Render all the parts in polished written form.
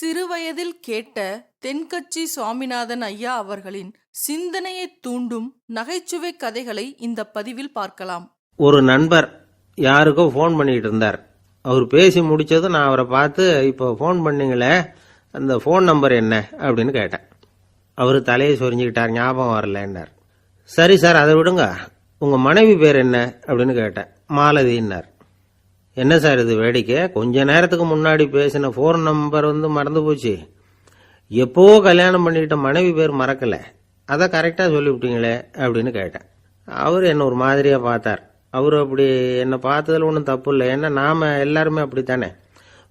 சிறுவயதில் கேட்ட தென்கட்சி சுவாமிநாதன் ஐயா அவர்களின் சிந்தனையை தூண்டும் நகைச்சுவை கதைகளை இந்த பதிவில் பார்க்கலாம். ஒரு நண்பர் யாருக்கோ ஃபோன் பண்ணிட்டு இருந்தார். அவர் பேசி முடிச்சதும் நான் அவரை பார்த்து, இப்போ ஃபோன் பண்ணீங்களே, அந்த ஃபோன் நம்பர் என்ன அப்படின்னு கேட்டேன். அவர் தலையை சொரிஞ்சுக்கிட்டார். ஞாபகம் வரலன்னார். சரி சார், அதை விடுங்க, உங்கள் மனைவி பேர் என்ன அப்படின்னு கேட்டேன். மாலதின்னார். என்ன சார் இது வேடிக்கை, கொஞ்ச நேரத்துக்கு முன்னாடி பேசின ஃபோன் நம்பர் மறந்து போச்சு, எப்போ கல்யாணம் பண்ணிக்கிட்ட மனைவி பேர் மறக்கல, அதை கரெக்டாக சொல்லிவிட்டீங்களே அப்படின்னு கேட்டேன். அவர் என்ன ஒரு மாதிரியாக பார்த்தார். அவர் அப்படி என்னை பார்த்ததில் ஒன்றும் தப்பு இல்லை, ஏன்னா நாம் எல்லாருமே அப்படித்தானே,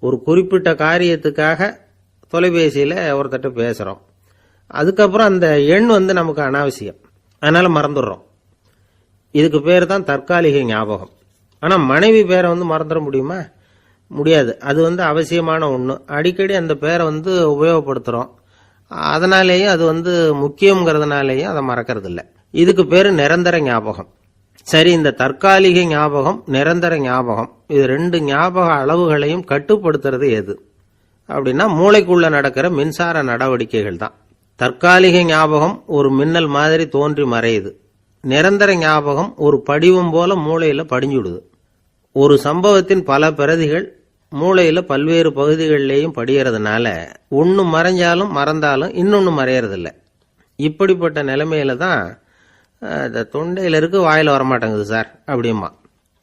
ஒரு குறிப்பிட்ட காரியத்துக்காக தொலைபேசியில் ஒருத்தட்ட பேசுகிறோம், அதுக்கப்புறம் அந்த எண் நமக்கு அனாவசியம், அதனால் மறந்துடுறோம். இதுக்கு பேர் தான் தற்காலிக ஞாபகம். ஆனால் மனைவி பேரை மறந்துட முடியுமா? முடியாது. அது அவசியமான ஒன்று. அடிக்கடி அந்த பேரை உபயோகப்படுத்துகிறோம், அதனாலேயும் அது முக்கியங்கிறதுனாலேயும் அதை மறக்கிறது இல்லை. இதுக்கு பேர் நிரந்தர ஞாபகம். சரி, இந்த தற்காலிக ஞாபகம், நிரந்தர ஞாபகம், இது ரெண்டு ஞாபக அளவுகளையும் கட்டுப்படுத்துறது எது அப்படின்னா மூளைக்குள்ள நடக்கிற மின்சார நடவடிக்கைகள் தான். தற்காலிக ஞாபகம் ஒரு மின்னல் மாதிரி தோன்றி மறையுது. நிரந்தர ஞாபகம் ஒரு படிவம் போல மூளையில படிஞ்சுடுது. ஒரு சம்பவத்தின் பல பிரதிகள் மூளையில பல்வேறு பகுதிகளிலேயும் படிகிறதுனால ஒன்று மறைஞ்சாலும் மறந்தாலும் இன்னொன்று மறையறதில்லை. இப்படிப்பட்ட நிலைமையில தான் தொண்டையில இருக்கு, வாயில வரமாட்டேங்குது சார் அப்படிமா.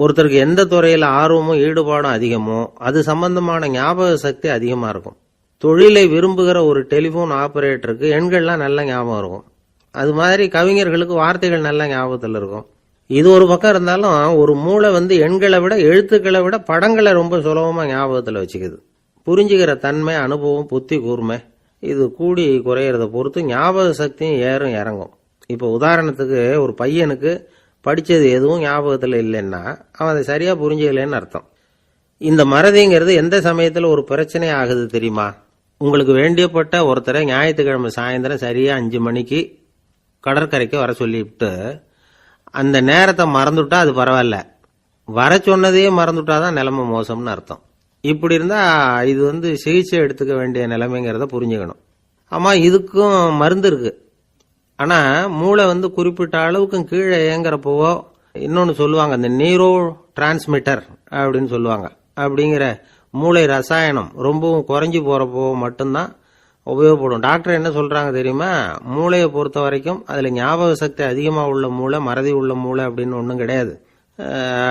ஒருத்தருக்கு எந்த துறையில ஆர்வமும் ஈடுபாடும் அதிகமோ அது சம்பந்தமான ஞாபக சக்தி அதிகமா இருக்கும். தொழிலை விரும்புகிற ஒரு டெலிபோன் ஆபரேட்டருக்கு எண்கள்லாம் நல்ல ஞாபகம் இருக்கும். அது மாதிரி கவிஞர்களுக்கு வார்த்தைகள் நல்ல ஞாபகத்தில் இருக்கும். இது ஒரு பக்கம் இருந்தாலும் ஒரு மூளை எண்களை விட எழுத்துக்களை விட படங்களை ரொம்ப சுலபமா ஞாபகத்தில் வச்சுக்குது. புரிஞ்சுக்கிற தன்மை, அனுபவம், புத்தி கூர்மை இது கூடி குறையிறத பொறுத்து ஞாபக சக்தியும் ஏறும் இறங்கும். இப்போ உதாரணத்துக்கு, ஒரு பையனுக்கு படித்தது எதுவும் ஞாபகத்தில் இல்லைன்னா அவன் அதை சரியா புரிஞ்சுக்கலன்னு அர்த்தம். இந்த மறதிங்கிறது எந்த சமயத்தில் ஒரு பிரச்சனை ஆகுது தெரியுமா? உங்களுக்கு வேண்டியப்பட்ட ஒருத்தரை ஞாயிற்றுக்கிழமை சாயந்தரம் சரியா 5 மணிக்கு கடற்கரைக்கு வர சொல்லிவிட்டு அந்த நேரத்தை மறந்துட்டா அது பரவாயில்ல, வர சொன்னதையே மறந்துட்டாதான் நிலைமை மோசம்னு அர்த்தம். இப்படி இருந்தா இது சிகிச்சை எடுத்துக்க வேண்டிய நிலைமைங்கிறத புரிஞ்சுக்கணும். ஆமா, இதுக்கும் மருந்து இருக்கு. ஆனா மூளை குறிப்பிட்ட அளவுக்கும் கீழே இயங்குறப்போ இன்னொன்னு சொல்லுவாங்க, இந்த நியூரோ டிரான்ஸ்மிட்டர் அப்படின்னு சொல்லுவாங்க. அப்படிங்கிற மூளை ரசாயனம் ரொம்பவும் குறைஞ்சி போறப்போ மட்டும்தான் உபயோகப்படும். டாக்டர் என்ன சொல்றாங்க தெரியுமா? மூளையை பொறுத்த வரைக்கும் அதுல ஞாபக சக்தி அதிகமா உள்ள மூளை, மறதி உள்ள மூளை அப்படின்னு ஒன்றும் கிடையாது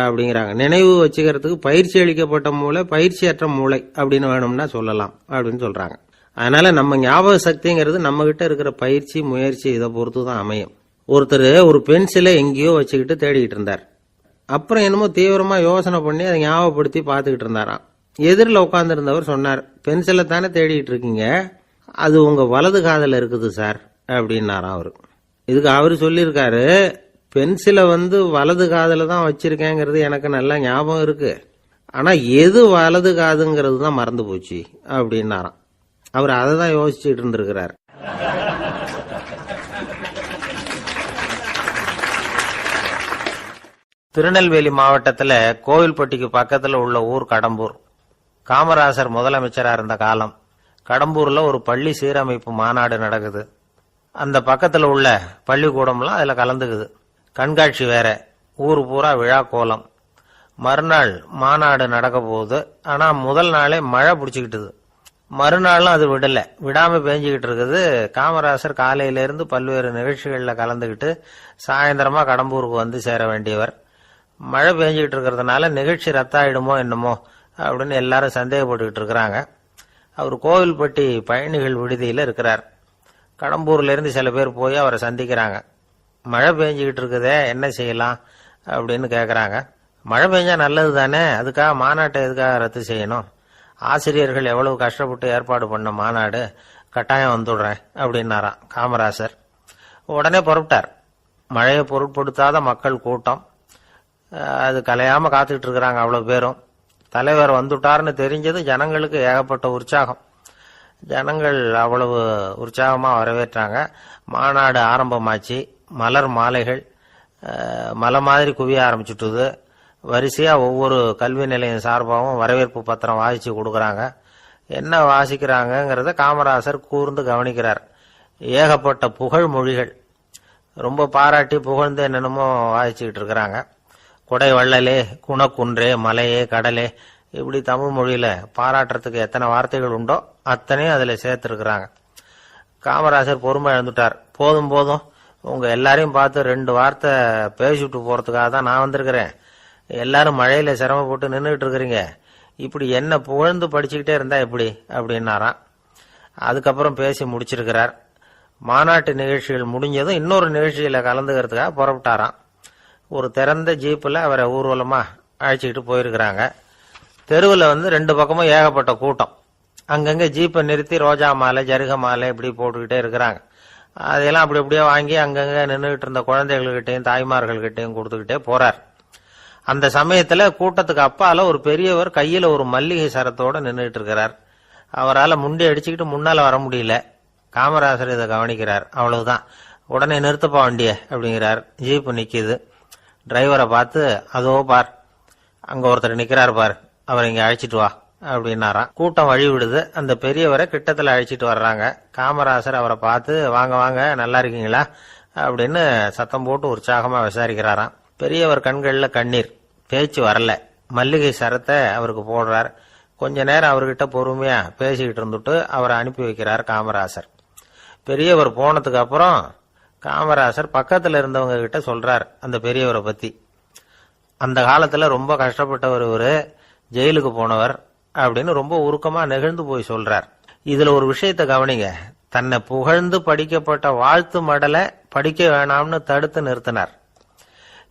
அப்படிங்கிறாங்க. நினைவு வச்சுக்கிறதுக்கு பயிற்சி அளிக்கப்பட்ட மூளை, பயிற்சியற்ற மூளை அப்படின்னு வேணும்னா சொல்லலாம் அப்படின்னு சொல்றாங்க. அதனால நம்ம ஞாபக சக்திங்கிறது நம்ம கிட்ட இருக்கிற பயிற்சி, முயற்சி இதை பொறுத்து தான் அமையும். ஒருத்தர் ஒரு பென்சிலை எங்கேயோ வச்சுக்கிட்டு தேடிக்கிட்டு இருந்தார். அப்புறம் என்னமோ தீவிரமா யோசனை பண்ணி அதை ஞாபகப்படுத்தி பார்த்துக்கிட்டு இருந்தாராம். எதிரில் உட்காந்துருந்தவர் சொன்னார், பென்சிலை தானே தேடிட்டு இருக்கீங்க, அது உங்க வலது காதில் இருக்குது சார் அப்படின்னாராம் அவரு. இதுக்கு அவரு சொல்லியிருக்காரு, பென்சிலை வலது காதில் தான் வச்சிருக்கேங்கிறது எனக்கு நல்லா ஞாபகம் இருக்கு, ஆனா எது வலது காதுங்கிறது தான் மறந்து போச்சு அப்படின்னாராம். அவர் அதை தான் யோசிச்சுட்டு இருந்திருக்கிறார். திருநெல்வேலி மாவட்டத்துல கோவில்பட்டிக்கு பக்கத்துல உள்ள ஊர் கடம்பூர். காமராசர் முதலமைச்சரா இருந்த காலம். கடம்பூர்ல ஒரு பள்ளி சீரமைப்பு மாநாடு நடக்குது. அந்த பக்கத்துல உள்ள பள்ளிக்கூடம்லாம் அதுல கலந்துக்குது. கண்காட்சி வேற, ஊரு பூரா விழா கோலம். மறுநாள் மாநாடு நடக்க போகுது. ஆனா முதல் நாளே மழை பிடிச்சிக்கிட்டுது. மறுநாளும் அது விடாம பேஞ்சுக்கிட்டு இருக்குது. காமராசர் காலையில இருந்து பல்வேறு நிகழ்ச்சிகள்ல கலந்துகிட்டு சாயந்தரமா கடம்பூருக்கு சேர வேண்டியவர். மழை பேஞ்சுக்கிட்டு இருக்கிறதுனால நிகழ்ச்சி ரத்தாயிடுமோ என்னமோ அப்படின்னு எல்லாரும் சந்தேகப்பட்டுக்கிட்டு இருக்கிறாங்க. அவர் கோவில்பட்டி பயணிகள் விடுதியில இருக்கிறார். கடம்பூர்ல இருந்து சில பேர் போய் அவரை சந்திக்கிறாங்க. மழை பெஞ்சுக்கிட்டு இருக்குதே, என்ன செய்யலாம் அப்படின்னு கேட்கறாங்க. மழை பெஞ்சா நல்லது தானே, அதுக்காக மாநாட்டை எதுக்காக ரத்து செய்யணும்? ஆசிரியர்கள் எவ்வளவு கஷ்டப்பட்டு ஏற்பாடு பண்ண மாநாடு, கட்டாயம் வந்துடுறேன் அப்படின்னாராம் காமராசர். உடனே புறப்பட்டார். மழையை பொருட்படுத்தாத மக்கள் கூட்டம், அது கலையாம காத்துக்கிட்டு இருக்கிறாங்க அவ்வளவு பேரும். தலைவர் வந்துட்டார்னு தெரிஞ்சது ஜனங்களுக்கு ஏகப்பட்ட உற்சாகம். ஜனங்கள் அவ்வளவு உற்சாகமா வரவேற்றாங்க. மாநாடு ஆரம்பமாச்சு. மலர் மாலைகள் மலை மாதிரி குவிய ஆரம்பிச்சுட்டுது. வரிசையா ஒவ்வொரு கல்வி நிலையம் சார்பாகவும் வரவேற்பு பத்திரம் வாசிச்சு கொடுக்கறாங்க. என்ன வாசிக்கிறாங்கங்கிறத காமராசர் கூர்ந்து கவனிக்கிறார். ஏகப்பட்ட புகழ் மொழிகள், ரொம்ப பாராட்டி புகழ்ந்து என்னென்னமோ வாசிச்சுக்கிட்டு இருக்கிறாங்க. கொடை வள்ளலே, குணக்குன்றே, மலையே, கடலே, இப்படி தமிழ் மொழியில பாராட்டுறதுக்கு எத்தனை வார்த்தைகள் உண்டோ அத்தனையும் அதில் சேர்த்துருக்குறாங்க. காமராசர் பொறுமை இழந்துட்டார். போதும் போதும், உங்க எல்லாரையும் பார்த்து 2 வார்த்தை பேசிவிட்டு போறதுக்காக தான் நான் வந்திருக்கிறேன். எல்லாரும் மழையில சிரமப்பட்டு நின்றுட்டு இருக்கிறீங்க, இப்படி என்ன புகழ்ந்து படிச்சுக்கிட்டே இருந்தா எப்படி அப்படின்னாராம். அதுக்கப்புறம் பேசி முடிச்சிருக்கிறார். மாநாட்டு நிகழ்ச்சிகள் முடிஞ்சதும் இன்னொரு நிகழ்ச்சியில கலந்துக்கிறதுக்காக புறப்பட்டாராம். ஒரு திறந்த ஜீப்பில் அவரை ஊர்வலமா அழைச்சிக்கிட்டு போயிருக்கிறாங்க. தெருவில் 2 பக்கமும் ஏகப்பட்ட கூட்டம். அங்கங்க ஜீப்பை நிறுத்தி ரோஜா மாலை, ஜருக மாலை இப்படி போட்டுக்கிட்டே இருக்கிறாங்க. அதையெல்லாம் அப்படி அப்படியே வாங்கி அங்கங்க நின்றுகிட்டு இருந்த குழந்தைகள்கிட்டையும் தாய்மார்கள்கிட்டையும் கொடுத்துக்கிட்டே போறார். அந்த சமயத்துல கூட்டத்துக்கு அப்பால ஒரு பெரியவர் கையில ஒரு மல்லிகை சரத்தோட நின்றுட்டு இருக்கிறார். அவரால் முண்டி அடிச்சுக்கிட்டு முன்னால வர முடியல. காமராசர் இதை கவனிக்கிறார். அவ்வளவுதான், உடனே நிறுத்தப்பா வண்டிய அப்படிங்கிறார். ஜீப்பு நிக்குது. டிரைவரை பார்த்து, அதோ பார், அங்க ஒருத்தர் நிக்கிறார் பார், அவரை இங்க அழைச்சிட்டு வா அப்படின்னாராம். கூட்டம் வழி விடுது. அந்த பெரியவரை கிட்டத்துல அழைச்சிட்டு வர்றாங்க. காமராசர் அவரை பார்த்து, வாங்க வாங்க, நல்லா இருக்கீங்களா அப்படின்னு சத்தம் போட்டு உற்சாகமா விசாரிக்கிறாராம். பெரியவர் கண்கள்ல கண்ணீர், பேச்சு வரல. மல்லிகை சரத்தை அவருக்கு போடுறார். கொஞ்ச நேரம் அவர்கிட்ட பொறுமையா பேசிக்கிட்டு இருந்துட்டு அவரை அனுப்பி வைக்கிறார் காமராசர். பெரியவர் போனதுக்கு அப்புறம் காமராசர் பக்கத்துல இருந்தவங்க கிட்ட சொல்றார் அந்த பெரியவரை பத்தி. அந்த காலத்துல ரொம்ப கஷ்டப்பட்டவர் இவரு, ஜெயிலுக்கு போனவர் அப்படின்னு ரொம்ப உருக்கமா நெகிழ்ந்து போய் சொல்றார். இதுல ஒரு விஷயத்த கவனிங்க. தன்னை புகழ்ந்து படிக்கப்பட்ட வாழ்த்து மடலை படிக்க வேணாம்னு தடுத்து நிறுத்தினார்.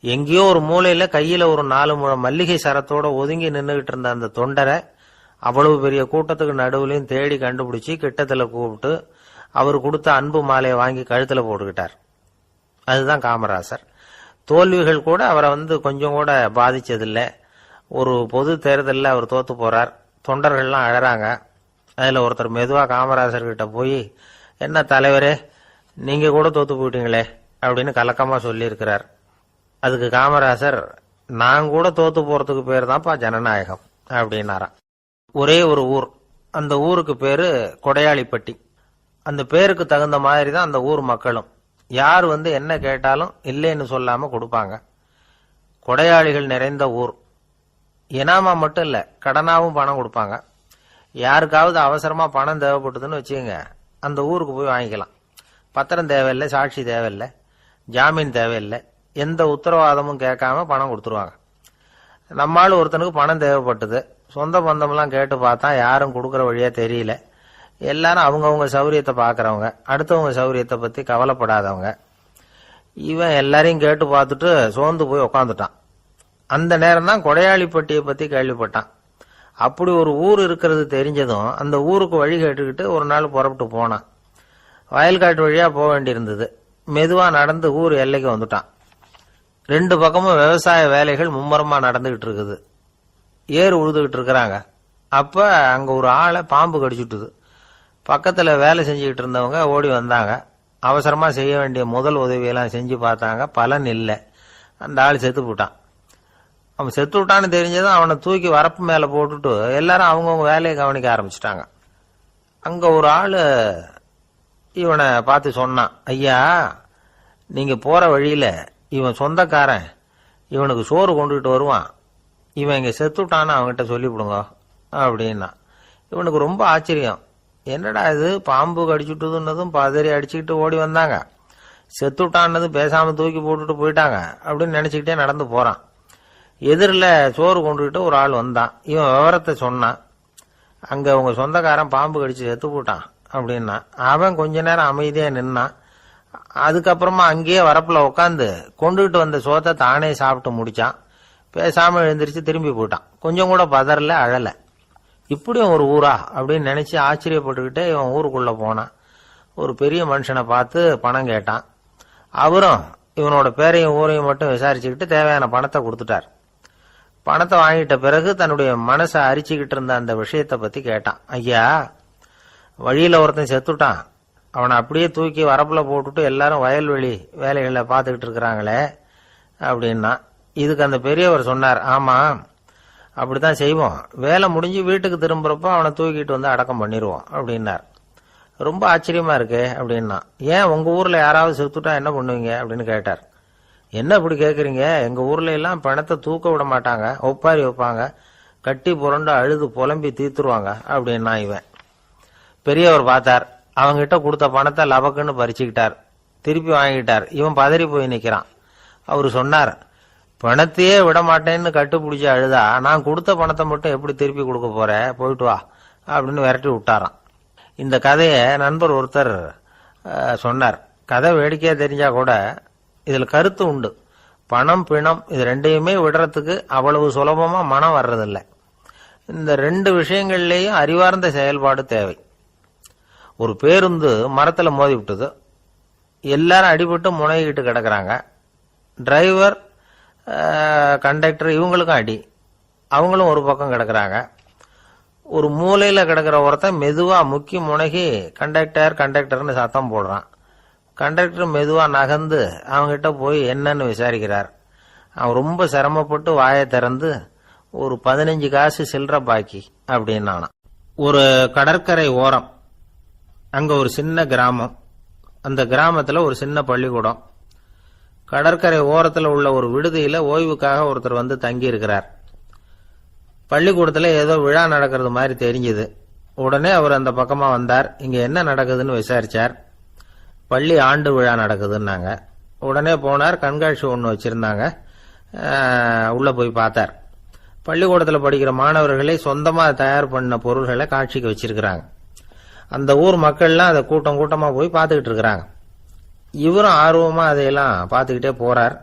எங்கேயோ ஒரு மூலையில கையில ஒரு 4 முழம் மல்லிகை சரத்தோட ஒதுங்கி நின்றுகிட்டு இருந்த அந்த தொண்டரை அவ்வளவு பெரிய கூட்டத்துக்கு நடுவுலையும் தேடி கண்டுபிடிச்சு கிட்டத்துல கூப்பிட்டு அவர் கொடுத்த அன்பு மாலையை வாங்கி கழுத்துல போட்டுக்கிட்டார். அதுதான் காமராசர். தோல்விகள் கூட அவரை கொஞ்சம் கூட பாதிச்சதில்லை. ஒரு பொது தேர்தலில் அவர் தோத்து போறார். தொண்டர்கள்லாம் அழறாங்க. அதுல ஒருத்தர் மெதுவா காமராசர் கிட்ட போய், என்ன தலைவரே, நீங்க கூட தோத்து போயிட்டீங்களே அப்படின்னு கலக்கமா சொல்லி இருக்கிறார். அதுக்கு காமராசர், நான் கூட தோத்து போறதுக்கு பேர் தான்ப்பா ஜனநாயகம் அப்படின்னாராம். ஒரே ஒரு ஊர், அந்த ஊருக்கு பேரு கொடையாளிப்பட்டி. அந்த பேருக்கு தகுந்த மாதிரி தான் அந்த ஊர் மக்களும். யார் என்ன கேட்டாலும் இல்லைன்னு சொல்லாம கொடுப்பாங்க. கொடையாளிகள் நிறைந்த ஊர். இனாமா மட்டும் இல்ல, கடனாவும் பணம் கொடுப்பாங்க. யாருக்காவது அவசரமா பணம் தேவைப்பட்டதுன்னு வச்சுக்கோங்க, அந்த ஊருக்கு போய் வாங்கிக்கலாம். பத்திரம் தேவையில்லை, சாட்சி தேவையில்லை, ஜாமீன் தேவையில்லை, எந்த உத்தரவாதமும் கேட்காம பணம் கொடுத்துருவாங்க. நம்மால் ஒருத்தனுக்கு பணம் தேவைப்பட்டது. சொந்த பந்தம்லாம் கேட்டு பார்த்தா யாரும் கொடுக்கற வழியா தெரியல. எல்லாரும் அவங்கவுங்க சௌரியத்தை பாக்குறவங்க, அடுத்தவங்க சௌரியத்தை பத்தி கவலைப்படாதவங்க. இவன் எல்லாரையும் கேட்டு பார்த்துட்டு சோர்ந்து போய் உக்காந்துட்டான். அந்த நேரம் தான் கொடையாளிப்பட்டியை பத்தி கேள்விப்பட்டான். அப்படி ஒரு ஊர் இருக்கிறது தெரிஞ்சதும் அந்த ஊருக்கு வழி கேட்டுக்கிட்டு ஒரு நாள் புறப்பட்டு போனான். வயல்காட்டு வழியா போக வேண்டியிருந்தது. மெதுவா நடந்து ஊர் எல்லைக்கு வந்துட்டான். 2 பக்கமும் விவசாய வேலைகள் மும்முரமா நடந்துகிட்டு இருக்குது. ஏறு உழுதுகிட்டு இருக்கிறாங்க. அப்ப அங்க ஒரு ஆளை பாம்பு கடிச்சுட்டுது. பக்கத்துல வேலை செஞ்சுக்கிட்டு இருந்தவங்க ஓடி வந்தாங்க. அவசரமா செய்ய வேண்டிய முதல் உதவியெல்லாம் செஞ்சு பார்த்தாங்க. பலன் இல்லை. அந்த ஆள் செத்து போட்டான். அவன் செத்து விட்டான்னு தெரிஞ்சதும் அவனை தூக்கி வரப்பு மேல போட்டுட்டு எல்லாரும் அவங்கவுங்க வேலையை கவனிக்க ஆரம்பிச்சுட்டாங்க. அங்க ஒரு ஆளு இவனை பார்த்து சொன்னான், ஐயா, நீங்க போற வழியில இவன் சொந்தக்காரன், இவனுக்கு சோறு கொண்டுகிட்டு வருவான், இவன் இங்க செத்துட்டான்னு அவன்கிட்ட சொல்லிவிடுங்க அப்படின்னா. இவனுக்கு ரொம்ப ஆச்சரியம். என்னடா இது, பாம்பு கடிச்சுட்டுதுன்னதும் பதறி அடிச்சுக்கிட்டு ஓடி வந்தாங்க, செத்துட்டான்னதும் பேசாம தூக்கி போட்டுட்டு போயிட்டாங்க அப்படின்னு நினைச்சுக்கிட்டே நடந்து போறான். எதிரில் சோறு கொண்டுகிட்டு ஒரு ஆள் வந்தான். இவன் விவரத்தை சொன்னான். அங்க உங்க சொந்தக்காரன் பாம்பு கடிச்சு செத்து போட்டான் அப்படின்னா. அவன் கொஞ்ச நேரம் அமைதியா நின்னான். அதுக்கப்புறமா அங்கேயே வரப்புல உட்காந்து கொண்டுகிட்டு வந்த சோத்தை தானே சாப்பிட்டு முடிச்சான். பேசாம எழுந்திரிச்சு திரும்பி போயிட்டான். கொஞ்சம் கூட பதறல, அழல. இப்படியும் ஒரு ஊரா அப்படின்னு நினைச்சு ஆச்சரியப்பட்டுக்கிட்டே இவன் ஊருக்குள்ள போனான். ஒரு பெரிய மனுஷனை பார்த்து பணம் கேட்டான். அவரும் இவனோட பேரையும் ஊரையும் மட்டும் விசாரிச்சுக்கிட்டு தேவையான பணத்தை கொடுத்துட்டார். பணத்தை வாங்கிட்ட பிறகு தன்னுடைய மனசை அரிச்சுக்கிட்டு இருந்த அந்த விஷயத்தை பத்தி கேட்டான். ஐயா, வழியில ஒருத்தன் செத்துட்டான், அவனை அப்படியே தூக்கி வரப்புல போட்டுட்டு எல்லாரும் வயல்வெளி வேலைகளை பார்த்துக்கிட்டு இருக்கிறாங்களே அப்படின்னா. இதுக்கு அந்த பெரியவர் சொன்னார், ஆமா, அப்படித்தான் செய்வோம். வேலை முடிஞ்சு வீட்டுக்கு திரும்புறப்போ அவனை தூக்கிட்டு வந்து அடக்கம் பண்ணிடுவோம் அப்படின்னார். ரொம்ப ஆச்சரியமா இருக்கே அப்படின்னா. ஏன் உங்க ஊர்ல யாராவது செத்துட்டா என்ன பண்ணுவீங்க அப்படின்னு கேட்டார். என்ன இப்படி கேட்குறீங்க? எங்க ஊர்ல எல்லாம் பணத்தை தூக்க விட மாட்டாங்க, ஒப்பாரி வைப்பாங்க, கட்டி புரண்டு அழுது புலம்பி தீத்துருவாங்க அப்படின்னா இவன். பெரியவர் பார்த்தார். அவங்கிட்ட கொடுத்த பணத்தை லபக்குன்னு பறிச்சுக்கிட்டார். திருப்பி வாங்கிட்டார். இவன் பதறி போய் நிக்கிறான். அவரு சொன்னார், பணத்தையே விட மாட்டேன்னு கட்டுப்பிடிச்சு அழுதா நான் கொடுத்த பணத்தை மட்டும் எப்படி திருப்பி கொடுக்க போறேன், போயிட்டு வா அப்படின்னு விரட்டி விட்டாராம். இந்த கதையை நண்பர் ஒருத்தர் சொன்னார். கதை வேடிக்கையா தெரிஞ்சா கூட இதுல கருத்து உண்டு. பணம் பிணம் இது ரெண்டையுமே விடுறதுக்கு அவ்வளவு சுலபமா மனம் வர்றதில்லை. இந்த ரெண்டு விஷயங்கள்லேயும் அறிவார்ந்த செயல்பாடு தேவை. ஒரு பேருந்து மரத்துல மோதி விட்டது. எல்லாரும் அடிபட்டு முனைகிட்டு கிடக்குறாங்க. டிரைவர், கண்டக்டர் இவங்களுக்கும் அடி. அவங்களும் ஒரு பக்கம் கிடக்குறாங்க. ஒரு மூலையில கிடக்கிற ஒருத்தன் மெதுவா முக்கி முனகி கண்டக்டர் கண்டக்டர்னு சத்தம் போடுறான். கண்டக்டர் மெதுவா நகர்ந்து அவங்கிட்ட போய் என்னன்னு விசாரிக்கிறார். அவன் ரொம்ப சிரமப்பட்டு வாயை திறந்து ஒரு 15 காசு சில்லற பாக்கி அப்படின்னானா. ஒரு கடற்கரை ஓரம், அங்க ஒரு சின்ன கிராமம். அந்த கிராமத்துல ஒரு சின்ன பள்ளிக்கூடம். கடற்கரை ஓரத்துல உள்ள ஒரு விடுதியில ஓய்வுக்காக ஒருத்தர் வந்து தங்கி இருக்கிறார். பள்ளிக்கூடத்துல ஏதோ விழா நடக்கிறது மாதிரி தெரிஞ்சது. உடனே அவர் அந்த பக்கமா வந்தார். இங்க என்ன நடக்குதுன்னு விசாரிச்சார். பள்ளி ஆண்டு விழா நடக்குதுன்னாங்க. உடனே போனார். கண்காட்சி ஒன்று வச்சிருந்தாங்க. உள்ள போய் பார்த்தார். பள்ளிக்கூடத்தில் படிக்கிற மாணவர்களை சொந்தமா தயார் பண்ண பொருள்களை காட்சிக்கு வச்சிருக்கிறாங்க. அந்த ஊர் மக்கள்லாம் அதை கூட்டம் கூட்டமா போய் பார்த்துக்கிட்டு இருக்கிறாங்க. இவரும் ஆர்வமா அதையெல்லாம் பார்த்துக்கிட்டே போறார்.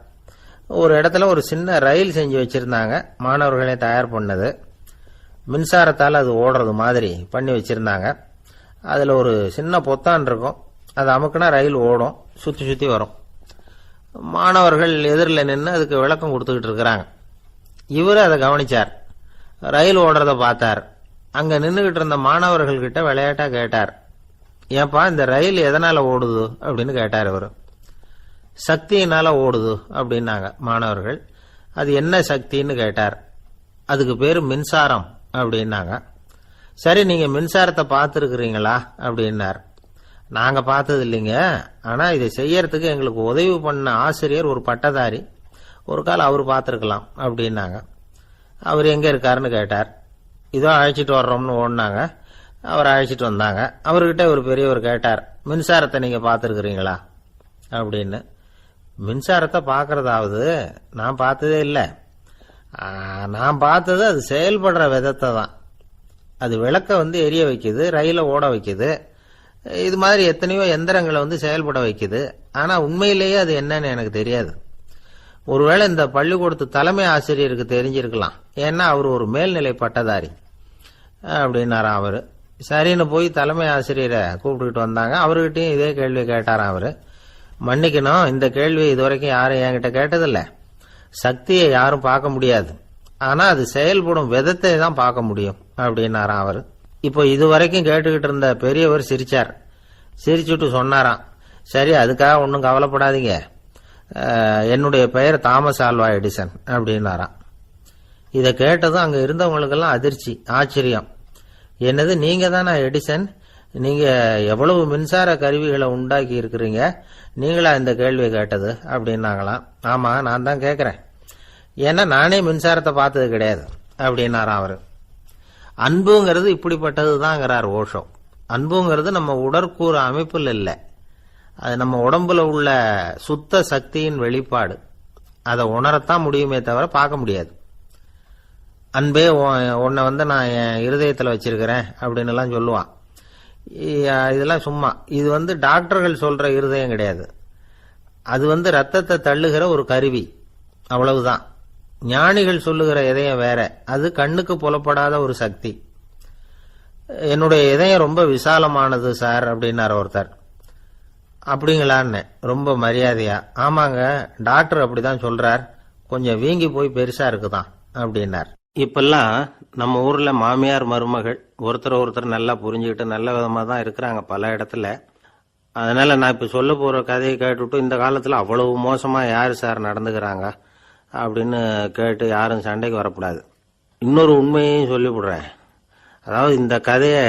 ஒரு இடத்துல ஒரு சின்ன ரயில் செஞ்சு வச்சிருந்தாங்க. மாணவர்களே தயார் பண்ணது. மின்சாரத்தால் அது ஓடுறது மாதிரி பண்ணி வச்சிருந்தாங்க. அதுல ஒரு சின்ன பொத்தான் இருக்கும். அது அமுக்குனா ரயில் ஓடும், சுத்தி சுத்தி வரும். மாணவர்கள் எதிரில் நின்று அதுக்கு விளக்கம் கொடுத்துக்கிட்டு இருக்கிறாங்க. இவரு அதை கவனிச்சார். ரயில் ஓடுறத பார்த்தார். அங்க நின்றுகிட்டு இருந்த மாணவர்கள் கிட்ட விளையாட்டா கேட்டார், ஏன்பா இந்த ரயில் எதனால ஓடுது அப்படின்னு கேட்டார். இவரு சக்தியினால ஓடுது அப்படின்னாங்க மாணவர்கள். அது என்ன சக்தின்னு கேட்டார். அதுக்கு பேரு மின்சாரம் அப்படின்னாங்க. சரி, நீங்க மின்சாரத்தை பார்த்துருக்கிறீங்களா அப்படின்னார். நாங்க பார்த்தது இல்லைங்க, ஆனா இதை செய்யறதுக்கு எங்களுக்கு உதவி பண்ண ஆசிரியர் ஒரு பட்டதாரி, ஒரு கால் அவர் பார்த்துருக்கலாம் அப்படின்னாங்க. அவர் எங்க இருக்காருன்னு கேட்டார். இதோ அழைச்சிட்டு வர்றோம்னு ஓடினாங்க. அவர் அழைச்சிட்டு வந்தாங்க. அவர்கிட்ட ஒரு பெரியவர் கேட்டார், மின்சாரத்தை நீங்க பார்த்துருக்கிறீங்களா அப்படின்னு. மின்சாரத்தை பார்க்கறதாவது நான் பார்த்ததே இல்லை. நான் பார்த்தது அது செயல்படுற விதத்தை தான். அது விளக்க வந்து எரிய வைக்குது, ரயில ஓட வைக்குது, இது மாதிரி எத்தனையோ எந்திரங்களை வந்து செயல்பட வைக்குது. ஆனா உண்மையிலேயே அது என்னன்னு எனக்கு தெரியாது. ஒருவேளை இந்த பள்ளிக்கூடத்து தலைமை ஆசிரியருக்கு தெரிஞ்சிருக்கலாம், ஏன்னா அவர் ஒரு மேல்நிலை பட்டதாரி அப்படின்னாராம் அவரு. சரின்னு போய் தலைமை ஆசிரியரை கூப்பிட்டுக்கிட்டு வந்தாங்க. அவர்கிட்டயும் இதே கேள்வி கேட்டாராம் அவரு. மன்னிக்கணும், இந்த கேள்வி இதுவரைக்கும் யாரும் என்கிட்ட கேட்டதில்லை. சக்தியை யாரும் பார்க்க முடியாது, ஆனா அது செயல்படும் விதத்தை தான் பார்க்க முடியும் அப்படின்னாராம் அவரு. இப்போ இதுவரைக்கும் கேட்டுக்கிட்டு இருந்த பெரியவர் சிரிச்சார். சிரிச்சுட்டு சொன்னாராம், சரி அதுக்காக ஒன்றும் கவலைப்படாதீங்க, என்னுடைய பெயர் தாமஸ் ஆல்வா எடிசன் அப்படின்னாராம். இதை கேட்டதும் அங்க இருந்தவங்களுக்கெல்லாம் அதிர்ச்சி, ஆச்சரியம். என்னது, நீங்க தானா எடிசன்? நீங்க எவ்வளவு மின்சார கருவிகளை உண்டாக்கி இருக்கிறீங்க, நீங்களா இந்த கேள்வியை கேட்டது அப்படின்னாங்களாம். ஆமா, நான் தான் கேட்கிறேன், ஏன்னா நானே மின்சாரத்தை பார்த்தது கிடையாது அப்படின்னாராம் அவரு. அன்புங்கிறது இப்படிப்பட்டதுதாங்கிறார் ஓஷோ. அன்புங்கிறது நம்ம உடற்கூறு அமைப்பில் இல்லை, அது நம்ம உடம்புல உள்ள சுத்த சக்தியின் வெளிப்பாடு. அதை உணரத்தான் முடியுமே தவிர பார்க்க முடியாது. அன்பே உன்னை வந்து நான் என் இருதயத்தில் வச்சிருக்கிறேன் அப்படின்னு எல்லாம் சொல்லுவான். இதெல்லாம் சும்மா. இது வந்து டாக்டர்கள் சொல்ற இருதயம் கிடையாது. அது வந்து ரத்தத்தை தள்ளுகிற ஒரு கருவி, அவ்வளவுதான். ஞானிகள் சொல்லுகிற இதயம் வேற, அது கண்ணுக்கு புலப்படாத ஒரு சக்தி. என்னுடைய இதயம் ரொம்ப விசாலமானது சார் அப்படின்னார் ஒருத்தர். அப்படிங்களான்னு ரொம்ப மரியாதையா, ஆமாங்க டாக்டர் அப்படிதான் சொல்றார், கொஞ்சம் வீங்கி போய் பெருசா இருக்குதான் அப்படின்னார். இப்பெல்லாம் நம்ம ஊர்ல மாமியார் மருமகள் ஒருத்தர் நல்லா புரிஞ்சுக்கிட்டு நல்ல விதமா தான் இருக்கிறாங்க பல இடத்துல. அதனால நான் இப்ப சொல்ல போற கதையை கேட்டுவிட்டு இந்த காலத்துல அவ்வளவு மோசமா யாரு சார் நடந்துக்கிறாங்க அப்படின்னு கேட்டு யாரும் சண்டைக்கு வரக்கூடாது. இன்னொரு உண்மையையும் சொல்லிவிடுறேன். அதாவது இந்த கதையை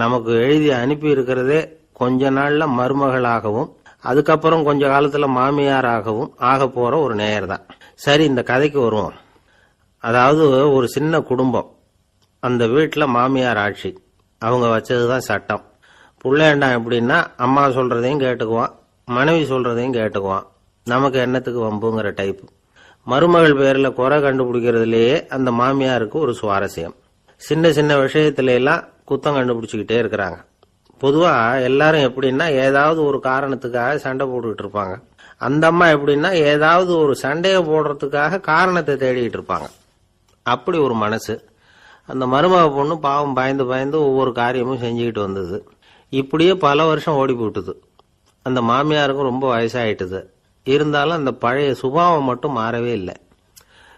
நமக்கு எழுதி அனுப்பி இருக்கிறதே கொஞ்ச நாள்ல மருமகளாகவும் அதுக்கப்புறம் கொஞ்ச காலத்துல மாமியாராகவும் ஆக போற ஒரு நேயர் தான். சரி, இந்த கதைக்கு வருவோம். அதாவது ஒரு சின்ன குடும்பம், அந்த வீட்டில் மாமியார் ஆட்சி, அவங்க வச்சதுதான் சட்டம். புள்ளையண்டான் எப்படின்னா அம்மா சொல்றதையும் கேட்டுக்குவான், மனைவி சொல்றதையும் கேட்டுக்குவான், நமக்கு என்னத்துக்கு வம்புங்கிற டைப். மருமகள் பேர்ல குறை கண்டுபிடிக்கிறதுலேயே அந்த மாமியாருக்கு ஒரு சுவாரஸ்யம். சின்ன சின்ன விஷயத்துல எல்லாம் குத்தம் கண்டுபிடிச்சுக்கிட்டே இருக்கிறாங்க. பொதுவா எல்லாரும் எப்படின்னா ஏதாவது ஒரு காரணத்துக்காக சண்டை போட்டுக்கிட்டு இருப்பாங்க. அந்த அம்மா எப்படின்னா ஏதாவது ஒரு சண்டையை போடுறதுக்காக காரணத்தை தேடிட்டு இருப்பாங்க. அப்படி ஒரு மனசு. அந்த மருமக பொண்ணு பாவம் பயந்து பயந்து ஒவ்வொரு காரியமும் செஞ்சுக்கிட்டு வந்தது. இப்படியே பல வருஷம் ஓடி போட்டுது. அந்த மாமியாருக்கும் ரொம்ப வயசாயிட்டுது. இருந்தாலும் அந்த பழைய சுபாவம் மட்டும் மாறவே இல்லை.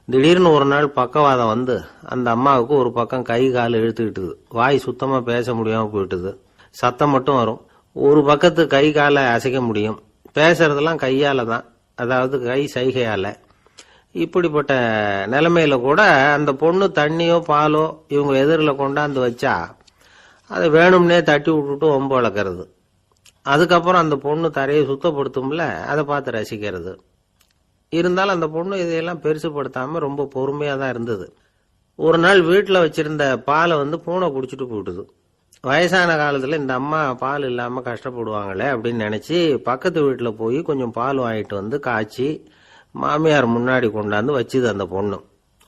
திடீர்னு ஒரு நாள் பக்கவாதம் வந்து அந்த அம்மாவுக்கு ஒரு பக்கம் கை கால் இழுத்துக்கிட்டுது. வாய் சுத்தமா பேச முடியாம போயிட்டுது. சத்தம் மட்டும் வரும். ஒரு பக்கத்து கை காலை அசைக்க முடியும். பேசுறதெல்லாம் கையால தான், அதாவது கை சைகையால. இப்படிப்பட்ட நிலைமையில கூட அந்த பொண்ணு தண்ணியோ பாலோ இவங்க எதிரில் கொண்டாந்து வச்சா அதை வேணும்னே தட்டி விட்டுட்டு ஒம்பு வளர்க்கறது. அதுக்கப்புறம் அந்த பொண்ணு தரையை சுத்தப்படுத்தும்ல, அதை பார்த்து ரசிக்கிறது. இருந்தாலும் அந்த பொண்ணு இதையெல்லாம் பெருசுப்படுத்தாம ரொம்ப பொறுமையா தான் இருந்தது. ஒரு நாள் வீட்டில் வச்சிருந்த பாலை பூனை குடிச்சிட்டு போட்டுது. வயசான காலத்துல இந்த அம்மா பால் இல்லாம கஷ்டப்படுவாங்களே அப்படின்னு நினைச்சு பக்கத்து வீட்டுல போய் கொஞ்சம் பால் வாங்கிட்டு காய்ச்சி மாமியார் முன்னாடி கொண்டாந்து வச்சுது அந்த பொண்ணு.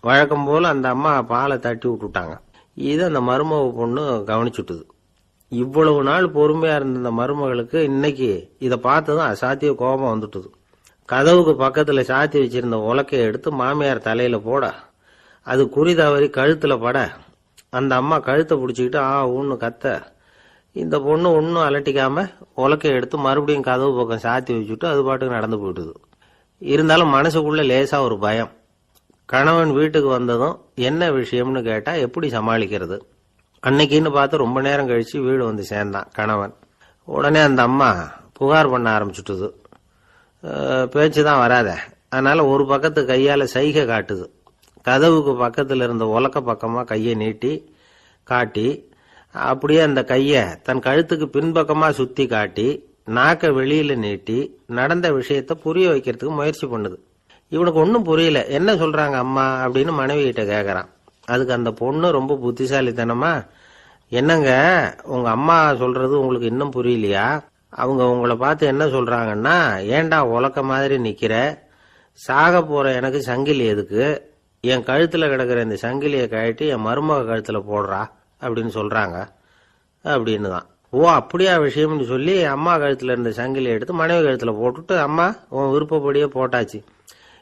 வழக்கம் போல அந்த அம்மா பாலை தட்டி விட்டுட்டாங்க. இது அந்த மருமக பொண்ணு கவனிச்சுட்டுது. இவ்வளவு நாள் பொறுமையா இருந்த அந்த மருமகளுக்கு இன்னைக்கு இதை பார்த்ததும் அசாத்திய கோபம் வந்துட்டுது. கதவுக்கு பக்கத்துல சாத்தி வச்சிருந்த உலக்கையை எடுத்து மாமியார் தலையில போட, அது குறி தவறி கழுத்துல பட, அந்த அம்மா கழுத்தை பிடிச்சிக்கிட்டு ஊன்னு கத்த, இந்த பொண்ணு ஒன்னும் அலட்டிக்காம உலக்கையை எடுத்து மறுபடியும் கதவு பக்கம் சாத்தி வச்சுட்டு அது பாட்டுக்கு நடந்து போயிட்டுது. இருந்தாலும் மனசுக்குள்ள லேசா ஒரு பயம். கணவன் வீட்டுக்கு வந்ததும் என்ன விஷயம்னு கேட்டா எப்படி சமாளிக்கிறது. அன்னைக்குன்னு பார்த்து ரொம்ப நேரம் கழிச்சு வீடு வந்து சேர்ந்தான் கணவன். உடனே அந்த அம்மா புகார் பண்ண ஆரம்பிச்சுட்டுது. பேச்சுதான் வராத, அதனால ஒரு பக்கத்து கையால சைகை காட்டுது. கதவுக்கு பக்கத்துல இருந்த உலக்க பக்கமா கையை நீட்டி காட்டி, அப்படியே அந்த கைய தன் கழுத்துக்கு பின்பக்கமா சுத்தி காட்டி நாக்க வெளியில நீட்டி நடந்த விஷயத்த புரிய வைக்கிறதுக்கு முயற்சி பண்ணுது. இவனுக்கு ஒன்னும் புரியல. என்ன சொல்றாங்க அம்மா அப்படின்னு மனைவி கிட்ட கேக்குறான். அதுக்கு அந்த பொண்ணு ரொம்ப புத்திசாலித்தனமா, என்னங்க உங்க அம்மா சொல்றது உங்களுக்கு இன்னும் புரியலையா? அவங்க உங்களை பார்த்து என்ன சொல்றாங்கன்னா, ஏண்டா உலக்க மாதிரி நிக்கிற, சாக போற எனக்கு சங்கிலி எதுக்கு, என் கழுத்துல கிடக்குற இந்த சங்கிலியை கழட்டி என் மருமக கழுத்துல போடுறா அப்படின்னு சொல்றாங்க அப்படின்னு தான். ஓ அப்படியா விஷயம்னு சொல்லி அம்மா கழுத்துல இருந்த சங்கிலியை எடுத்து மனைவி கழுத்துல போட்டுட்டு, அம்மா உன் விருப்பப்படியே போட்டாச்சு,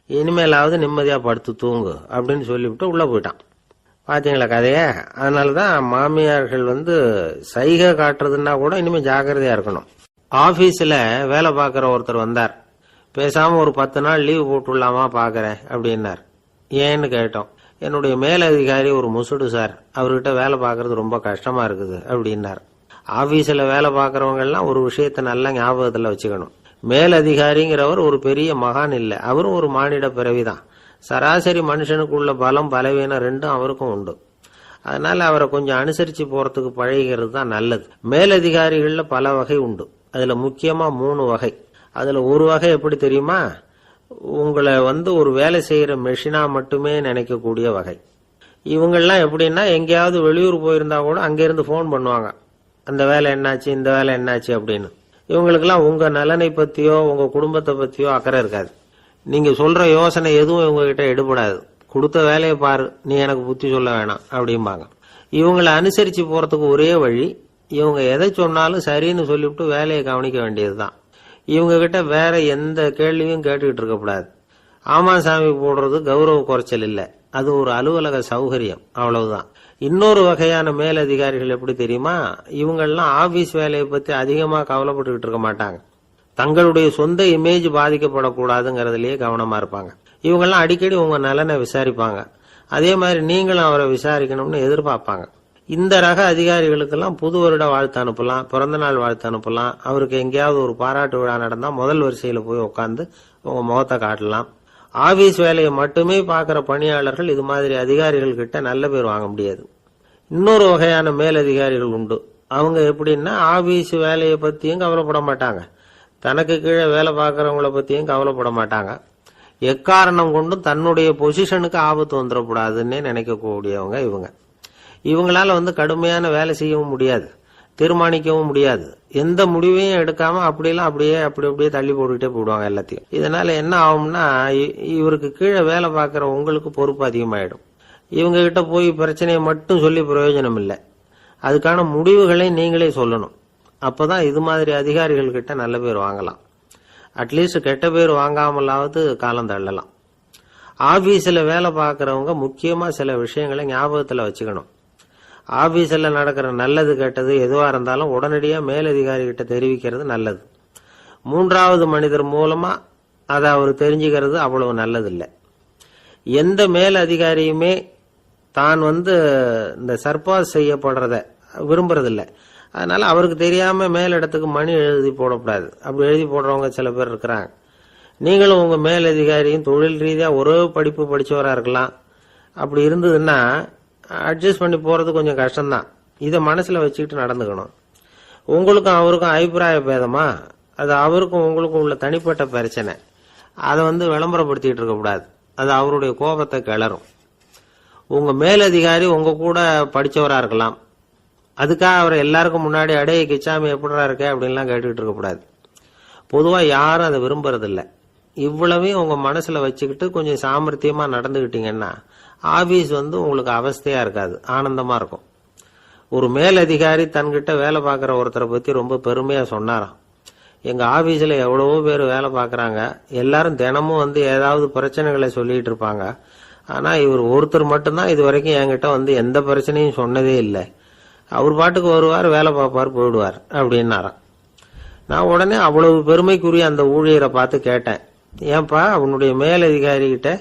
இனிமேலாவது நிம்மதியா படுத்து தூங்கு அப்படின்னு சொல்லிவிட்டு உள்ள போயிட்டான். பாத்தீங்களா கதைய? அதனாலதான் மாமியார்கள் சைகை காட்டுறதுன்னா கூட இனிமே ஜாக்கிரதையா இருக்கணும். ஆபீஸ்ல வேலை பார்க்கற ஒருத்தர் வந்தார். பேசாம ஒரு 10 நாள் லீவு போட்டுடலாமா பாக்குறேன் அப்படின்னார். ஏன்னு கேட்டோம். என்னுடைய மேலதிகாரி ஒரு முசுடு சார், அவர்கிட்ட வேலை பார்க்கறது ரொம்ப கஷ்டமா இருக்குது அப்படின்னார். ஆபீஸ்ல வேலை பார்க்கறவங்க எல்லாம் ஒரு விஷயத்த நல்லா ஞாபகத்துல வச்சுக்கணும். மேலதிகாரிங்கிறவர் ஒரு பெரிய மகான் இல்ல, அவரும் ஒரு மானிட பிறவிதான். சராசரி மனுஷனுக்குள்ள பலம் பலவீனம் ரெண்டும் அவருக்கும் உண்டு. அதனால அவரை கொஞ்சம் அனுசரிச்சு போறதுக்கு பழகிறது தான் நல்லது. மேலதிகாரிகள்ல பல வகை உண்டு. அதுல முக்கியமா 3 வகை. அதுல ஒரு வகை எப்படி தெரியுமா? உங்களை ஒரு வேலை செய்யற மெஷினா மட்டுமே நினைக்கக்கூடிய வகை. இவங்கெல்லாம் எப்படின்னா, எங்கேயாவது வெளியூர் போயிருந்தா கூட அங்கிருந்து போன் பண்ணுவாங்க, அந்த வேலை என்னாச்சு இந்த வேலை என்னாச்சு அப்படின்னு. இவங்களுக்கெல்லாம் உங்க நலனை பத்தியோ உங்க குடும்பத்தை பத்தியோ அக்கறை இருக்காது. நீங்க சொல்ற யோசனை எதுவும் இவங்க கிட்ட எடுபடாது. கொடுத்த வேலையை பாரு, நீ எனக்கு புத்தி சொல்ல வேணாம் அப்படிம்பாங்க. இவங்களை அனுசரிச்சு போறதுக்கு ஒரே வழி, இவங்க எதை சொன்னாலும் சரின்னு சொல்லிவிட்டு வேலையை கவனிக்க வேண்டியதுதான். இவங்க கிட்ட வேற எந்த கேள்வியும் கேட்டுக்கிட்டு இருக்கக்கூடாது. ஆமா சாமி போடுறது கௌரவ குறைச்சல் இல்ல, அது ஒரு அலுவலக சௌகரியம், அவ்வளவுதான். இன்னொரு வகையான மேலதிகாரிகள் எப்படி தெரியுமா? இவங்கெல்லாம் ஆபீஸ் வேலையை பத்தி அதிகமா கவலைப்பட்டுக்கிட்டு இருக்க மாட்டாங்க. தங்களுடைய சொந்த இமேஜ் பாதிக்கப்படக்கூடாதுங்கிறதுலயே கவனமா இருப்பாங்க. இவங்கெல்லாம் அடிக்கடி உங்க நலனை விசாரிப்பாங்க. அதே மாதிரி நீங்களும் அவரை விசாரிக்கணும்னு எதிர்பார்ப்பாங்க. இந்த ரக அதிகாரிகளுக்கெல்லாம் புது வருட வாழ்த்து அனுப்பலாம், பிறந்த நாள் வாழ்த்து அனுப்பலாம். அவருக்கு எங்கேயாவது ஒரு பாராட்டு விழா நடந்தா முதல் வரிசையில போய் உட்காந்து உங்க முகத்தை காட்டலாம். ஆபீஸ் வேலையை மட்டுமே பார்க்கிற பணியாளர்கள் இது மாதிரி அதிகாரிகள் கிட்ட நல்ல பேர் வாங்க முடியாது. இன்னொரு வகையான மேலதிகாரிகள் உண்டு. அவங்க எப்படின்னா ஆபீஸ் வேலையை பத்தியும் கவலைப்பட மாட்டாங்க, தனக்கு கீழே வேலை பார்க்கறவங்கள பத்தியும் கவலைப்பட மாட்டாங்க. எக்காரணம் கொண்டும் தன்னுடைய பொசிஷனுக்கு ஆபத்து வந்துடக்கூடாதுன்னு நினைக்கக்கூடியவங்க இவங்க. இவங்களால கடுமையான வேலை செய்யவும் முடியாது, தீர்மானிக்கவும் முடியாது. எந்த முடிவையும் எடுக்காம அப்படியே தள்ளி போட்டுக்கிட்டே போடுவாங்க எல்லாத்தையும். இதனால என்ன ஆகும்னா, இவருக்கு கீழே வேலை பார்க்கிற உங்களுக்கு பொறுப்பு அதிகமாயிடும். இவங்க கிட்ட போய் பிரச்சனையை மட்டும் சொல்லி பிரயோஜனம் இல்லை, அதுக்கான முடிவுகளை நீங்களே சொல்லணும். அப்பதான் இது மாதிரி அதிகாரிகள் கிட்ட நல்ல பேர் வாங்கலாம். அட்லீஸ்ட் கெட்ட பேர் வாங்காமலாவது காலம் தள்ளலாம். ஆபீஸ்ல வேலை பார்க்கறவங்க முக்கியமா சில விஷயங்களை ஞாபகத்துல வச்சுக்கணும். ஆபீஸ்ல நடக்கிற நல்லது கெட்டது எதுவா இருந்தாலும் உடனடியா மேலதிகாரி கிட்ட தெரிவிக்கிறது நல்லது. மூன்றாவது மனிதர் மூலமா அதை அவர் தெரிஞ்சுக்கிறது அவ்வளவு நல்லது இல்லை. எந்த மேல் அதிகாரியுமே தான் இந்த சர்பாஸ் செய்யப்படுறத விரும்புறதில்லை. அதனால அவருக்கு தெரியாம மேலிடத்துக்கு மணி எழுதி போடக்கூடாது. அப்படி எழுதி போடுறவங்க சில பேர் இருக்கிறாங்க. நீங்களும் உங்க மேலதிகாரியும் தொழில் ரீதியா ஒரே படிப்பு படிச்சவரா இருக்கலாம். அப்படி இருந்ததுன்னா அட்ஜஸ்ட் பண்ணி போறது கொஞ்சம் கஷ்டம்தான். இதை மனசுல வச்சுக்கிட்டு நடந்துக்கணும். உங்களுக்கும் அவருக்கும் அபிப்பிராய பேதமா, அது அவருக்கும் உங்களுக்கும் உள்ள தனிப்பட்ட பிரச்சனை, அதை விளம்பரப்படுத்திட்டு இருக்க கூடாது. அது அவருடைய கோபத்தை கிளறும். உங்க மேலதிகாரி உங்க கூட படிச்சவரா இருக்கலாம், அதுக்காக அவரை எல்லாருக்கும் முன்னாடி அடைய கிச்சாமி எப்படிரா இருக்க அப்படின்லாம் கேட்டுக்கிட்டு இருக்கக்கூடாது. பொதுவா யாரும் அதை விரும்புறதில்லை. இவ்வளவையும் உங்க மனசுல வச்சுக்கிட்டு கொஞ்சம் சாமர்த்தியமா நடந்துகிட்டீங்கன்னா ஆபீஸ் உங்களுக்கு அவஸ்தையா இருக்காது, ஆனந்தமா இருக்கும். ஒரு மேலதிகாரி தன்கிட்ட வேலை பார்க்கிற ஒருத்தரை பத்தி ரொம்ப பெருமையா சொன்னாராம். எங்க ஆபீஸ்ல எவ்வளவோ பேர் வேலை பார்க்கறாங்க, எல்லாரும் தினமும் ஏதாவது பிரச்சனைகளை சொல்லிட்டு இருப்பாங்க. ஆனா இவர் ஒருத்தர் மட்டும்தான் இது வரைக்கும் என்கிட்ட எந்த பிரச்சனையும் சொன்னதே இல்லை. அவர் பாட்டுக்கு வருவார், வேலை பார்ப்பார், போயிடுவார் அப்படின்னாராம். நான் உடனே அவ்வளவு பெருமைக்குரிய அந்த ஊழியரை பார்த்து கேட்டேன், ஏன்பா உன்னுடைய மேலதிகாரி கிட்ட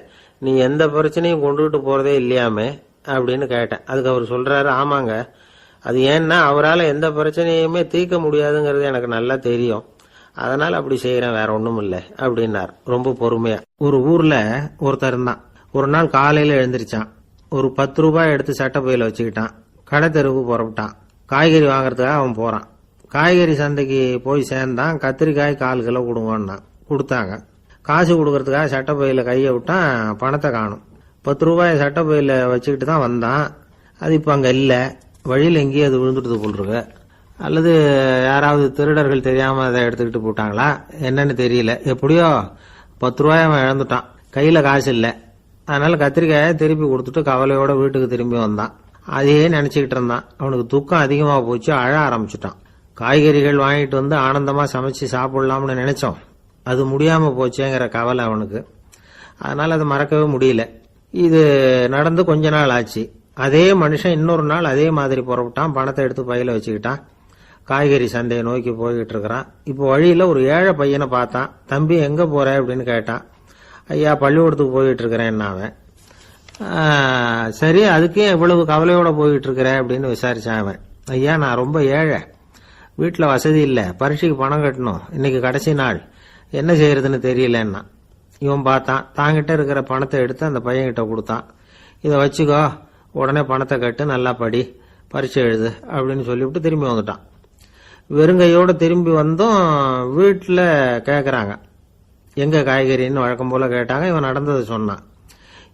நீ எந்த பிரச்சனையும் கொண்டுகிட்டு போறதே இல்லையாமே அப்படின்னு கேட்டேன். அதுக்கு அவர் சொல்றாரு, ஆமாங்க, அது ஏன்னா அவரால் எந்த பிரச்சனையுமே தீர்க்க முடியாதுங்கிறது எனக்கு நல்லா தெரியும், அதனால அப்படி செய்யறேன், வேற ஒண்ணும் இல்லை அப்படின்னார் ரொம்ப பொறுமையா. ஒரு ஊர்ல ஒருத்தர் இருந்தான். ஒரு நாள் காலையில எழுந்திருச்சான். ஒரு 10 ரூபாய் எடுத்து சட்டப்பையில வச்சுக்கிட்டான். கடை தெருவுக்கு புறப்பட்டான். காய்கறி வாங்கறதுக்காக அவன் போறான். காய்கறி சந்தைக்கு போய் சேர்ந்தான். கத்திரிக்காய் 1/4 கிலோ கொடுங்கன்னா கொடுத்தாங்க. காசு கொடுக்கறதுக்காக சட்டப்பையில கையை விட்டான், பணத்தை காணும். 10 ரூபாய் சட்டப்பையில வச்சுக்கிட்டு தான் வந்தான். அது இப்ப அங்க இல்ல, வழியில் எங்கேயும் அது விழுந்துட்டு போல் இருக்கு. அல்லது யாராவது திருடர்கள் தெரியாம அதை எடுத்துக்கிட்டு போட்டாங்களா என்னன்னு தெரியல. எப்படியோ 10 ரூபாய் அவன் இழந்துட்டான். கையில காசு இல்ல. அதனால கத்திரிக்காயை திருப்பி கொடுத்துட்டு கவலையோட வீட்டுக்கு திரும்பி வந்தான். அதையே நினைச்சுக்கிட்டு இருந்தான். அவனுக்கு துக்கம் அதிகமா போச்சு, அழ ஆரம்பிச்சுட்டான். காய்கறிகள் வாங்கிட்டு ஆனந்தமா சமைச்சு சாப்பிடலாம்னு நினைச்சோம், அது முடியாம போச்சேங்கிற கவலை அவனுக்கு. அதனால அதை மறக்கவே முடியல. இது நடந்து கொஞ்ச நாள் ஆச்சு. அதே மனுஷன் இன்னொரு நாள் அதே மாதிரி புறப்பட்டான். பணத்தை எடுத்து பையில வச்சுக்கிட்டான். காய்கறி சந்தையை நோக்கி போய்கிட்டு இருக்கிறான். இப்போ வழியில ஒரு ஏழை பையனை பார்த்தான். தம்பி எங்க போற அப்படின்னு கேட்டான். ஐயா பள்ளிக்கூடத்துக்கு போயிட்டு இருக்கிறேன் அவன். சரி, அதுக்கே எவ்வளவு கவலையோட போயிட்டு இருக்கிற அப்படின்னு விசாரிச்சான் அவன். ஐயா நான் ரொம்ப ஏழை, வீட்டுல வசதி இல்ல, பரீட்சைக்கு பணம் கட்டணும், இன்னைக்கு கடைசி நாள், என்ன செய்யறதுன்னு தெரியலன்னா. இவன் பார்த்தான். தாங்கிட்ட இருக்கிற பணத்தை எடுத்து அந்த பையன்கிட்ட கொடுத்தான். இதை வச்சுக்கோ, உடனே பணத்தை கட்டு, நல்லா படி, பரீட்சை எழுது அப்படின்னு சொல்லிவிட்டு திரும்பி வந்துட்டான். வெறுங்கையோட திரும்பி வந்தோம். வீட்டுல கேக்குறாங்க எங்க காய்கறின்னு வழக்கம் போல கேட்டாங்க. இவன் நடந்ததை சொன்னான்.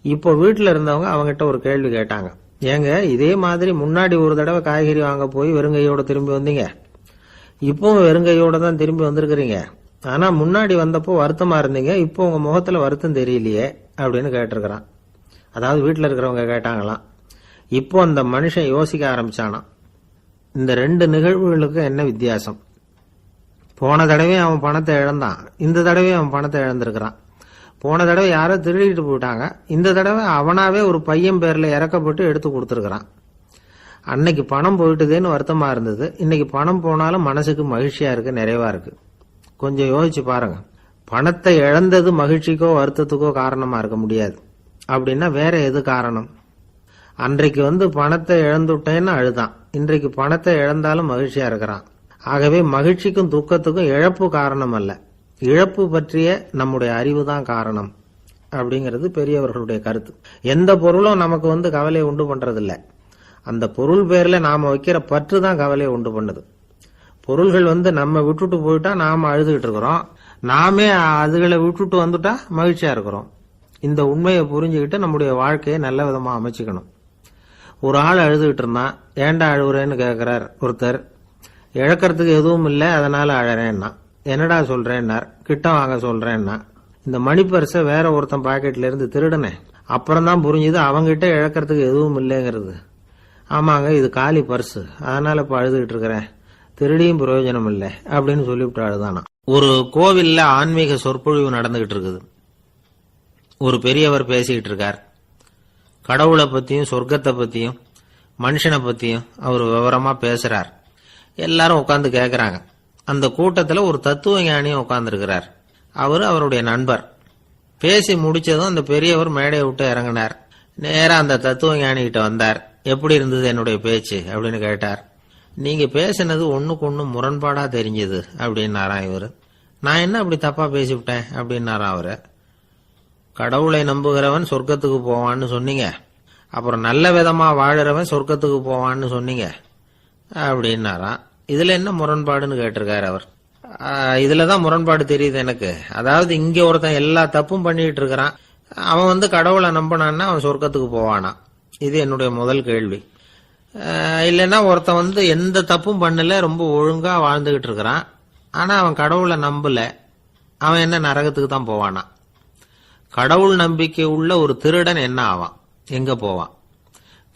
இப்போ வீட்டுல இருந்தவங்க அவங்ககிட்ட ஒரு கேள்வி கேட்டாங்க. ஏங்க இதே மாதிரி முன்னாடி ஒரு தடவை காய்கறி வாங்க போய் வெறுங்கையோட திரும்பி வந்தீங்க, இப்பவும் வெறுங்கையோட தான் திரும்பி வந்திருக்கிறீங்க, ஆனா முன்னாடி வந்தப்போ வருத்தமா இருந்தீங்க, இப்போ உங்க முகத்துல வருத்தம் தெரியலையே அப்படின்னு கேட்டிருக்கிறான். அதாவது வீட்டுல இருக்கிறவங்க கேட்டாங்களாம். இப்போ அந்த மனுஷன் யோசிக்க ஆரம்பிச்சானாம், இந்த 2 நிகழ்வுகளுக்கு என்ன வித்தியாசம்? போன தடவை அவன் பணத்தை இழந்தான், இந்த தடவை அவன் பணத்தை இழந்திருக்கிறான். போன தடவை யாரோ திருடிட்டு போயிட்டாங்க, இந்த தடவை அவனாவே ஒரு பையன் பேர்ல இறக்கப்பட்டு எடுத்து கொடுத்துருக்கிறான். அன்னைக்கு பணம் போயிட்டுதேன்னு வருத்தமா இருந்தது, இன்னைக்கு பணம் போனாலும் மனசுக்கு மகிழ்ச்சியா இருக்கு, நிறைவா இருக்கு. கொஞ்சம் யோசிச்சு பாருங்க. பணத்தை இழந்தது மகிழ்ச்சிக்கோ வருத்தத்துக்கோ காரணமா இருக்க முடியாது. அப்படின்னா வேற எது காரணம்? அன்றைக்கு பணத்தை இழந்துட்டேன்னு அழுதான், இன்றைக்கு பணத்தை இழந்தாலும் மகிழ்ச்சியா இருக்கிறான். ஆகவே மகிழ்ச்சிக்கும் துக்கத்துக்கும் இழப்பு காரணம் அல்ல, இழப்பு பற்றிய நம்முடைய அறிவு தான் காரணம் அப்படிங்கிறது பெரியவர்களுடைய கருத்து. எந்த பொருளும் நமக்கு கவலையை உண்டு பண்றதில்ல, அந்த பொருள் பேர்ல நாம வைக்கிற பற்று தான் கவலையை உண்டு பண்ணுது. பொருள்கள் நம்ம விட்டுட்டு போயிட்டா நாம அழுதுகிட்டு இருக்கிறோம், நாமே அதுகளை விட்டுட்டு வந்துட்டா மகிழ்ச்சியா இருக்கிறோம். இந்த உண்மையை புரிஞ்சுக்கிட்டு நம்முடைய வாழ்க்கையை நல்ல விதமா அமைச்சுக்கணும். ஒரு ஆள் அழுதுகிட்டு இருந்தான், ஏண்டா அழுகுறேன்னு கேட்கிறார் ஒருத்தர். இழக்கிறதுக்கு எதுவும் இல்லை அதனால அழறேன்னா. என்னடா சொல்றேன்னார். கிட்ட வாங்க சொல்றேன்னா. இந்த மணி பர்ஸை வேற ஒருத்தன் பாக்கெட்ல இருந்து திருடனே, அப்புறம் தான் புரிஞ்சுது அவங்கிட்ட இழக்கிறதுக்கு எதுவும் இல்லைங்கிறது. ஆமாங்க, இது காலி பர்ஸ், அதனால இப்ப அழுதுகிட்டு இருக்கிறேன், திருடியும் பிரயோஜனம் இல்லை அப்படின்னு சொல்லிவிட்டு அழுதானா. ஒரு கோவில்ல ஆன்மீக சொற்பொழிவு நடந்துகிட்டு இருக்குது. ஒரு பெரியவர் பேசிக்கிட்டு இருக்கார். கடவுளை பத்தியும் சொர்க்கத்தை பத்தியும் மனுஷனை பத்தியும் அவர் விவரமா பேசுறார். எல்லாரும் உட்கார்ந்து கேட்கறாங்க. அந்த கூட்டத்துல ஒரு தத்துவ ஞானியும் உட்கார்ந்துருக்கிறார். அவரு அவருடைய நண்பர். பேசி முடிச்சதும் அந்த பெரியவர் மேடையை விட்டு இறங்கினார். நேரா அந்த தத்துவ ஞானி கிட்ட வந்தார். எப்படி இருந்தது என்னுடைய பேச்சு அப்படின்னு கேட்டார். நீங்க பேசினது ஒண்ணுக்கு ஒண்ணு முரண்பாடா தெரிஞ்சது அப்படின்னாராம் இவரு. நான் என்ன அப்படி தப்பா பேசிவிட்டேன் அப்படின்னாராம் அவரு. கடவுளை நம்புகிறவன் சொர்க்கத்துக்கு போவான்னு சொன்னீங்க, அப்புறம் நல்ல விதமா வாழறவன் சொர்க்கத்துக்கு போவான்னு சொன்னீங்க அப்படின்னாராம். இதுல என்ன முரண்பாடுன்னு கேட்டிருக்காரு அவர். இதுலதான் முரண்பாடு தெரியுது எனக்கு. அதாவது இங்க ஒருத்தன் எல்லா தப்பும் பண்ணிட்டு இருக்கிறான், அவன் கடவுளை நம்பினான்னா அவன் சொர்க்கத்துக்கு போவானா? இது என்னுடைய முதல் கேள்வி. இல்லைன்னா ஒருத்தன் எந்த தப்பும் பண்ணல, ரொம்ப ஒழுங்கா வாழ்ந்துகிட்டு இருக்கிறான், ஆனா அவன் கடவுளை நம்பல, அவன் என்ன நரகத்துக்கு தான் போவானா? கடவுள் நம்பிக்கை உள்ள ஒரு திருடன் என்ன ஆவான், எங்க போவான்?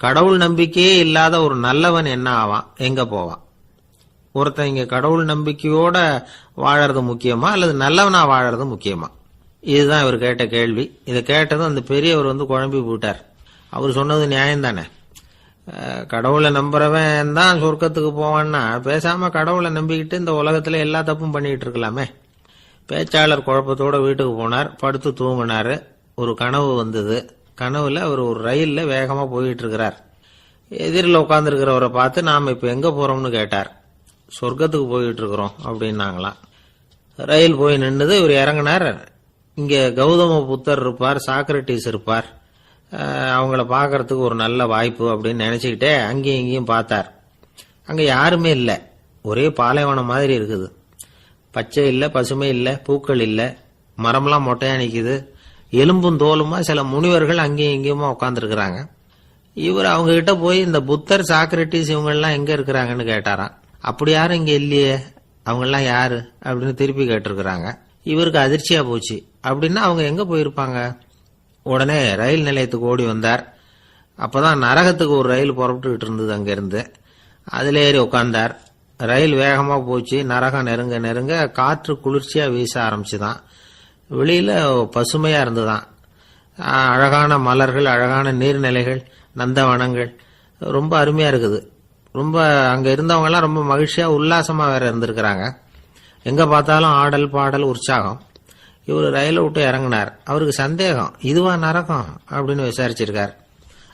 கடவுள் நம்பிக்கையே இல்லாத ஒரு நல்லவன் என்ன ஆவான், எங்க போவான்? ஒருத்தன் இங்க கடவுள் நம்பிக்கையோட வாழறது முக்கியமா அல்லது நல்லவனா வாழறது முக்கியமா? இதுதான் இவர் கேட்ட கேள்வி. இதை கேட்டதும் அந்த பெரியவர் குழம்பி போயிட்டார். அவர் சொன்னது நியாயம் தானே. கடவுளை நம்புறவன் தான் சொர்க்கத்துக்கு போவான்னா பேசாம கடவுளை நம்பிக்கிட்டு இந்த உலகத்துல எல்லா தப்பும் பண்ணிட்டு இருக்கலாமே. பேச்சாளர் குழப்பத்தோட வீட்டுக்கு போனார். படுத்து தூங்கினாரு. ஒரு கனவு வந்தது. கனவுல அவர் ஒரு ரயில்ல வேகமா போயிட்டு இருக்கிறார். எதிரில் உட்கார்ந்து இருக்கிறவரை பார்த்து நாம இப்ப எங்க போறோம்னு கேட்டார். சொர்க்கத்துக்கு போயிட்டு இருக்கிறோம் அப்படின்னாங்களாம். ரயில் போய் நின்றுது. இவர் இறங்கினார். இங்க கௌதம புத்தர் இருப்பார், சாக்ரட்டிஸ் இருப்பார், அவங்கள பாக்கிறதுக்கு ஒரு நல்ல வாய்ப்பு அப்படின்னு நினைச்சுக்கிட்டே அங்கேயும் இங்கேயும் பார்த்தார். அங்க யாருமே இல்ல, ஒரே பாலைவனம் மாதிரி இருக்குது. பச்சை இல்ல, பசுமை இல்ல, பூக்கள் இல்ல, மரம்லாம் மொட்டையா நிக்குது. எலும்பும் தோலுமா சில முனிவர்கள் அங்கேயும் இங்கேயுமா உட்கார்ந்து இருக்கிறாங்க. இவர் அவங்க கிட்ட போய் இந்த புத்தர், சாக்ரட்டிஸ் இவங்க எல்லாம் எங்க இருக்கிறாங்கன்னு கேட்டாராம். அப்படி யாரும் இங்க இல்லையே, அவங்க எல்லாம் யாரு அப்படின்னு திருப்பி கேட்டிருக்கிறாங்க. இவருக்கு அதிர்ச்சியா போச்சு. அப்படின்னா அவங்க எங்க போயிருப்பாங்க? உடனே ரயில் நிலையத்துக்கு ஓடி வந்தார். அப்பதான் நரகத்துக்கு ஒரு ரயில் புறப்பட்டுக்கிட்டு இருந்தது அங்க இருந்து. அதுல ஏறி உட்கார்ந்தார். ரயில் வேகமா போச்சு. நரகம் நெருங்க நெருங்க காற்று குளிர்ச்சியா வீச ஆரம்பிச்சுதான். வெளியில பசுமையா இருந்துதான். அழகான மலர்கள், அழகான நீர்நிலைகள், நந்தவனங்கள், ரொம்ப அருமையா இருக்குது. ரொம்ப அங்க இருந்தவங்க எல்லாம் ரொம்ப மகிழ்ச்சியா உல்லாசமா வேற இருந்திருக்கிறாங்க. எங்க பார்த்தாலும் ஆடல் பாடல் உற்சாகம். இவர் ரயில விட்டு இறங்கினார். அவருக்கு சந்தேகம், இதுவா நரகம் அப்படின்னு விசாரிச்சிருக்கார்.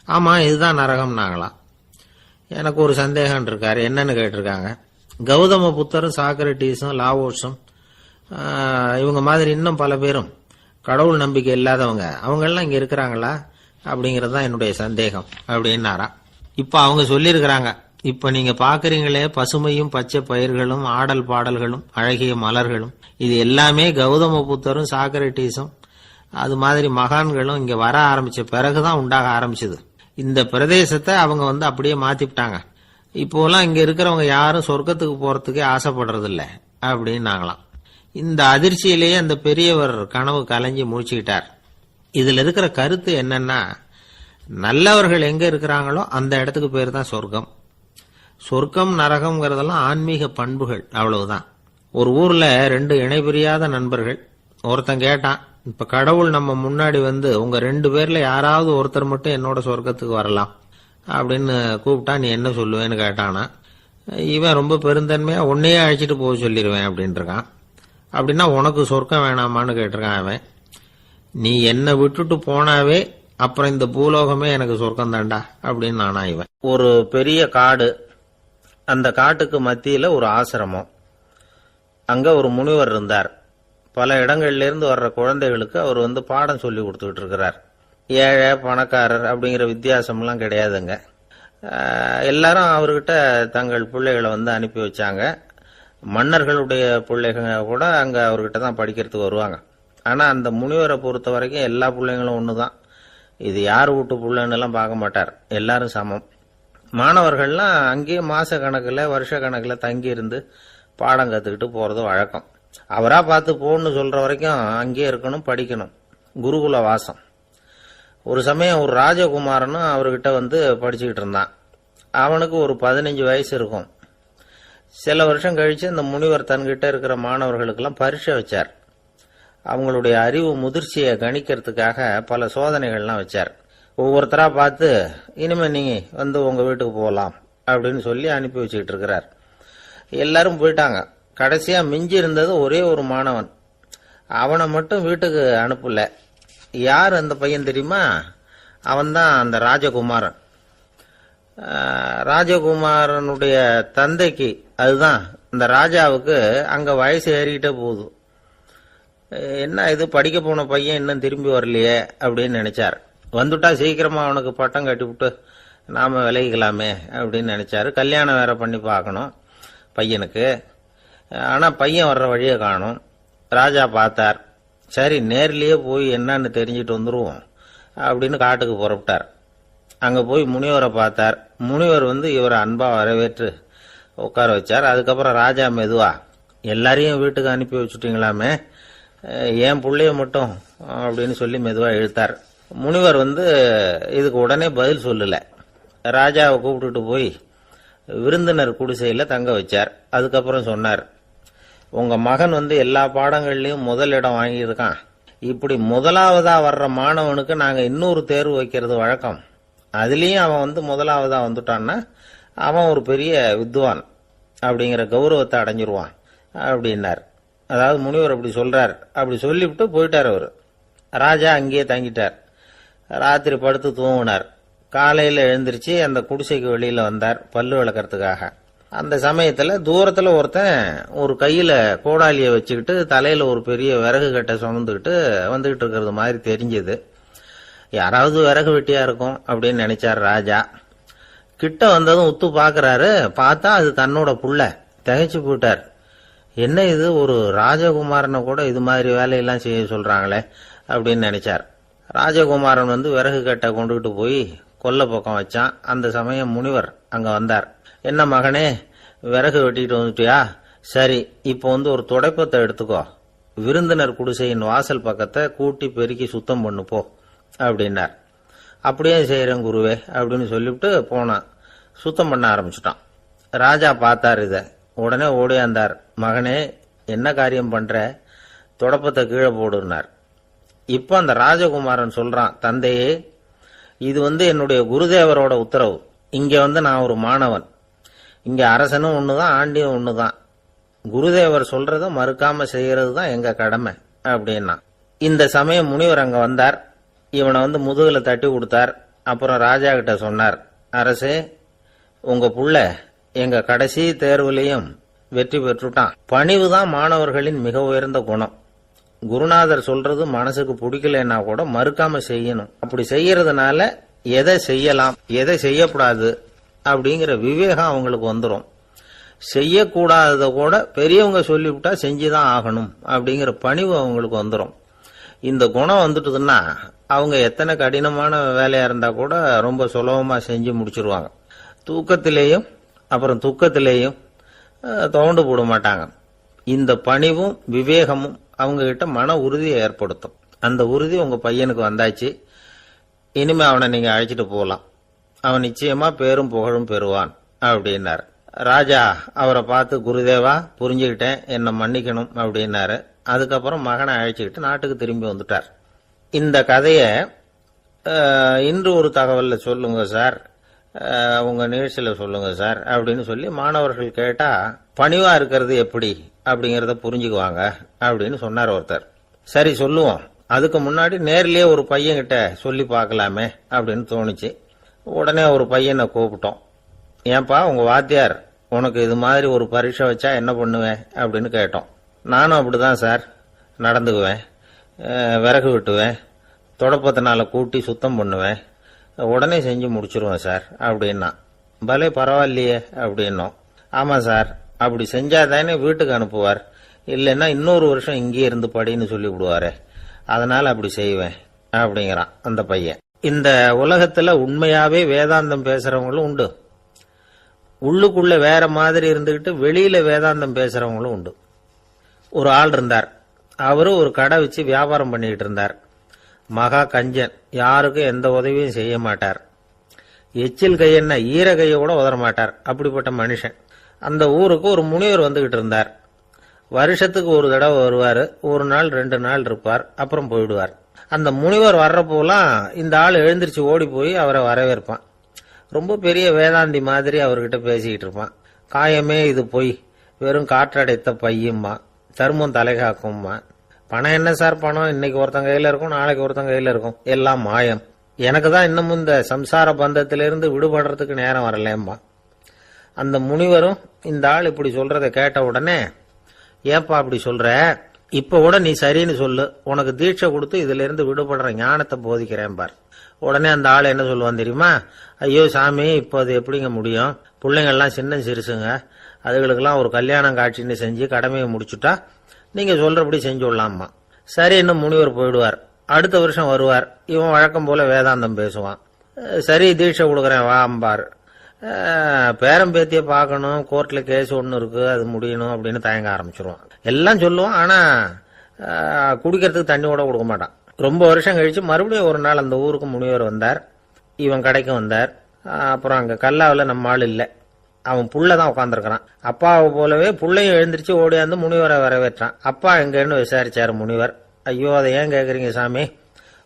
ஆமா, இதுதான் நரகம்னாங்களாம். எனக்கு ஒரு சந்தேகம் இருக்காரு. என்னன்னு கேட்டிருக்காங்க. கௌதம புத்தரும் சாக்ரட்டிஸும் லாவோஸும் இவங்க மாதிரி இன்னும் பல பேரும் கடவுள் நம்பிக்கை இல்லாதவங்க, அவங்க எல்லாம் இங்க இருக்கிறாங்களா அப்படிங்கறது தான் என்னுடைய சந்தேகம் அப்படின்னாரா. இப்ப அவங்க சொல்லியிருக்கிறாங்க, இப்ப நீங்க பாக்குறீங்களே பசுமையும் பச்சை பயிர்களும் ஆடல் பாடல்களும் அழகிய மலர்களும், இது எல்லாமே கௌதம புத்தரும் சாக்ரட்டிஸும் அது மாதிரி மகான்களும் இங்க வர ஆரம்பிச்ச பிறகுதான் உண்டாக ஆரம்பிச்சது. இந்த பிரதேசத்தை அவங்க அப்படியே மாத்திவிட்டாங்க. இப்போலாம் இங்க இருக்கிறவங்க யாரும் சொர்க்கத்துக்கு போறதுக்கே ஆசைப்படுறது இல்ல அப்படின்னாங்களாம். இந்த அதிர்ச்சியிலேயே அந்த பெரியவர் கனவு கலைஞ்சி முடிச்சுக்கிட்டார். இதுல இருக்கிற கருத்து என்னன்னா, நல்லவர்கள் எங்க இருக்கிறாங்களோ அந்த இடத்துக்கு பேர் தான் சொர்க்கம். சொர்க்கம் நரகம்ங்கிறதெல்லாம் ஆன்மீக பண்புகள், அவ்வளவுதான். ஒரு ஊர்ல ரெண்டு இணைபிரியாத நண்பர்கள். ஒருத்தன் கேட்டான், இப்ப கடவுள் நம்ம முன்னாடி உங்க ரெண்டு பேர்ல யாராவது ஒருத்தர் மட்டும் என்னோட சொர்க்கத்துக்கு வரலாம் அப்படின்னு கூப்பிட்டா நீ என்ன சொல்லுவேன்னு கேட்டானா. இவன் ரொம்ப பெருந்தன்மையா உன்னையே அழைச்சிட்டு போக சொல்லிடுவேன் அப்படின்ட்டு இருக்கான். அப்படின்னா உனக்கு சொர்க்கம் வேணாமான்னு கேட்டிருக்கான் அவன். நீ என்னை விட்டுட்டு போனாவே அப்புறம் இந்த பூலோகமே எனக்கு சொர்க்கம் தாண்டா அப்படின்னு நானா இவன். ஒரு பெரிய காடு, அந்த காட்டுக்கு மத்தியில ஒரு ஆசிரமம். அங்க ஒரு முனிவர் இருந்தார். பல இடங்கள்லேருந்து வர்ற குழந்தைகளுக்கு அவர் பாடம் சொல்லி கொடுத்துக்கிட்டு இருக்கிறார். ஏழை பணக்காரர் அப்படிங்கிற வித்தியாசம்லாம் கிடையாதுங்க. எல்லாரும் அவர்கிட்ட தங்கள் பிள்ளைகளை அனுப்பி வச்சாங்க. மன்னர்களுடைய பிள்ளைங்க கூட அங்கே அவர்கிட்ட தான் படிக்கிறதுக்கு வருவாங்க. ஆனால் அந்த முனிவரை பொறுத்த வரைக்கும் எல்லா பிள்ளைங்களும் ஒன்று தான். இது யார் வீட்டு பிள்ளைன்னு எல்லாம் பார்க்க மாட்டார், எல்லாரும் சமம். மாணவர்கள்லாம் அங்கேயே மாச கணக்கில் வருஷ கணக்கில் தங்கி இருந்து பாடம் கற்றுக்கிட்டு போகிறது வழக்கம். அவராக பார்த்து போன்னு சொல்கிற வரைக்கும் அங்கேயே இருக்கணும், படிக்கணும். குருகுல வாசம். ஒரு சமயம் ஒரு ராஜகுமாரனும் அவர்கிட்ட படிச்சுக்கிட்டு இருந்தான். அவனுக்கு ஒரு 15 வயசு இருக்கும். சில வருஷம் கழித்து இந்த முனிவர் தன்கிட்ட இருக்கிற மாணவர்களுக்கெல்லாம் பரீட்சை வச்சார். அவங்களுடைய அறிவு முதிர்ச்சியை கணிக்கிறதுக்காக பல சோதனைகள்லாம் வச்சார். ஒவ்வொருத்தரா பார்த்து இனிமே நீங்க உங்க வீட்டுக்கு போகலாம் அப்படின்னு சொல்லி அனுப்பி வச்சுக்கிட்டு இருக்கிறார். எல்லாரும் போயிட்டாங்க. கடைசியா மிஞ்சி இருந்தது ஒரே ஒரு மாணவன். அவனை மட்டும் வீட்டுக்கு அனுப்பல. யார் அந்த பையன் தெரியுமா? அவன்தான் அந்த ராஜகுமாரன். ராஜகுமாரனுடைய தந்தைக்கு, அதுதான் இந்த ராஜாவுக்கு, அங்க வயசு ஏறிக்கிட்டே போகுது. என்ன இது, படிக்க போன பையன் இன்னும் திரும்பி வரலையே அப்படின்னு நினைச்சார். வந்துட்டா சீக்கிரமா அவனுக்கு பட்டம் கட்டிவிட்டு நாம விலகிக்கலாமே அப்படின்னு நினைச்சாரு. கல்யாணம் வேற பண்ணி பார்க்கணும் பையனுக்கு. ஆனா பையன் வர்ற வழியை காணும். ராஜா பார்த்தார். சரி, நேர்லயே போய் என்னன்னு தெரிஞ்சுட்டு வந்துருவோம் அப்படின்னு காட்டுக்கு புறப்பட்டார். அங்க போய் முனிவரை பார்த்தார். முனிவர் இவரை அன்பா வரவேற்று உட்கார வச்சார். அதுக்கப்புறம் ராஜா மெதுவா, எல்லாரையும் வீட்டுக்கு அனுப்பி வச்சுட்டீங்களாமே, ஏன் பிள்ளைய மட்டும் அப்படின்னு சொல்லி மெதுவா இழுத்தார். முனிவர் இதுக்கு உடனே பதில் சொல்லல. ராஜாவை கூப்பிட்டுட்டு போய் விருந்தினர் குடிசையில தங்க வச்சார். அதுக்கப்புறம் சொன்னார், உங்க மகன் எல்லா பாடங்கள்லயும் முதல் இடம் வாங்கியிருக்கான். இப்படி முதலாவதா வர்ற மாணவனுக்கு நாங்க இன்னொரு தேர்வு வைக்கிறது வழக்கம். அதுலயும் அவன் முதலாவதா வந்துட்டான்னா அவன் ஒரு பெரிய வித்வான் அப்படிங்கிற கௌரவத்தை அடைஞ்சிருவான் அப்படின்னார். அதாவது முனிவர் அப்படி சொல்றார். அப்படி சொல்லிவிட்டு போயிட்டார் அவரு. ராஜா அங்கேயே தங்கிட்டார். ராத்திரி படுத்து தூங்கினார். காலையில எழுந்திருச்சு அந்த குடிசைக்கு வெளியில வந்தார் பல்லு விளக்கறதுக்காக. அந்த சமயத்துல தூரத்துல ஒருத்தன் ஒரு கையில கோடாலிய வச்சுக்கிட்டு தலையில ஒரு பெரிய விறகு கட்டை சுமந்துக்கிட்டு வந்துகிட்டு இருக்கிறது மாதிரி தெரிஞ்சது. யாராவது விறகு வெட்டியா இருக்கும் அப்படின்னு நினைச்சார் ராஜா. கிட்ட வந்ததும் உத்து பாக்குறாரு. பார்த்தா அது தன்னோட புள்ள. திகைச்சு போயிட்டார். என்ன இது, ஒரு ராஜகுமாரனை கூட இது மாதிரி வேலையெல்லாம் செய்ய சொல்றாங்களே அப்படின்னு நினைச்சார். ராஜகுமாரன் விறகு கட்டை கொண்டுகிட்டு போய் கொல்லை பக்கம் வச்சான். அந்த சமயம் முனிவர் அங்க வந்தார். என்ன மகனே, விறகு வெட்டிட்டு வந்துட்டியா? சரி, இப்போ ஒரு துடைப்பத்தை எடுத்துக்கோ, விருந்தினர் குடிசையின் வாசல் பக்கத்தை கூட்டி பெருக்கி சுத்தம் பண்ணு போ அப்படின்னார். அப்படியே செய்யறேன் குருவே அப்படின்னு சொல்லிவிட்டு போனான். சுத்தம் பண்ண ஆரம்பிச்சுட்டான். ராஜா பார்த்தார் இத. உடனே ஓடியாந்தார். மகனே, என்ன காரியம் பண்ற? துடப்பத்தை கீழே போடுனார். இப்ப அந்த ராஜகுமாரன் சொல்றான், தந்தையே, இது என்னுடைய குருதேவரோட உத்தரவு. இங்க நான் ஒரு மாணவன். இங்க அரசனும் ஒண்ணுதான், ஆண்டியும் ஒண்ணுதான். குருதேவர் சொல்றத மறுக்காம செய்யறது தான் எங்க கடமை அப்படின்னா. இந்த சமயம் முனிவர் அங்க வந்தார். இவனை முதுகுல தட்டி கொடுத்தார். அப்புறம் ராஜா கிட்ட சொன்னார், அரசே, உங்க புள்ள எங்க கடைசி தேர்வுலையும் வெற்றி பெற்றுட்டான். பணிவுதான் மாணவர்களின் மிக உயர்ந்த குணம். குருநாதர் சொல்றது மனசுக்கு பிடிக்கலன்னா கூட மறுக்காம செய்யணும். அப்படி செய்யறதுனால எதை செய்யலாம் எதை செய்யக்கூடாது அப்படிங்கிற விவேகம் அவங்களுக்கு வந்துடும். செய்யக்கூடாதத கூட பெரியவங்க சொல்லிவிட்டா செஞ்சுதான் ஆகணும் அப்படிங்கிற பணிவு அவங்களுக்கு வந்துடும். இந்த குணம் வந்துட்டுதுன்னா அவங்க எத்தனை கடினமான வேலையா இருந்தா கூட ரொம்ப சுலபமா செஞ்சு முடிச்சிருவாங்க. தூக்கத்திலேயும் அப்புறம் துக்கத்திலேயும் தோண்டு போட மாட்டாங்க. இந்த பணிவும் விவேகமும் அவங்க கிட்ட மன உறுதியை ஏற்படுத்தும். அந்த உறுதி உங்க பையனுக்கு வந்தாச்சு. இனிமே அவனை நீங்க அழைச்சிட்டு போகலாம். அவன் நிச்சயமா பேரும் புகழும் பெறுவான் அப்படின்னாரு. ராஜா அவரை பார்த்து, குருதேவா, புரிஞ்சுக்கிட்டேன், என்னை மன்னிக்கணும் அப்படின்னாரு. அதுக்கப்புறம் மகனை அழைச்சிக்கிட்டு நாட்டுக்கு திரும்பி வந்துட்டார். இந்த கதைய இன்று ஒரு தகவல்ல சொல்லுங்க சார், உங்க நிகழ்ச்சியில சொல்லுங்க சார் அப்படின்னு சொல்லி மாணவர்கள் கேட்டா பணிவா இருக்கிறது எப்படி அப்படிங்கறத புரிஞ்சுக்குவாங்க அப்படின்னு சொன்னார் ஒருத்தர். சரி, சொல்லுவோம். அதுக்கு முன்னாடி நேர்லயே ஒரு பையன்கிட்ட சொல்லி பார்க்கலாமே அப்படின்னு தோணுச்சு. உடனே ஒரு பையனை கூப்பிட்டோம். ஏன்பா, உங்க வாத்தியார் உனக்கு இது மாதிரி ஒரு பரீட்சை வச்சா என்ன பண்ணுவேன் அப்படின்னு கேட்டோம். நானும் அப்படிதான் சார், நடந்துக்குவேன், விறகு வெட்டுவேன், தொடப்பத்தினால கூட்டி சுத்தம் பண்ணுவேன், உடனே செஞ்சு முடிச்சிருவேன் சார் அப்படின்னா. பலே பரவாயில்லையே அப்படின்னோம். ஆமாம் சார், அப்படி செஞ்சாதானே வீட்டுக்கு அனுப்புவார், இல்லைன்னா இன்னொரு வருஷம் இங்கே இருந்து படின்னு சொல்லி விடுவாரு, அதனால அப்படி செய்வேன் அப்படிங்கிறான் அந்த பையன். இந்த உலகத்துல உண்மையாவே வேதாந்தம் பேசுறவங்களும் உண்டு, உள்ளுக்குள்ள வேற மாதிரி இருந்துகிட்டு வெளியில வேதாந்தம் பேசுறவங்களும் உண்டு. ஒரு ஆள் இருந்தார், அவரு ஒரு கடை வச்சு வியாபாரம் பண்ணிட்டு இருந்தார். மகா கஞ்சன், யாருக்கும் எந்த உதவியும் செய்ய மாட்டார். எச்சில் கையென்ன ஈர கையை கூட உதற மாட்டார், அப்படிப்பட்ட மனுஷன். அந்த ஊருக்கு ஒரு முனிவர் வந்துகிட்டு இருந்தார். வருஷத்துக்கு ஒரு தடவை வருவார், ஒரு நாள் 2 நாள் இருப்பார், அப்புறம் போயிடுவார். அந்த முனிவர் வர்றப்போலாம் இந்த ஆள் எழுந்திருச்சு ஓடி போய் அவரை வரவேற்பான். ரொம்ப பெரிய வேதாந்தி மாதிரி அவர்கிட்ட பேசிக்கிட்டு இருப்பான். காயமே இது பொய், வெறும் காற்றடைத்த பையும்மா, தர்மம் தலைகாக்கும்மா. பணம் என்ன சார் பணம், இன்னைக்கு ஒருத்தன் கையில இருக்கும், நாளைக்கு ஒருத்தன் கையில இருக்கும், எல்லாம் மாயம். எனக்கு தான் இன்னமும் இந்த சம்சார பந்தத்திலிருந்து விடுபடுறதுக்கு நேரம் வரலேம்மா. அந்த முனிவரும் இந்த ஆள் இப்படி சொல்றதை கேட்ட உடனே, ஏப்பா அப்படி சொல்ற, இப்ப கூட நீ சரின்னு சொல்லு, உனக்கு தீட்சை கொடுத்து இதுல இருந்து விடுபடுற ஞானத்தை போதிக்கிறேன் பார். உடனே அந்த ஆள் என்ன சொல்லுவான் தெரியுமா, ஐயோ சாமி, இப்போ அது எப்படிங்க முடியும், பிள்ளைங்கள்லாம் சின்ன சிறுசுங்க, அதுகளுக்கெல்லாம் ஒரு கல்யாணம் காட்சின்னு செஞ்சு கடமையை முடிச்சுட்டா நீங்க சொல்றபடி செஞ்சு விடலாமா. சரி, இன்னும் முனிவர் போயிடுவார். அடுத்த வருஷம் வருவார், இவன் வழக்கம் போல வேதாந்தம் பேசுவான். சரி தீட்சை கொடுக்குறேன் வா அம்பார். பேரம்பேத்தியை பார்க்கணும், கோர்ட்ல கேஸ் ஒன்று இருக்கு, அது முடியணும் அப்படின்னு தயங்க ஆரம்பிச்சிருவான். எல்லாம் சொல்லுவான், ஆனா குடிக்கிறதுக்கு தண்ணி கூட கொடுக்க மாட்டான். ரொம்ப வருஷம் கழிச்சு மறுபடியும் ஒரு நாள் அந்த ஊருக்கு முனிவர் வந்தார், இவன் கடைக்கு வந்தார். அப்புறம் அங்க கல்லாவில் நம்ம ஆள் இல்லை, அவன் புள்ள தான் உட்காந்துருக்கிறான். அப்பாவை போலவே புள்ளையும் எழுந்திரிச்சு ஓடியாந்து முனிவரை வரவேற்றான். அப்பா எங்கன்னு விசாரிச்சாரு முனிவர். ஐயோ அதை ஏன் கேட்குறீங்க சாமி,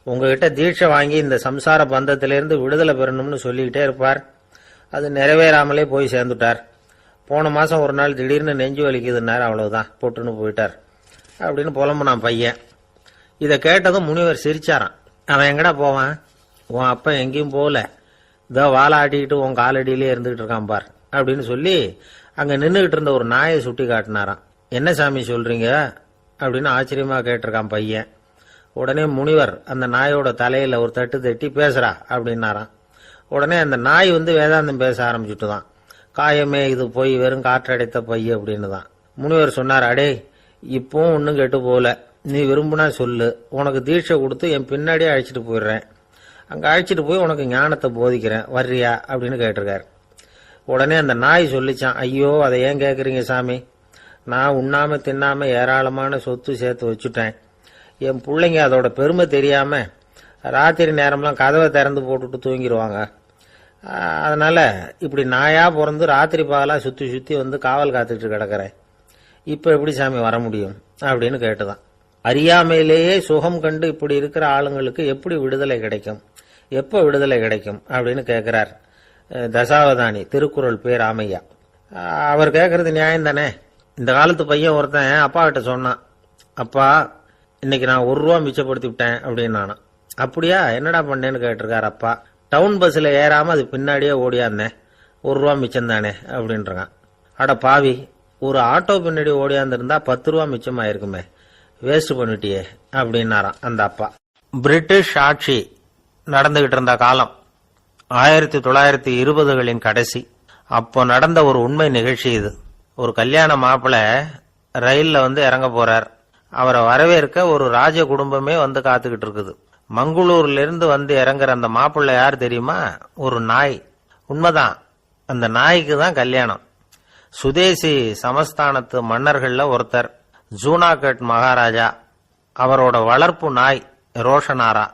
உங்ககிட்ட தீட்சை வாங்கி இந்த சம்சார பந்தத்திலிருந்து விடுதலை பெறணும்னு சொல்லிக்கிட்டே இருப்பார், அது நிறைவேறாமலே போய் சேர்ந்துட்டார். போன மாசம் ஒரு நாள் திடீர்னு நெஞ்சு வலிக்குதுன்னார், அவ்வளவுதான் பொட்டுன்னு போயிட்டார் அப்படின்னு புலம்புனான் பையன். இதை கேட்டதும் முனிவர் சிரிச்சாரான். அவன் எங்கடா போவான், உன் அப்பா எங்கேயும் போகல, இதோ வாழை ஆட்டிக்கிட்டு உன் காலடியிலே இருந்துகிட்டு இருக்கான் பார் அப்படின்னு சொல்லி அங்க நின்றுகிட்டு இருந்த ஒரு நாயை சுட்டி காட்டினாரான். என்ன சாமி சொல்றீங்க அப்படின்னு ஆச்சரியமா கேட்டிருக்கான் பையன். உடனே முனிவர் அந்த நாயோட தலையில ஒரு தட்டு தட்டி பேசுறா அப்படின்னாரான். உடனே அந்த நாய் வேதாந்தம் பேச ஆரம்பிச்சுட்டு தான், காயமே இது போய் வெறும் காற்றடைத்த பைய அப்படின்னு தான். முனிவர் சொன்னார், அடே இப்பவும் ஒன்னும் கெட்டு போல, நீ விரும்புனா சொல்லு, உனக்கு தீட்சை கொடுத்து என் பின்னாடியே அழைச்சிட்டு போயிடுறேன், அங்க அழைச்சிட்டு போய் உனக்கு ஞானத்தை போதிக்கிறேன், வர்றியா அப்படின்னு கேட்டிருக்காரு. உடனே அந்த நாய் சொல்லிச்சான், ஐயோ அதை ஏன் கேட்குறீங்க சாமி, நான் உண்ணாம தின்னாம ஏராளமான சொத்து சேர்த்து வச்சுட்டேன், என் பிள்ளைங்க அதோட பெருமை தெரியாம ராத்திரி நேரம்லாம் கதவை திறந்து போட்டுட்டு தூங்கிடுவாங்க, அதனால இப்படி நாயா பிறந்து ராத்திரி பகலா சுத்தி சுத்தி காவல் காத்துட்டு கிடக்கிறேன், இப்ப எப்படி சாமி வர முடியும் அப்படின்னு கேட்டுதான். அறியாமையிலேயே சுகம் கண்டு இப்படி இருக்கிற ஆளுங்களுக்கு எப்படி விடுதலை கிடைக்கும், எப்ப விடுதலை கிடைக்கும் அப்படின்னு கேட்கிறார் தசாவதானி, திருக்குறள் பேர் ராமையா. அவர் கேட்கறது நியாயம் தானே. இந்த காலத்து பையன் ஒருத்தன் அப்பா கிட்ட சொன்னான், அப்பா இன்னைக்கு நான் 1 ரூபா மிச்சப்படுத்தி விட்டேன் அப்படின்னு நானா. அப்படியா, என்னடா பண்ணேன்னு கேட்டிருக்காரு அப்பா. டவுன் பஸ்ல ஏறாம அது பின்னாடியே ஓடியாந்தேன், 1 ரூபா மிச்சம் தானே அப்படின்றான். அட பாவி, ஒரு ஆட்டோ பின்னாடி ஓடியாந்துருந்தா 10 ரூபா மிச்சமாயிருக்குமே, வேஸ்ட் பண்ணிட்டியே அப்படின்னாராம் அந்த அப்பா. பிரிட்டிஷ் ஆட்சி நடந்துகிட்டு இருந்த காலம் 1920களின் கடைசி. அப்போ நடந்த ஒரு உண்மை நிகழ்ச்சி இது. ஒரு கல்யாண மாப்பிள்ளை ரயில்ல இறங்க போறார். அவரை வரவேற்க ஒரு ராஜ குடும்பமே காத்துக்கிட்டு இருக்குது. மங்களூர்ல இருந்து இறங்குற அந்த மாப்பிள்ளை யார் தெரியுமா, ஒரு நாய். உண்மைதான், அந்த நாய்க்கு தான் கல்யாணம். சுதேசி சமஸ்தானத்து மன்னர்கள்ல ஒருத்தர் ஜூனாகட் மகாராஜா, அவரோட வளர்ப்பு நாய் ரோஷனாரா,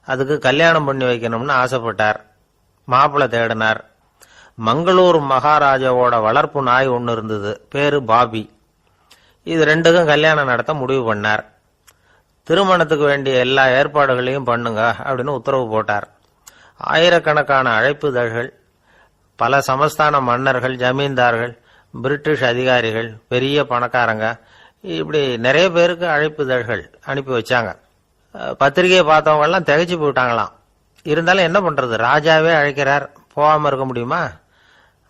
அதுக்கு கல்யாணம் பண்ணி வைக்கணும்னு ஆசைப்பட்டார். மாப்பிள்ளை தேடினார். மங்களூர் மகாராஜாவோட வளர்ப்பு நாய் ஒன்னு இருந்தது, பேரு பாபி. இது ரெண்டுக்கும் கல்யாணம் நடத்த முடிவு பண்ணார். திருமணத்துக்கு வேண்டிய எல்லா ஏற்பாடுகளையும் பண்ணுங்க அப்படின்னு உத்தரவு போட்டார். ஆயிரக்கணக்கான அழைப்புதழ்கள், பல சமஸ்தான மன்னர்கள், ஜமீன்தார்கள், பிரிட்டிஷ் அதிகாரிகள், பெரிய பணக்காரங்க, இப்படி நிறைய பேருக்கு அழைப்புதழ்கள் அனுப்பி வச்சாங்க. பத்திரிகையை பார்த்தவங்க எல்லாம் திகைச்சு போயிட்டாங்களாம். இருந்தாலும் என்ன பண்றது, ராஜாவே அழைக்கிறார், போகாம இருக்க முடியுமா?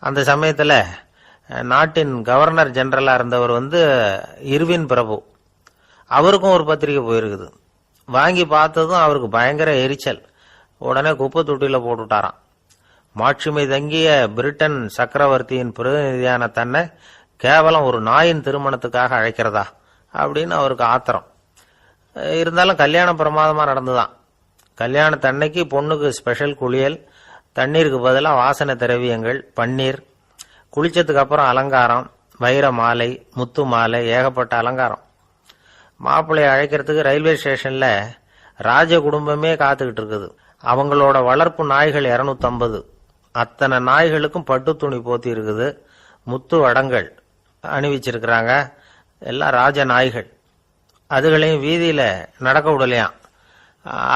அந்த சமயத்துல நாட்டின் கவர்னர் ஜெனரலா இருந்தவர் இர்வின் பிரபு. அவருக்கும் ஒரு பத்திரிக்கை போயிருக்குது. வாங்கி பார்த்ததும் அவருக்கு பயங்கர எரிச்சல். உடனே குப்பை தொட்டியில் போட்டுட்டாராம். மாட்சிமை தங்கிய பிரிட்டன் சக்கரவர்த்தியின் பிரதிநிதியான தன்னை கேவலம் ஒரு நாயின் திருமணத்துக்காக அழைக்கிறதா அப்படின்னு அவருக்கு ஆத்திரம். இருந்தாலும் கல்யாணம் பிரமாதமா நடந்துதான். கல்யாணத்தன்னைக்கு பொண்ணுக்கு ஸ்பெஷல் குளியல், தண்ணீருக்கு பதிலாக வாசனை திரவியங்கள், பன்னீர், குளிச்சதுக்கு அப்புறம் அலங்காரம், வைர மாலை, முத்து மாலை, ஏகப்பட்ட அலங்காரம். மாப்பிள்ளையை அழைக்கிறதுக்கு ரயில்வே ஸ்டேஷன்ல ராஜ குடும்பமே காத்துக்கிட்டு இருக்குது. அவங்களோட வளர்ப்பு நாய்கள் 250. அத்தனை நாய்களுக்கும் பட்டு துணி போத்தி இருக்குது. முத்து வடங்கள் அணிவிச்சிருக்கிறாங்க. எல்லாம் ராஜ நாய்கள். அதுகளையும் வீதியில நடக்க விடலையாம்.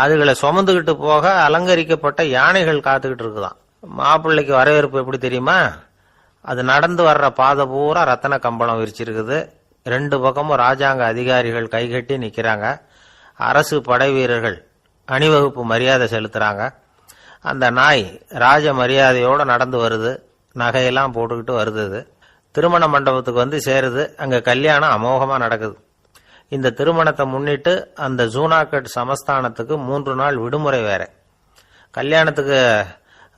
அதுகளை சுமந்துக்கிட்டு போக அலங்கரிக்கப்பட்ட யானைகள் காத்துக்கிட்டு இருக்குதாம். மாப்பிள்ளைக்கு வரவேற்பு எப்படி தெரியுமா? அது நடந்து வர்ற பாதை பூரா ரத்தன கம்பளம் விரிச்சிருக்குது. 2 பக்கமும் ராஜாங்க அதிகாரிகள் கைகட்டி நிக்கிறாங்க. அரசு படை வீரர்கள் அணிவகுப்பு மரியாதை செலுத்துறாங்க. அந்த நாய் ராஜ மரியாதையோட நடந்து வருது. நகையெல்லாம் போட்டுக்கிட்டு வருது. திருமண மண்டபத்துக்கு வந்து சேருது. அங்க கல்யாணம் அமோகமா நடக்குது. இந்த திருமணத்தை முன்னிட்டு அந்த ஜூனாகட் சமஸ்தானத்துக்கு 3 நாள் விடுமுறை வேற. கல்யாணத்துக்கு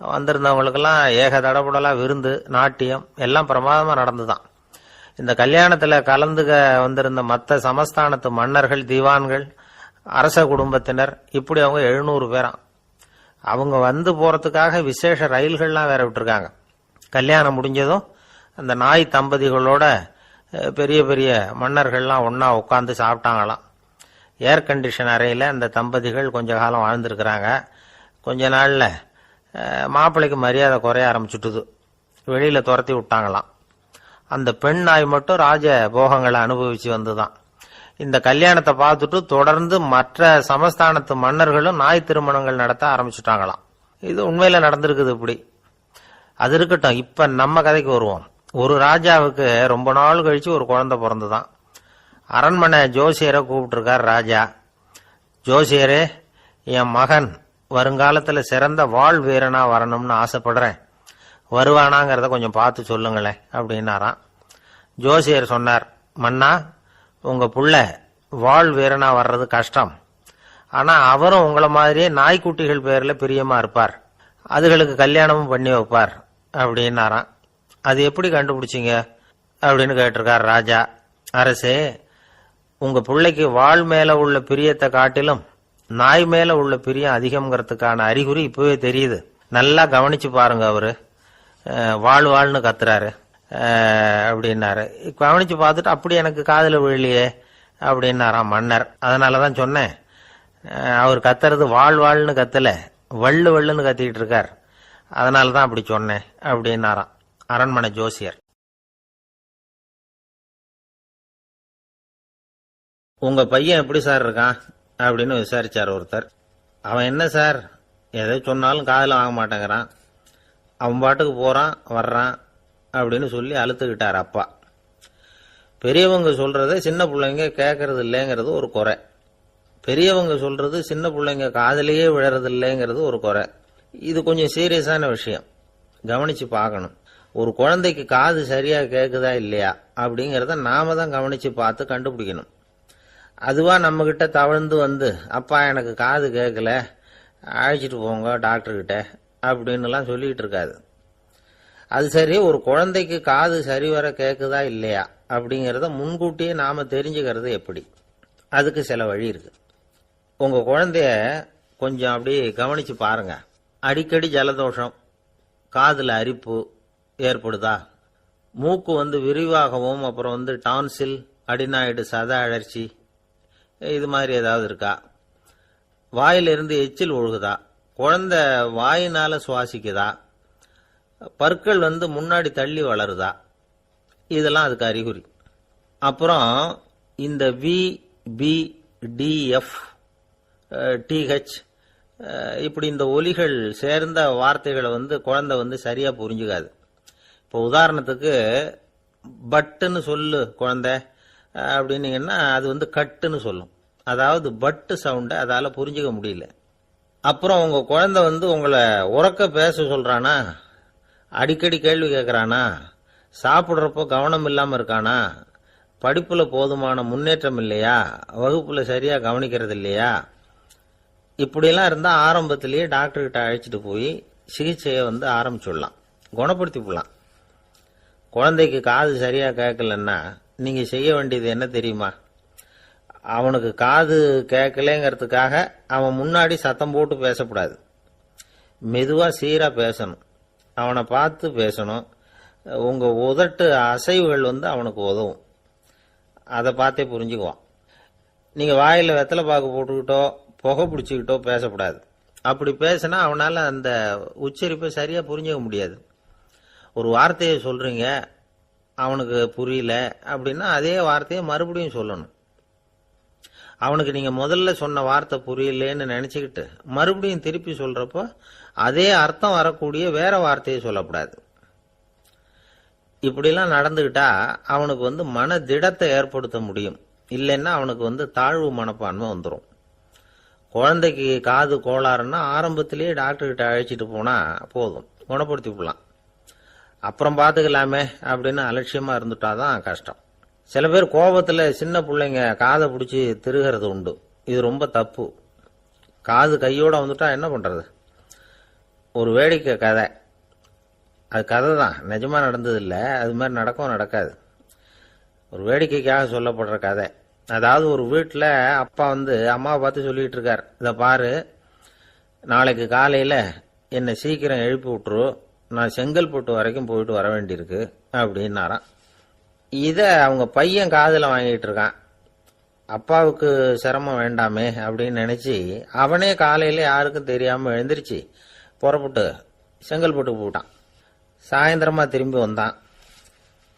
வந்திருந்தவங்களுக்கெல்லாம் ஏக தடபுடலா விருந்து, நாட்டியம் எல்லாம் பிரமாதமா நடந்துதான். இந்த கல்யாணத்துல கலந்துக வந்திருந்த மற்ற சமஸ்தானத்து மன்னர்கள், திவான்கள், அரச குடும்பத்தினர், இப்படி அவங்க 700 பேராம். அவங்க வந்து போறதுக்காக விசேஷ ரயில்கள்லாம் வேற விட்டுருக்காங்க. கல்யாணம் முடிஞ்சதும் அந்த நாய் தம்பதிகளோட பெரிய பெரிய மன்னர்கள்லாம் ஒன்னா உட்காந்து சாப்பிட்டாங்களாம். ஏர் கண்டிஷன் அறையில அந்த தம்பதிகள் கொஞ்ச காலம் வாழ்ந்திருக்கிறாங்க. கொஞ்ச நாள்ல மாப்பிள்ளைக்கு மரியாதை குறைய ஆரம்பிச்சுட்டுது. வெளியில துரத்தி விட்டாங்களாம். அந்த பெண் நாய் மட்டும் ராஜ போகங்களை அனுபவிச்சு வந்துதான். இந்த கல்யாணத்தை பார்த்துட்டு தொடர்ந்து மற்ற சமஸ்தானத்து மன்னர்களும் நாய் திருமணங்கள் நடத்த ஆரம்பிச்சுட்டாங்களாம். இது உண்மையில நடந்திருக்குது. இப்படி அது இருக்கட்டும். இப்ப நம்ம கதைக்கு வருவோம். ஒரு ராஜாவுக்கு ரொம்ப நாள் கழிச்சு ஒரு குழந்தை பிறந்துதான். அரண்மனை ஜோசியரை கூப்பிட்டுருக்கார் ராஜா. ஜோசியரே, என் மகன் வருங்காலத்துல சிறந்த வாள் வீரனா வரணும்னு ஆசைப்படுறேன். வருவானாங்கிறத கொஞ்சம் பார்த்து சொல்லுங்களேன் அப்படின்னாராம். ஜோசியர் சொன்னார், மன்னா, உங்க புள்ள வாள் வீரனா வர்றது கஷ்டம். ஆனா அவரும் உங்களை மாதிரியே நாய்க்குட்டிகள் பேர்ல பிரியமா இருப்பார். அதுகளுக்கு கல்யாணமும் பண்ணி வைப்பார் அப்படின்னாராம். அது எப்படி கண்டுபிடிச்சிங்க அப்படின்னு கேட்டிருக்கார் ராஜா. அரசே, உங்க பிள்ளைக்கு வாள் மேல உள்ள பிரியத்தை காட்டிலும் நாய் மேல உள்ள பிரியம் அதிகம்ங்கிறதுக்கான அறிகுறி இப்பவே தெரியுது. நல்லா கவனிச்சு பாருங்க. அவரு வாழ் வாழ்னு கத்துறாரு அப்படின்னாரு. கவனிச்சு பார்த்துட்டு அப்படி எனக்கு காதுல விழலையே அப்படின்னாராம் மன்னர். அதனாலதான் சொன்னேன், அவர் கத்துறது வாழ் வாழ்னு கத்தல, வள்ளு வள்ளுன்னு கத்திக்கிட்டு இருக்கார். அதனாலதான் அப்படி சொன்னேன் அப்படின்னாராம் அரண்மனை ஜோசியர். உங்க பையன் எப்படி சார் இருக்கான் அப்படின்னு விசாரிச்சார் ஒருத்தர். அவன் என்ன சார், எதை சொன்னாலும் காதுல வாங்க மாட்டேங்கிறான், அவன் பாட்டுக்கு போறான் வர்றான் அப்படின்னு சொல்லி அழுத்துக்கிட்டார் அப்பா. பெரியவங்க சொல்றத சின்ன பிள்ளைங்க கேட்கறது இல்லைங்கிறது ஒரு குறை. பெரியவங்க சொல்றது சின்ன பிள்ளைங்க காதலியே விழறது இல்லைங்கிறது ஒரு குறை. இது கொஞ்சம் சீரியஸான விஷயம், கவனிச்சு பார்க்கணும். ஒரு குழந்தைக்கு காது சரியா கேக்குதா இல்லையா அப்படிங்கறத நாம தான் கவனிச்சு பார்த்து கண்டுபிடிக்கணும். அதுவா நம்ம கிட்ட தவழ்ந்து வந்து, அப்பா எனக்கு காது கேட்கல, அழைச்சிட்டு போங்க டாக்டர் கிட்ட அப்படின்னு எல்லாம் சொல்லிட்டு இருக்காது. அது சரி, ஒரு குழந்தைக்கு காது சரிவர கேக்குதா இல்லையா அப்படிங்கறத முன்கூட்டியே நாம தெரிஞ்சுக்கிறது எப்படி? அதுக்கு சில வழி இருக்கு. உங்க குழந்தைய கொஞ்சம் அப்படி கவனிச்சு பாருங்க. அடிக்கடி ஜலதோஷம், காதுல அரிப்பு ஏற்படுதா, மூக்கு விரிவாகவும், அப்புறம் டான்சில், அடினாய்டு, சத அழற்சி, இது மாதிரி ஏதாவது இருக்கா, வாயிலிருந்து எச்சில் ஒழுகுதா, குழந்தை வாயினால சுவாசிக்குதா, பற்கள் முன்னாடி தள்ளி வளருதா, இதெல்லாம் அதுக்கு அறிகுறி. அப்புறம் இந்த V, P, D, F, D H இப்படி இந்த ஒலிகள் சேர்ந்த வார்த்தைகளை குழந்தை சரியா புரிஞ்சுக்காது. இப்போ உதாரணத்துக்கு பட்டுன்னு சொல்லு குழந்தை அப்படின்னீங்கன்னா அது கட்டுன்னு சொல்லும். அதாவது பட்டு சவுண்டை அதால புரிஞ்சுக்க முடியல. அப்புறம் உங்க குழந்தை உங்களை உறக்க பேச சொல்றானா, அடிக்கடி கேள்வி கேட்கறானா, சாப்பிடுறப்போ கவனம் இல்லாம இருக்கானா, படிப்பில் போதுமான முன்னேற்றம் இல்லையா, வகுப்பில் சரியாக கவனிக்கிறது இல்லையா, இப்படியெல்லாம் இருந்தால் ஆரம்பத்திலேயே டாக்டர்கிட்ட அழைச்சிட்டு போய் சிகிச்சையை ஆரம்பிச்சுடலாம், குணப்படுத்தி விடலாம். குழந்தைக்கு காது சரியாக கேட்கலன்னா நீங்கள் செய்ய வேண்டியது என்ன தெரியுமா? அவனுக்கு காது கேட்கலங்கிறதுக்காக அவன் முன்னாடி சத்தம் போட்டு பேசக்கூடாது. மெதுவாக சீராக பேசணும், அவனை பார்த்து பேசணும். உங்கள் உதட்டு அசைவுகள் அவனுக்கு உதவும், அதை பார்த்தே புரிஞ்சுக்குவான். நீங்கள் வாயில் வெத்தலை பாக்கு போட்டுக்கிட்டோ புகை பிடிச்சிக்கிட்டோ பேசக்கூடாது. அப்படி பேசினா அவனால் அந்த உச்சரிப்பை சரியாக புரிஞ்சுக்க முடியாது. ஒரு வார்த்தையை சொல்கிறீங்க, அவனுக்கு புரியல அப்படின்னா அதே வார்த்தையை மறுபடியும் சொல்லணும். அவனுக்கு நீங்கள் முதல்ல சொன்ன வார்த்தை புரியலேன்னு நினச்சிக்கிட்டு மறுபடியும் திருப்பி சொல்கிறப்போ அதே அர்த்தம் வரக்கூடிய வேற வார்த்தையை சொல்லக்கூடாது. இப்படிலாம் நடந்துக்கிட்டா அவனுக்கு மன திடத்தை ஏற்படுத்த முடியும். இல்லைன்னா அவனுக்கு தாழ்வு மனப்பான்மை வந்துடும். குழந்தைக்கு காது கோளாறுன்னா ஆரம்பத்திலேயே டாக்டர்கிட்ட அழைச்சிட்டு போனால் போதும், குணப்படுத்தி விடலாம். அப்புறம் பார்த்துக்கலாமே அப்படின்னு அலட்சியமாக இருந்துட்டாதான் கஷ்டம். சில பேர் கோபத்தில் சின்ன பிள்ளைங்க காதை பிடிச்சி திருகிறது உண்டு. இது ரொம்ப தப்பு. காது கையோடு வந்துட்டா என்ன பண்ணுறது? ஒரு வேடிக்கை கதை, அது கதை தான், நிஜமாக நடந்ததில்லை, அது மாதிரி நடக்காது. ஒரு வேடிக்கைக்காக சொல்லப்படுற கதை. அதாவது ஒரு வீட்டில் அப்பா அம்மாவை பார்த்து சொல்லிகிட்டு இருக்கார், இதை பாரு, நாளைக்கு காலையில் என்னை சீக்கிரம் எழுப்பி விட்டுரு, நான் செங்கல்பட்டு வரைக்கும் போயிட்டு வர வேண்டியிருக்கு அப்படின்னாராம். இதை அவங்க பையன் காதில் வாங்கிட்டு இருக்கான். அப்பாவுக்கு சிரமம் வேண்டாமே அப்படின்னு நினச்சி அவனே காலையில் யாருக்கும் தெரியாமல் எழுந்திரிச்சு புறப்பட்டு செங்கல்பட்டுக்கு போட்டான். சாயந்தரமாக திரும்பி வந்தான்.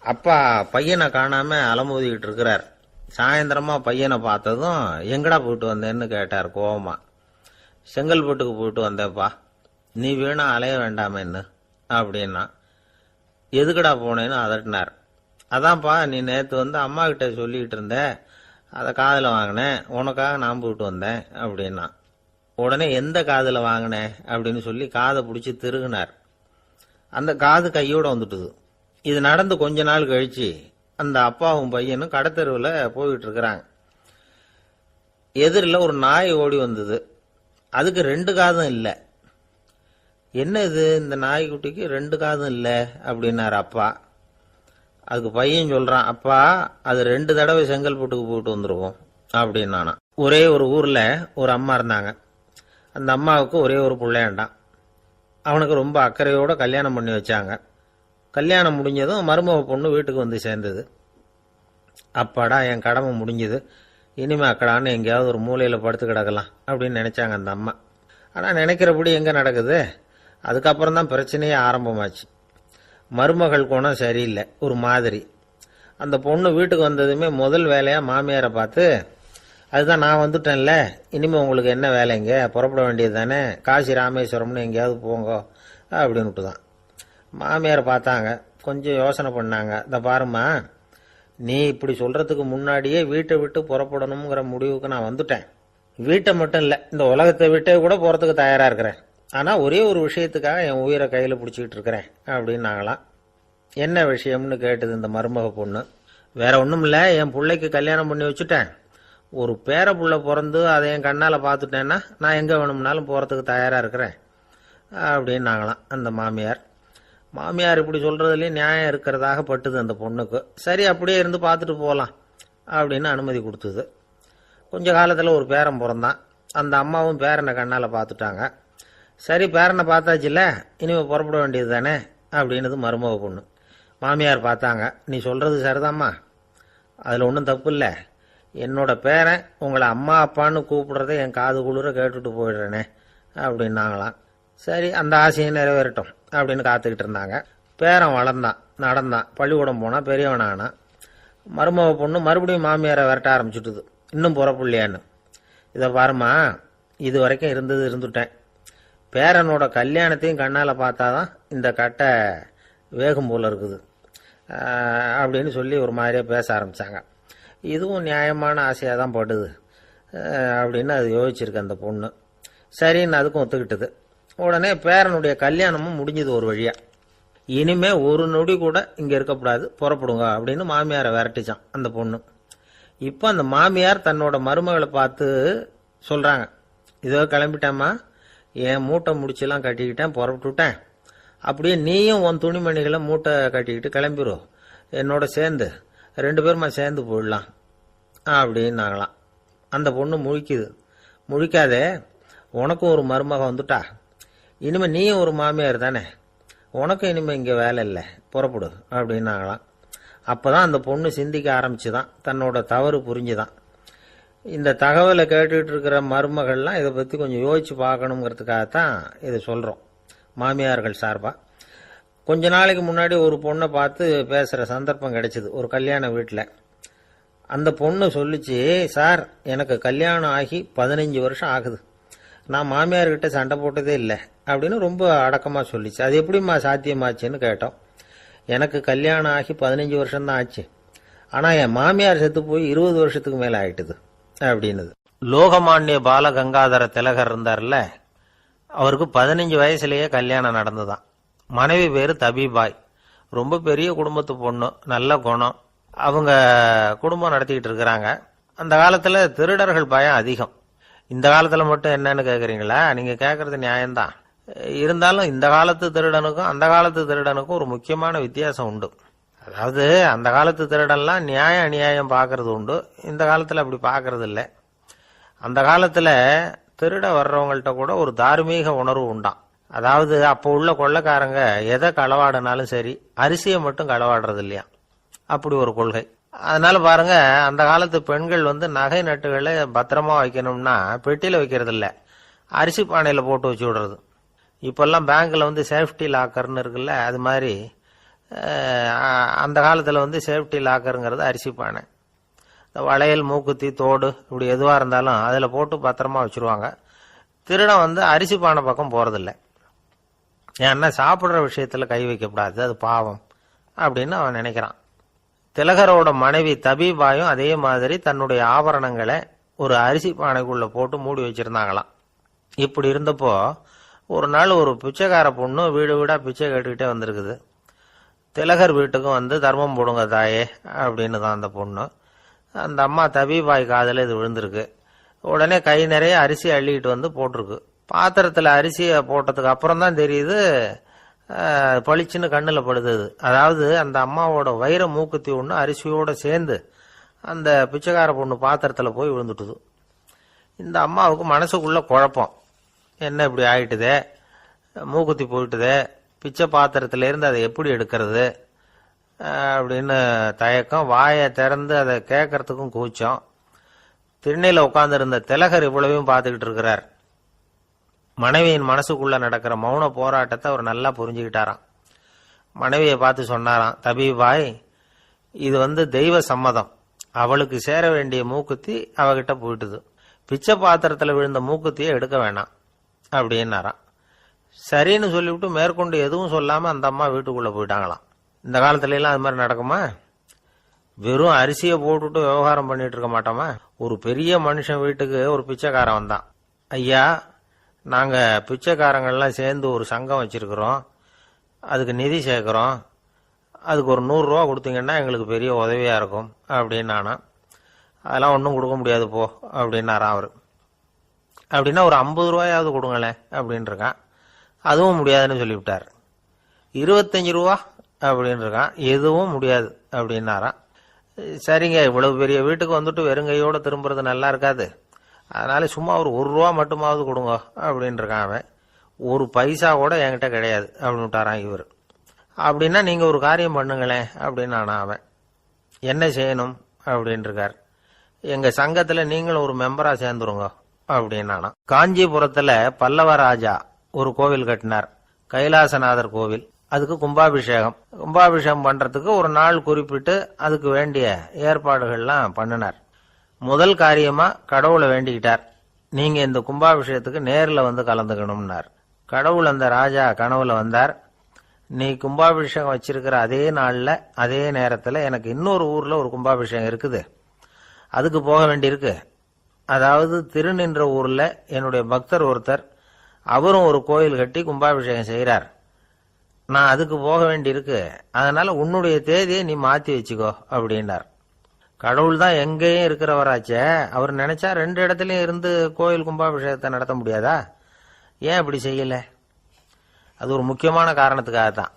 அப்பா பையனை காணாமல் அலமோதிக்கிட்டு இருக்கிறார். சாயந்தரமாக பையனை பார்த்ததும் எங்கடா போயிட்டு வந்தேன்னு கேட்டார் கோவமா. செங்கல்பட்டுக்கு போயிட்டு வந்தேப்பா, நீ வீணா அலைய வேண்டாமேன்னு அப்படின்னா. எதுக்கடா போனேன்னு அதட்டினார். அதான்ப்பா, நீ நேற்று அம்மா கிட்ட சொல்லிக்கிட்டு இருந்த, அதை காதில் வாங்கினேன், உனக்காக நான் போயிட்டு வந்தேன் அப்படின்னா. உடனே எந்த காதில் வாங்கினேன் அப்படின்னு சொல்லி காதை பிடிச்சி திருகுனார். அந்த காது கையோடு வந்துட்டுது. இது நடந்து கொஞ்ச நாள் கழிச்சு அந்த அப்பாவும் பையனும் கடத்தெருவில் போயிட்டு இருக்கிறாங்க. எதிரில் ஒரு நாய் ஓடி வந்தது. அதுக்கு 2 காதும் இல்லை. என்ன இது, இந்த நாய்க்குட்டிக்கு 2 காதும் இல்லை அப்படின்னாரு அப்பா. அதுக்கு பையன் சொல்றான், அப்பா அது 2 தடவை செங்கல்பட்டுக்கு போயிட்டு வந்துருவோம் அப்படின்னானா. ஒரே ஒரு ஊர்ல ஒரு அம்மா இருந்தாங்க. அந்த அம்மாவுக்கு ஒரே ஒரு பிள்ளையாண்டான். அவனுக்கு ரொம்ப அக்கறையோட கல்யாணம் பண்ணி வச்சாங்க. கல்யாணம் முடிஞ்சதும் மருமக பொண்ணு வீட்டுக்கு சேர்ந்தது. அப்பாடா, என் கடமை முடிஞ்சது, இனிமே அக்கடான்னு எங்கேயாவது ஒரு மூலையில் படுத்து கிடக்கலாம் அப்படின்னு நினைச்சாங்க அந்த அம்மா. ஆனால் நினைக்கிறபடி எங்கே நடக்குது? அதுக்கப்புறம் தான் பிரச்சனையே ஆரம்பமாச்சு. மருமகள் குணம் சரியில்லை, ஒரு மாதிரி. அந்த பொண்ணு வீட்டுக்கு வந்ததுமே முதல் வேலையாக மாமியாரை பார்த்து, அதுதான் நான் வந்துட்டேன்ல, இனிமேல் உங்களுக்கு என்ன வேலைங்க, புறப்பட வேண்டியது தானே, காசி ராமேஸ்வரம்னு எங்கேயாவது போங்க அப்படின்னுட்டு தான். மாமியாரை பார்த்தாங்க, கொஞ்சம் யோசனை பண்ணாங்க. இந்த பாருமா, நீ இப்படி சொல்கிறதுக்கு முன்னாடியே வீட்டை விட்டு புறப்படணுங்கிற முடிவுக்கு நான் வந்துட்டேன். வீட்டை மட்டும் இல்லை, இந்த உலகத்தை விட்டே கூட போகிறதுக்கு தயாராக இருக்கிறேன். ஆனால் ஒரே ஒரு விஷயத்துக்காக என் உயிரை கையில் பிடிச்சிக்கிட்டு இருக்கிறேன் அப்படின்னாங்களாம். என்ன விஷயம்னு கேட்டது இந்த மருமக பொண்ணு. வேற ஒன்றும் இல்லை, என் பிள்ளைக்கு கல்யாணம் பண்ணி வச்சுட்டேன். ஒரு பேர புள்ள பிறந்து அதை என் கண்ணால் பார்த்துட்டேன்னா நான் எங்கே வேணும்னாலும் போகிறதுக்கு தயாராக இருக்கிறேன் அப்படின்னாங்களாம் அந்த மாமியார். மாமியார் இப்படி சொல்கிறதுலேயும் நியாயம் இருக்கிறதாக பட்டுது அந்த பொண்ணுக்கு. சரி, அப்படியே இருந்து பார்த்துட்டு போகலாம் அப்படின்னு அனுமதி கொடுத்தது. கொஞ்ச காலத்தில் ஒரு பேரன் பிறந்தான். அந்த அம்மாவும் பேரனை கண்ணால் பார்த்துட்டாங்க. சரி, பேரனை பார்த்தாச்சுல்ல, இனிமேல் புறப்பட வேண்டியது தானே அப்படின்னது மருமக பொண்ணு. மாமியார் பார்த்தாங்க, நீ சொல்கிறது சரிதாம்மா, அதில் ஒன்றும் தப்பு இல்லை. என்னோட பேரன் உங்களை அம்மா அப்பான்னு கூப்பிடுறத என் காது குளிர கேட்டுட்டு போயிடுறேனே அப்படின்னாங்களாம். சரி, அந்த ஆசையை நிறைவேறட்டும் அப்படின்னு காத்துக்கிட்டு இருந்தாங்க. பேரன் வளர்ந்தான், நடந்தான், பள்ளிக்கூடம் போனால் பெரியவனானா. மருமக பொண்ணு மறுபடியும் மாமியாரை விரட்ட ஆரம்பிச்சுட்டுது, இன்னும் புறப்புள்ளையான்னு. இதை பாருமா, இது வரைக்கும் இருந்துட்டேன். பேரனோட கல்யாணத்தையும் கண்ணால் பார்த்தாதான் இந்த கட்டை வேகும் போல இருக்குது அப்படின்னு சொல்லி ஒரு மாதிரியாக பேச ஆரம்பித்தாங்க. இதுவும் நியாயமான ஆசையாக தான் படுது அப்படின்னு அது யோசிச்சிருக்கு அந்த பொண்ணு. சரின்னு அதுக்கும் ஒத்துக்கிட்டது. உடனே பேரனுடைய கல்யாணமும் முடிஞ்சது ஒரு வழியாக. இனிமே ஒரு நொடி கூட இங்க இருக்கக்கூடாது, புறப்படுங்க அப்படின்னு மாமியாரை விரட்டிச்சான் அந்த பொண்ணு. இப்போ அந்த மாமியார் தன்னோட மருமகளை பார்த்து சொல்றாங்க, இதோ கிளம்பிட்டேம்மா, என் மூட்டை முடிச்செல்லாம் கட்டிக்கிட்டேன், புறப்பட்டுட்டேன். அப்படியே நீயும் உன் துணிமணிகளை மூட்டை கட்டிக்கிட்டு கிளம்பிடும், என்னோட சேர்ந்து 2 பேருமா சேர்ந்து போயிடலாம் அப்படின்னாங்களாம். அந்த பொண்ணு முழிக்குது. முழிக்காதே, உனக்கும் ஒரு மருமக வந்துட்டா, இனிமே நீயும் ஒரு மாமியார் தானே, உனக்கும் இனிமே இங்கே வேலை இல்லை, புறப்படு அப்படின்னாங்களாம். அப்போதான் அந்த பொண்ணு சிந்திக்க ஆரம்பிச்சுதான், தன்னோட தவறு புரிஞ்சுதான். இந்த தகவலை கேட்டுட்டு இருக்கிற மருமகள்லாம் இதை பற்றி கொஞ்சம் யோசிச்சு பார்க்கணுங்கிறதுக்காகத்தான் இதை சொல்கிறோம் மாமியார்கள் சார்பாக. கொஞ்ச நாளைக்கு முன்னாடி ஒரு பொண்ணை பார்த்து பேசுகிற சந்தர்ப்பம் கிடைச்சிது ஒரு கல்யாண வீட்டில். அந்த பொண்ணு சொல்லிச்சு, சார் எனக்கு கல்யாணம் ஆகி 15 வருஷம் ஆகுது, நான் மாமியார்கிட்ட சண்டை போட்டதே இல்லை அப்படின்னு ரொம்ப அடக்கமாக சொல்லிச்சு. அது எப்படிம்மா சாத்தியமாச்சுன்னு கேட்டோம். எனக்கு கல்யாணம் ஆகி 15 வருஷம்தான் ஆச்சு, ஆனால் என் மாமியார் செத்து போய் 20 வருஷத்துக்கு மேலே ஆயிட்டுது அப்படின்னுது. லோகமானிய பாலகங்காதர திலகர் இருந்தார்ல, அவருக்கு 15 வயசுலேயே கல்யாணம் நடந்துதான். மனைவி பேரு தபிபாய், ரொம்ப பெரிய குடும்பத்து பொண்ணு, நல்ல குணம். அவங்க குடும்பம் நடத்திக்கிட்டு இருக்கிறாங்க. அந்த காலத்தில் திருடர்கள் பயம் அதிகம். இந்த காலத்தில் மட்டும் என்னன்னு கேட்குறீங்களா? நீங்கள் கேட்குறது நியாயம்தான். இருந்தாலும் இந்த காலத்து திருடனுக்கும் அந்த காலத்து திருடனுக்கும் ஒரு முக்கியமான வித்தியாசம் உண்டு. அதாவது அந்த காலத்து திருடன்லாம் நியாயம் அநியாயம் பார்க்கறது உண்டு, இந்த காலத்தில் அப்படி பார்க்கறது இல்லை. அந்த காலத்தில் திருட வர்றவங்கள்ட்ட கூட ஒரு தார்மீக உணர்வு உண்டாம். அதாவது அப்போ உள்ள கொள்ளைக்காரங்க எதை களவாடினாலும் சரி, அரிசியை மட்டும் களவாடுறது இல்லையா, அப்படி ஒரு கொள்கை. அதனால பாருங்க, அந்த காலத்து பெண்கள் நகை நட்டுகளை பத்திரமா வைக்கணும்னா பெட்டியில வைக்கிறது இல்லை, அரிசி பானையில போட்டு வச்சு விடுறது. இப்பெல்லாம் பேங்க்ல சேஃப்டி லாக்கர்னு இருக்குல்ல, அது மாதிரி அந்த காலத்தில் சேஃப்டி லாக்கருங்கிறது அரிசி பானை. வளையல், மூக்குத்தி, தோடு இப்படி எதுவாக இருந்தாலும் அதில் போட்டு பத்திரமா வச்சுருவாங்க. திருடன் அரிசி பானை பக்கம் போகிறதில்ல. ஏன்னா சாப்பிட்ற விஷயத்தில் கை வைக்கக்கூடாது, அது பாவம் அப்படின்னு அவன் நினைக்கிறான். திலகரோட மனைவி தபிபாயும் அதே மாதிரி தன்னுடைய ஆபரணங்களை ஒரு அரிசி பானைக்குள்ளே போட்டு மூடி வச்சுருந்தாங்களாம். இப்படி இருந்தப்போ ஒரு நாள் ஒரு பிச்சைக்கார பொண்ணு வீடு வீடாக பிச்சை கேட்டுக்கிட்டே வந்திருக்குது. திலகர் வீட்டுக்கும் தர்மம் போடுங்க தாயே அப்படின்னு தான் அந்த பொண்ணு. அந்த அம்மா தபிபாய் காதில் இது விழுந்திருக்கு. உடனே கை நிறைய அரிசி அள்ளிக்கிட்டு போட்டிருக்கு. பாத்திரத்தில் அரிசியை போட்டதுக்கு அப்புறம் தான் தெரியுது, பளிச்சுன்னு கண்ணில் படுது. அதாவது அந்த அம்மாவோட வைர மூக்குத்தி ஒன்று அரிசியோடு சேர்ந்து அந்த பிச்சைக்கார பொண்ணு பாத்திரத்தில் போய் விழுந்துட்டுது. இந்த அம்மாவுக்கு மனசுக்குள்ள குழப்பம், என்ன இப்படி ஆயிட்டுதே, மூக்குத்தி போயிட்டுதே, பிச்சை பாத்திரத்திலேருந்து அதை எப்படி எடுக்கிறது அப்படின்னு தயக்கம். வாயை திறந்து அதை கேட்கறதுக்கும் கூச்சம். திண்ணையில் உட்கார்ந்துருந்த திலகர் இவ்வளவையும் பார்த்துக்கிட்டு இருக்கிறார். மனைவியின் மனசுக்குள்ள நடக்கிற மௌன போராட்டத்தை அவர் நல்லா புரிஞ்சுக்கிட்டாராம். மனைவியை பார்த்து சொன்னாராம், தபிபாய், இது தெய்வ சம்மதம், அவளுக்கு சேர வேண்டிய மூக்குத்தி அவகிட்ட போயிட்டுது, பிச்சை பாத்திரத்தில் விழுந்த மூக்குத்தியை எடுக்க வேணாம் அப்படின்னாராம். சரின்னு சொல்லிவிட்டு மேற்கொண்டு எதுவும் சொல்லாம அந்த அம்மா வீட்டுக்குள்ள போயிட்டாங்களாம். இந்த காலத்துல எல்லாம் அது மாதிரி நடக்குமா? வெறும் அரிசியை போட்டுட்டு விவகாரம் பண்ணிட்டு இருக்க மாட்டோமா? ஒரு பெரிய மனுஷன் வீட்டுக்கு ஒரு பிச்சைக்காரன் வந்தான். ஐயா, நாங்க பிச்சைக்காரங்கள்லாம் சேர்ந்து ஒரு சங்கம் வச்சிருக்கிறோம், அதுக்கு நிதி சேர்க்கிறோம், அதுக்கு ஒரு 100 ரூபா கொடுத்தீங்கன்னா எங்களுக்கு பெரிய உதவியா இருக்கும் அப்படின்னானா. அதெல்லாம் ஒன்றும் கொடுக்க முடியாது போ அப்படின்னாராம் அவர். அப்படின்னா ஒரு 50 ரூபாயாவது கொடுங்களேன் அப்படின்னு இருக்கான். அதுவும் முடியாதுன்னு சொல்லிவிட்டார். 25 ரூபா அப்படின்னு இருக்கான். எதுவும் முடியாது அப்படின்னாராம். சரிங்க, இவ்வளவு பெரிய வீட்டுக்கு வெறுங்கையோட திரும்புறது நல்லா இருக்காது, அதனால சும்மா ஒரு 1 ரூபா மட்டுமாவது கொடுங்க அப்படின்னு இருக்கான் அவன். ஒரு பைசா கூட என்கிட்ட கிடையாது அப்படின்னு விட்டாரான் இவர். அப்படின்னா நீங்க ஒரு காரியம் பண்ணுங்களேன் அப்படின்னானா அவன். என்ன செய்யணும் அப்படின்னு இருக்கார். எங்க சங்கத்துல நீங்களும் ஒரு மெம்பரா சேர்ந்துருங்க அப்படின்னானா. காஞ்சிபுரத்துல பல்லவ ராஜா ஒரு கோவில் கட்டினார், கைலாசநாதர் கோவில். அதுக்கு கும்பாபிஷேகம் பண்றதுக்கு ஒரு நாள் குறிப்பிட்டு அதுக்கு வேண்டிய ஏற்பாடுகள்லாம் பண்ணினார். முதல் காரியமா கடவுளை வேண்டிக்கிட்டார், நீங்க இந்த கும்பாபிஷேகத்துக்கு நேரில் கலந்துக்கணும்னார். கடவுள் அந்த ராஜா கனவுல வந்தார். நீ கும்பாபிஷேகம் வச்சிருக்கிற அதே நாள்ல அதே நேரத்துல எனக்கு இன்னொரு ஊர்ல ஒரு கும்பாபிஷேகம் இருக்குது, அதுக்கு போக வேண்டியிருக்கு. அதாவது திருநின்ற ஊர்ல என்னுடைய பக்தர் ஒருத்தர், அவரும் ஒரு கோயில் கட்டி கும்பாபிஷேகம் செய்கிறார். நான் அதுக்கு போக வேண்டியிருக்கு, அதனால உன்னுடைய தேதியை நீ மாத்தி வச்சுக்கோ அப்படின்னார். கடவுள் தான் எங்கேயும் இருக்கிறவராச்சே, அவர் நினைச்சா 2 இடத்துலயும் இருந்து கோயில் கும்பாபிஷேகத்தை நடத்த முடியாதா? ஏன் அப்படி செய்யல? அது ஒரு முக்கியமான காரணத்துக்காகத்தான்.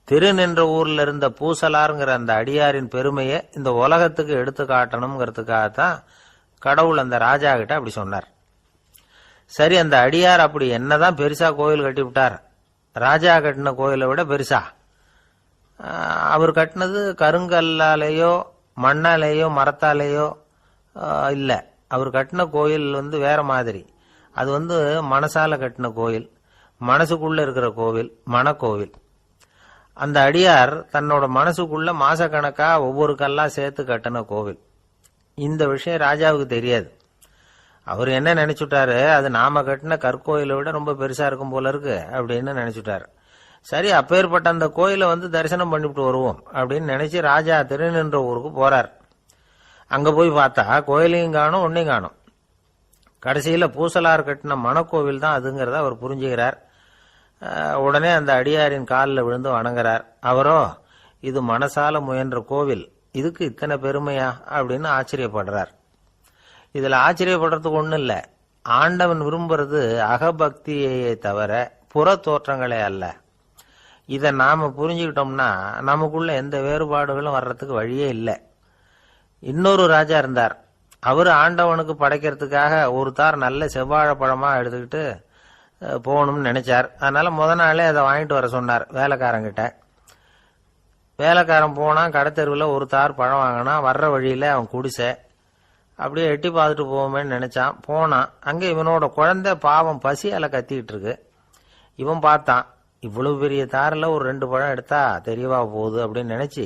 திருநின்ற ஊர்ல இருந்த பூசலாருங்கிற அந்த அடியாரின் பெருமையை இந்த உலகத்துக்கு எடுத்து காட்டணுங்கிறதுக்காகத்தான் கடவுள் அந்த ராஜா கிட்ட அப்படி சொன்னார். சரி, அந்த அடியார் அப்படி என்னதான் பெருசா கோயில் கட்டி விட்டார்? ராஜா கட்டின கோயிலை விட பெருசா? அவர் கட்டினது கருங்கல்லாலேயோ மண்ணாலேயோ மரத்தாலேயோ இல்லை. அவர் கட்டின கோயில் வேற மாதிரி. அது மனசால கட்டின கோயில், மனசுக்குள்ள இருக்கிற கோவில், மனக்கோவில். அந்த அடியார் தன்னோட மனசுக்குள்ள மாசக்கணக்கா ஒவ்வொரு கல்லா சேர்த்து கட்டின கோவில். இந்த விஷயம் ராஜாவுக்கு தெரியாது. அவர் என்ன நினைச்சுட்டாரு, அது நாம கட்டின கற்கோயிலை விட ரொம்ப பெருசா இருக்கும் போல இருக்கு அப்படின்னு நினைச்சுட்டாரு. சரி, அப்பேற்பட்ட அந்த கோயிலை தரிசனம் பண்ணிவிட்டு வருவோம் அப்படின்னு நினைச்சு ராஜா திருநின்ற ஊருக்கு போறார். அங்க போய் பார்த்தா கோயிலையும் காணும், ஒன்னையும் காணும். கடைசியில பூசலார் கட்டின மனக்கோவில் தான் அதுங்கிறத அவர் புரிஞ்சுக்கிறார். உடனே அந்த அடியாரின் காலில் விழுந்து வணங்குறார். அவரோ, இது மனசால முயன்ற கோவில், இதுக்கு இத்தனை பெருமையா அப்படின்னு ஆச்சரியப்படுறார். இதுல ஆச்சரியப்படுறதுக்கு ஒண்ணும் இல்ல. ஆண்டவன் விரும்புறது அகபக்தியையே தவிர புற தோற்றங்களே அல்ல. இதை நாம புரிஞ்சுக்கிட்டோம்னா நமக்குள்ள எந்த வேறுபாடுகளும் வர்றதுக்கு வழியே இல்லை. இன்னொரு ராஜா இருந்தார். அவரு ஆண்டவனுக்கு படைக்கிறதுக்காக ஒரு தார் நல்ல செவ்வாழைப்பழமா எடுத்துக்கிட்டு போகணும்னு நினைச்சார். அதனால முத நாளே அதை வாங்கிட்டு வர சொன்னார் வேலைக்காரங்கிட்ட. வேலைக்காரன் போனா கடைத்தெருவில் ஒரு தார் பழம் வாங்கினா. வர்ற வழியில அவன் குடிசை. அப்படியே எட்டி பார்த்துட்டு போவோமேன்னு நினைச்சான். போனான். அங்கே இவனோட குழந்தை பாவம் பசியால கத்திக்கிட்டு இருக்கு. இவன் பார்த்தான், இவ்வளவு பெரிய தாரில் ஒரு 2 பழம் எடுத்தா தெரியவா போகுது அப்படின்னு நினைச்சு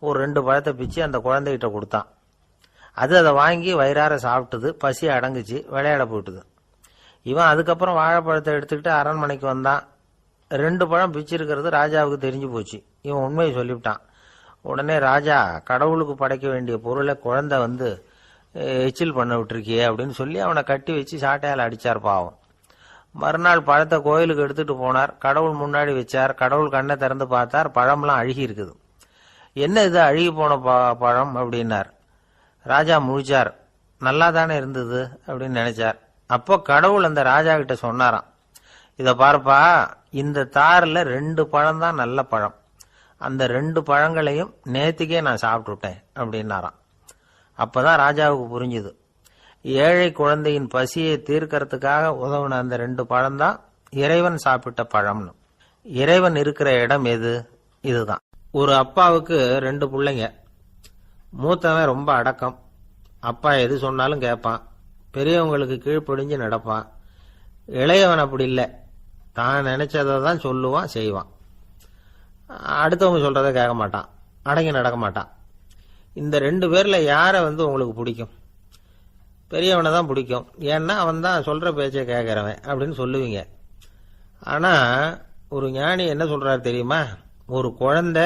ஒரு 2 பழத்தை பிச்சு அந்த குழந்தைகிட்ட கொடுத்தான். அது அதை வாங்கி வயிறார சாப்பிட்டது. பசி அடங்குச்சு, விளையாட போயிட்டுது. இவன் அதுக்கப்புறம் வாழைப்பழத்தை எடுத்துக்கிட்டு அரண்மனைக்கு வந்தான். 2 பழம் பிச்சிருக்கிறது ராஜாவுக்கு தெரிஞ்சு போச்சு. இவன் உண்மையை சொல்லிவிட்டான். உடனே ராஜா, கடவுளுக்கு படைக்க வேண்டிய பொருளை குழந்தை எச்சில் பண்ண விட்டுருக்கியே அப்படின்னு சொல்லி அவனை கட்டி வச்சு சாட்டையால் அடிச்சார் பாவம். மறுநாள் பழத்தை கோயிலுக்கு எடுத்துட்டு போனார். கடவுள் முன்னாடி வச்சார். கடவுள் கண்ணை திறந்து பார்த்தார், பழம்லாம் அழுகி இருக்குது. என்ன இது அழுகி போன பழம் அப்படின்னார். ராஜா முழிச்சார். நல்லா தானே இருந்தது அப்படின்னு நினைச்சார். அப்போ கடவுள் அந்த ராஜா கிட்ட சொன்னாராம், இத பாருப்பா, இந்த தாரில் 2 பழம் தான் நல்ல பழம். அந்த 2 பழங்களையும் நேத்துக்கே நான் சாப்பிட்டுட்டேன் அப்படின்னாராம். அப்பதான் ராஜாவுக்கு புரிஞ்சுது, ஏழை குழந்தையின் பசியை தீர்க்கறதுக்காக உதவுன அந்த 2 பழம் தான் இறைவன் சாப்பிட்ட பழம்னு. இறைவன் இருக்கிற இடம் எது? இதுதான். ஒரு அப்பாவுக்கு 2 பிள்ளைங்க. மூத்தவன் ரொம்ப அடக்கம். அப்பா எது சொன்னாலும் கேட்பான். பெரியவங்களுக்கு கீழ்ப்படிஞ்சு நடப்பான். இளையவன் அப்படி இல்லை. தான் நினைச்சதை தான் சொல்லுவான், செய்வான். அடுத்தவங்க சொல்றதை கேட்க மாட்டான், அடங்கி நடக்க மாட்டான். இந்த 2 பேர்ல யாரை உங்களுக்கு பிடிக்கும்? பெரியவனை தான் பிடிக்கும். ஏன்னா அவன் தான் சொல்ற பேச்சை கேட்கிறவன் அப்படின்னு சொல்லுவீங்க. ஆனா ஒரு ஞானி என்ன சொல்றாரு தெரியுமா? ஒரு குழந்தை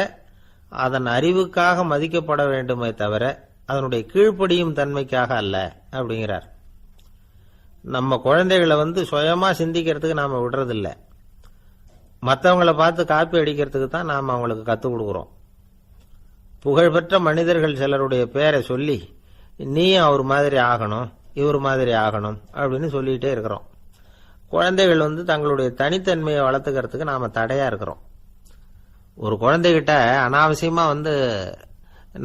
அதன் அறிவுக்காக மதிக்கப்பட வேண்டுமே தவிர அதனுடைய கீழ்ப்படியும் தன்மைக்காக அல்ல அப்படிங்கிறார். நம்ம குழந்தைகளை சுயமா சிந்திக்கிறதுக்கு நாம விடுறதில்ல. மற்றவங்களை பார்த்து காப்பி அடிக்கிறதுக்கு தான் நாம அவங்களுக்கு கற்றுக் கொடுக்குறோம். புகழ்பெற்ற மனிதர்கள் சிலருடைய பேரை சொல்லி நீயும் அவர் மாதிரி ஆகணும், இவர் மாதிரி ஆகணும் அப்படின்னு சொல்லிட்டே இருக்கிறோம். குழந்தைகள் தங்களுடைய தனித்தன்மையை வளர்த்துக்கிறதுக்கு நாம தடையா இருக்கிறோம். ஒரு குழந்தைகிட்ட அனாவசியமா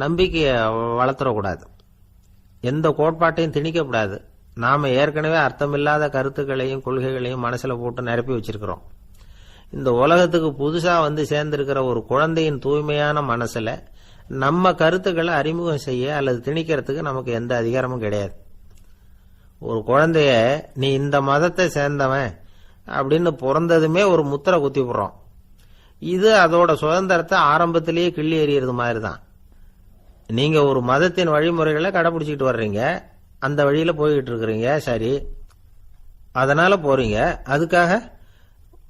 நம்பிக்கையை வளர்த்துடக்கூடாது. எந்த கோட்பாட்டையும் திணிக்கக்கூடாது. நாம ஏற்கனவே அர்த்தமில்லாத கருத்துக்களையும் கொள்கைகளையும் மனசுல போட்டு நிரப்பி வச்சிருக்கிறோம். இந்த உலகத்துக்கு புதுசா சேர்ந்திருக்கிற ஒரு குழந்தையின் தூய்மையான மனசுல நம்ம கருத்துக்களை அறிமுகம் செய்ய அல்லது திணிக்கிறதுக்கு நமக்கு எந்த அதிகாரமும் கிடையாது. ஒரு குழந்தைய நீ இந்த மதத்தை சேர்ந்தவன் அப்படின்னு பிறந்ததுமே ஒரு முத்திரை குத்தி போடுறோம். இது அதோட சுதந்திரத்தை ஆரம்பத்திலேயே கிள்ளி எறியறது மாதிரி தான். நீங்க ஒரு மதத்தின் வழிமுறைகளை கடைபிடிச்சிட்டு வர்றீங்க, அந்த வழியில போய்கிட்டு இருக்கிறீங்க, சரி, அதனால போறீங்க. அதுக்காக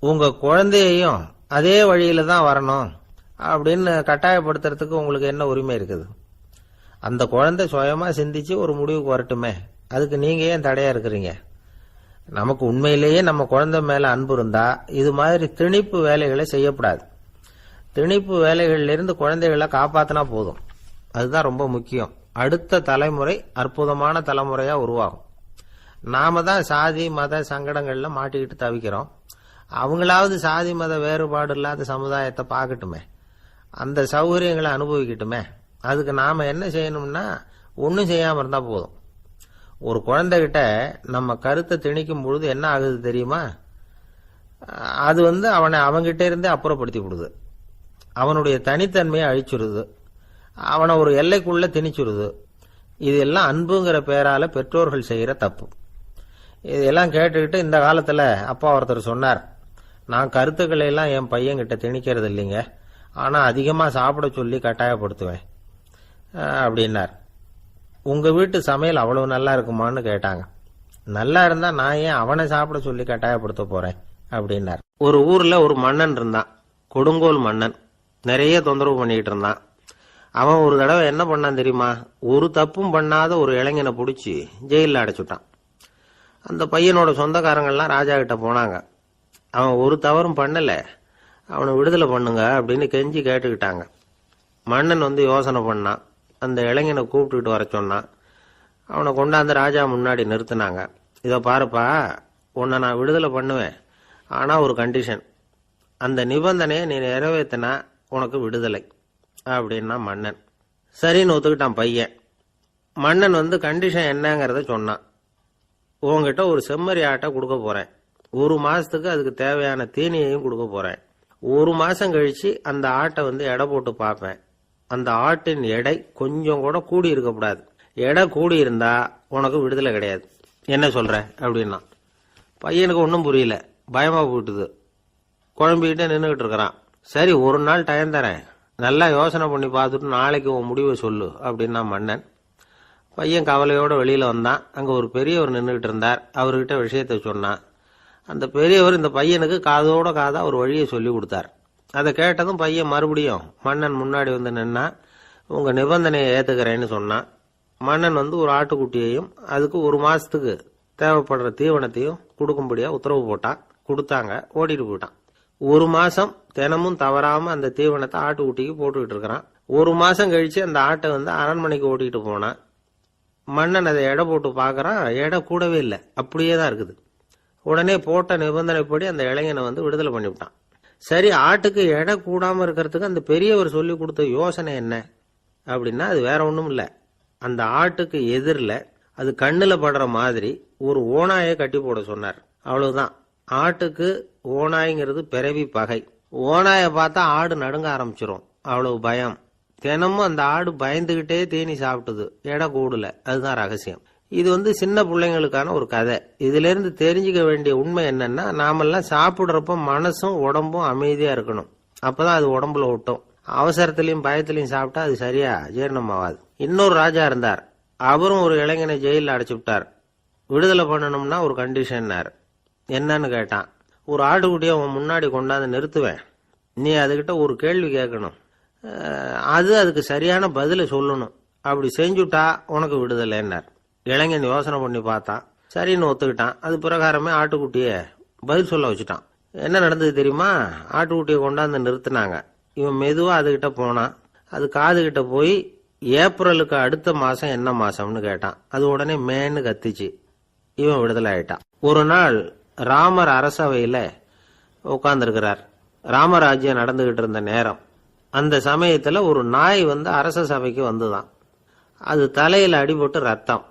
உங்க குழந்தையையும் அதே வழியில தான் வரணும் அப்படின்னு கட்டாயப்படுத்துறதுக்கு உங்களுக்கு என்ன உரிமை இருக்குது? அந்த குழந்தை சுயமா சிந்திச்சு ஒரு முடிவுக்கு வரட்டுமே, அதுக்கு நீங்க ஏன் தடையா இருக்கிறீங்க? நமக்கு உண்மையிலேயே நம்ம குழந்தை மேல அன்பு இருந்தா இது மாதிரி திணிப்பு வேலைகளை செய்யக்கூடாது. திணிப்பு வேலைகளிலிருந்து குழந்தைகளை காப்பாத்தினா போதும். அதுதான் ரொம்ப முக்கியம். அடுத்த தலைமுறை அற்புதமான தலைமுறையா உருவாகும். நாம தான் சாதி மத சங்கடங்கள்ல மாட்டிக்கிட்டு தவிக்கிறோம். அவங்களாவது சாதி மத வேறுபாடு இல்லாத சமுதாயத்தை பார்க்கட்டுமே, அந்த சௌகரியங்களை அனுபவிக்கட்டுமே. அதுக்கு நாம என்ன செய்யணும்னா ஒன்றும் செய்யாம இருந்தா போதும். ஒரு குழந்தைகிட்ட நம்ம கருத்தை திணிக்கும் பொழுது என்ன ஆகுது தெரியுமா? அது அவனை அவங்கிட்ட இருந்தே அப்புறப்படுத்தி விடுது. அவனுடைய தனித்தன்மையை அழிச்சுடுது. அவனை ஒரு எல்லைக்குள்ள திணிச்சுடுது. இதெல்லாம் அன்புங்கிற பேரால பெற்றோர்கள் செய்யற தப்பு. இதெல்லாம் கேட்டுக்கிட்டு இந்த காலத்துல அப்பா ஒருத்தர் சொன்னார், நான் கருத்துக்களை எல்லாம் என் பையன்கிட்ட திணிக்கிறது இல்லைங்க, ஆனா அதிகமா சாப்பிட சொல்லி கட்டாயப்படுத்துவேன் அப்படின்னார். உங்க வீட்டு சமையல் அவ்வளவு நல்லா இருக்குமான்னு கேட்டாங்க. நல்லா இருந்தா நான் ஏன் அவனை சாப்பிட சொல்லி கட்டாயப்படுத்த போறேன் அப்படின்னார். ஒரு ஊர்ல ஒரு மன்னன் இருந்தான், கொடுங்கோல் மன்னன். நிறைய தொந்தரவு பண்ணிட்டு இருந்தான். அவன் ஒரு தடவை என்ன பண்ணான் தெரியுமா? ஒரு தப்பும் பண்ணாத ஒரு இளைஞனை பிடிச்சி ஜெயிலில் அடைச்சுட்டான். அந்த பையனோட சொந்தக்காரங்கள்லாம் ராஜா கிட்ட போனாங்க. அவன் ஒரு தவறும் பண்ணல, அவனை விடுதலை பண்ணுங்க அப்படின்னு கெஞ்சி கேட்டுக்கிட்டாங்க. மன்னன் யோசனை பண்ணான். அந்த இளைஞனை கூப்பிட்டுக்கிட்டு வர சொன்னான். அவனை கொண்டாந்து ராஜா முன்னாடி நிறுத்தினாங்க. இதை பாருப்பா, உன்னை நான் விடுதலை பண்ணுவேன், ஆனா ஒரு கண்டிஷன். அந்த நிபந்தனையை நீ நிறைவேற்றினா உனக்கு விடுதலை அப்படின்னா மன்னன். சரின்னு ஒத்துக்கிட்டான் பையன். மன்னன் கண்டிஷன் என்னங்கிறத சொன்னான். உங்ககிட்ட ஒரு செம்மறி ஆட்டை கொடுக்க போறேன். 1 மாசத்துக்கு அதுக்கு தேவையான தீனியையும் கொடுக்க போறேன். 1 மாசம் கழிச்சு அந்த ஆட்டை எடை போட்டு பார்ப்பேன். அந்த ஆட்டின் எடை கொஞ்சம் கூட கூடி இருக்கக்கூடாது. எடை கூடி இருந்தா உனக்கு விடுதலை கிடையாது. என்ன சொல்ற அப்படின்னா. பையனுக்கு ஒன்றும் புரியல, பயமா போயிட்டுது. குழம்பிக்கிட்டே நின்றுகிட்டு இருக்கிறான். சரி, ஒரு நாள் டைம் தரேன், நல்லா யோசனை பண்ணி பார்த்துட்டு நாளைக்கு உன் முடிவை சொல்லு அப்படின்னா மன்னன். பையன் கவலையோட வெளியில வந்தான். அங்க ஒரு பெரியவர் நின்றுகிட்டு இருந்தார். அவர்கிட்ட விஷயத்த சொன்னான். அந்த பெரியவர் இந்த பையனுக்கு காதோட காதா ஒரு வழியை சொல்லி கொடுத்தார். அதை கேட்டதும் பையன் மறுபடியும் மன்னன் முன்னாடி நின்னா, உங்க நிபந்தனையை ஏத்துக்கிறேன்னு சொன்னான். மன்னன் ஒரு ஆட்டுக்குட்டியையும் அதுக்கு 1 மாசத்துக்கு தேவைப்படுற தீவனத்தையும் கொடுக்கும்படியா உத்தரவு போட்டான். கொடுத்தாங்க, ஓடிட்டு போயிட்டான். 1 மாசம் தினமும் தவறாம அந்த தீவனத்தை ஆட்டுக்குட்டிக்கு போட்டுக்கிட்டு இருக்கிறான். 1 மாசம் கழிச்சு அந்த ஆட்டை அரண்மனைக்கு ஓட்டிட்டு போனான். மன்னன் அதை எடை போட்டு பார்க்கறான். எடை கூடவே இல்லை, அப்படியே தான் இருக்குது. உடனே போட்ட நிபந்தனைப்படி அந்த இளைஞனை விடுதலை பண்ணிவிட்டான். சரி, ஆட்டுக்கு எடை கூடாம இருக்கிறதுக்கு அந்த பெரியவர் சொல்லி கொடுத்த யோசனை என்ன அப்படின்னா, அது வேற ஒண்ணும் இல்ல. அந்த ஆட்டுக்கு எதிரில் அது கண்ணுல படுற மாதிரி ஒரு ஓநாயை கட்டி போட சொன்னார். அவ்வளவுதான். ஆட்டுக்கு ஓநாய்ங்கிறது பிறவி பகை. ஓநாயை பார்த்தா ஆடு நடுங்க ஆரம்பிச்சிரும், அவ்வளவு பயம். தினமும் அந்த ஆடு பயந்துகிட்டே தீனி சாப்பிட்டுது, எடை கூடல. அதுதான் ரகசியம். இது சின்ன பிள்ளைங்களுக்கான ஒரு கதை. இதுல இருந்து தெரிஞ்சுக்க வேண்டிய உண்மை என்னன்னா, நாமெல்லாம் சாப்பிடுறப்ப மனசும் உடம்பும் அமைதியா இருக்கணும். அப்பதான் அது உடம்புல ஒட்டும். அவசரத்திலையும் பயத்திலையும் சாப்பிட்டா அது சரியா ஜீரணம் ஆகாது. இன்னொரு ராஜா இருந்தார். அவரும் ஒரு இளைஞனை ஜெயிலில் அடைச்சு விட்டார். விடுதலை பண்ணணும்னா ஒரு கண்டிஷன்னார். என்னன்னு கேட்டான். ஒரு ஆட்டுக்குட்டியை உன் முன்னாடி கொண்டாந்து நிறுத்துவேன், நீ அதுகிட்ட ஒரு கேள்வி கேட்கணும், அதுக்கு சரியான பதிலை சொல்லணும். அப்படி செஞ்சுட்டா உனக்கு விடுதலைன்னார். இளைஞன் யோசனை பண்ணி பார்த்தான். சரின்னு ஒத்துக்கிட்டான். அது பிரகாரமே ஆட்டுக்குட்டிய பதில் சொல்ல வச்சுட்டான். என்ன நடந்தது தெரியுமா? ஆட்டுக்குட்டியை கொண்டாந்து நிறுத்தினாங்க. இவன் மெதுவா அதுகிட்ட போனான். அது காதுகிட்ட போய் ஏப்ரலுக்கு அடுத்த மாசம் என்ன மாசம்னு கேட்டான். அது உடனே மேன்னு கத்திச்சு. இவன் விடுதலை ஆயிட்டான். ஒரு நாள் ராமர் அரசவையில உட்கார்ந்துருக்கிறார். ராமராஜ்யம் நடந்துகிட்டு இருந்த நேரம். அந்த சமயத்துல ஒரு நாய் அரச சபைக்கு வந்துதான். அது தலையில அடிபட்டு ரத்தம்.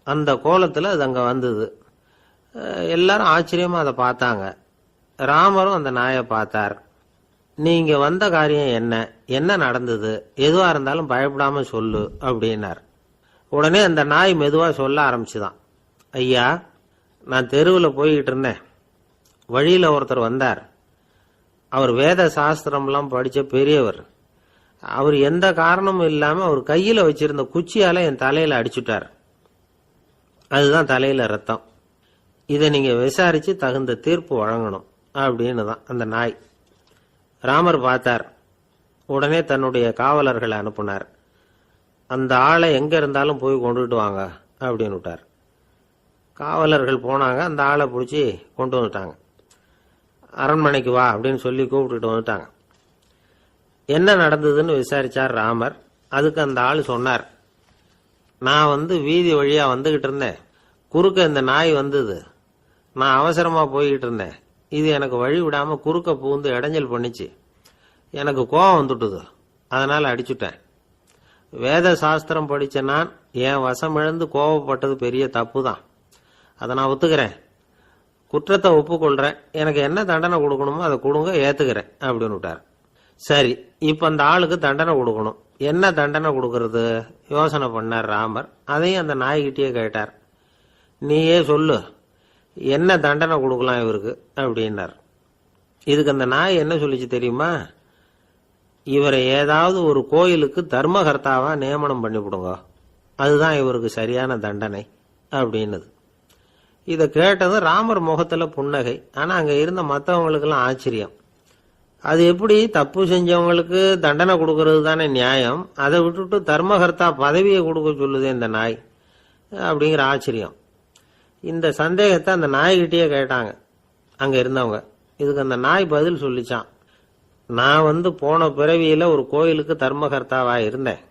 அந்த கோலத்துல அது அங்க வந்தது. எல்லாரும் ஆச்சரியமா அதை பார்த்தாங்க. ராமரும் அந்த நாயை பார்த்தார். நீங்க வந்த காரியம் என்ன, என்ன நடந்தது, எதுவா இருந்தாலும் பயப்படாம சொல்லு அப்படின்னார். உடனே அந்த நாய் மெதுவா சொல்ல ஆரம்பிச்சுதான். ஐயா, நான் தெருவில் போய்கிட்டு இருந்தேன். வழியில ஒருத்தர் வந்தார். அவர் வேத சாஸ்திரம்லாம் படிச்ச பெரியவர். அவர் எந்த காரணமும் இல்லாம அவர் கையில வச்சிருந்த குச்சியால என் தலையில அடிச்சுட்டார். அதுதான் தலையில ரத்தம். இதை நீங்க விசாரிச்சு தகுந்த தீர்ப்பு வழங்கணும் அப்படின்னு தான் அந்த நாய். ராமர் பார்த்தார். உடனே தன்னுடைய காவலர்களை அனுப்புனார். அந்த ஆளை எங்க இருந்தாலும் போய் கொண்டுட்டு வாங்க அப்படின்னு விட்டார். காவலர்கள் போனாங்க. அந்த ஆளை பிடிச்சி கொண்டு வந்துட்டாங்க. அரண்மனைக்கு வா அப்படின்னு சொல்லி கூப்பிட்டுட்டு வந்துட்டாங்க. என்ன நடந்ததுன்னு விசாரிச்சார் ராமர். அதுக்கு அந்த ஆள் சொன்னார், நான் வீதி வழியா வந்துகிட்டு இருந்தேன். குறுக்க இந்த நாய் வந்தது. நான் அவசரமா போய்கிட்டு இருந்தேன். இது எனக்கு வழி விடாம குறுக்க பூந்து இடைஞ்சல் பண்ணிச்சு. எனக்கு கோபம் வந்துட்டுது. அதனால அடிச்சுட்டேன். வேத சாஸ்திரம் படிச்ச நான் என் வசம் இழந்து கோபப்பட்டது பெரிய தப்பு தான். அதை நான் ஒத்துக்கிறேன். குற்றத்தை ஒப்புக்கொள்றேன். எனக்கு என்ன தண்டனை கொடுக்கணுமோ அதை கொடுங்க, ஏத்துக்கிறேன் அப்படின்னு விட்டார். சரி, இப்ப அந்த ஆளுக்கு தண்டனை கொடுக்கணும். என்ன தண்டனை கொடுக்கறது யோசனை பண்ணார் ராமர். அதையும் அந்த நாய்கிட்டயே கேட்டார். நீயே சொல்லு, என்ன தண்டனை கொடுக்கலாம் இவருக்கு அப்படின்னார். இதுக்கு அந்த நாய் என்ன சொல்லிச்சு தெரியுமா? இவரை ஏதாவது ஒரு கோயிலுக்கு தர்மகர்த்தாவா நியமனம் பண்ணிவிடுங்க, அதுதான் இவருக்கு சரியான தண்டனை அப்படின்னுது. இதை கேட்டதும் ராமர் முகத்துல புன்னகை. ஆனா அங்க இருந்த மற்றவங்களுக்கெல்லாம் ஆச்சரியம். அது எப்படி தப்பு செஞ்சவங்களுக்கு தண்டனை கொடுக்கறது தானே நியாயம், அதை விட்டுட்டு தர்மகர்த்தா பதவியை கொடுக்க சொல்லுதே இந்த நாய் அப்படிங்கிற ஆச்சரியம். இந்த சந்தேகத்தை அந்த நாய்கிட்டயே கேட்டாங்க அங்க இருந்தவங்க. இதுக்கு அந்த நாய் பதில் சொல்லிச்சான், நான் போன பிறவியில ஒரு கோயிலுக்கு தர்மகர்த்தாவா இருந்தேன்.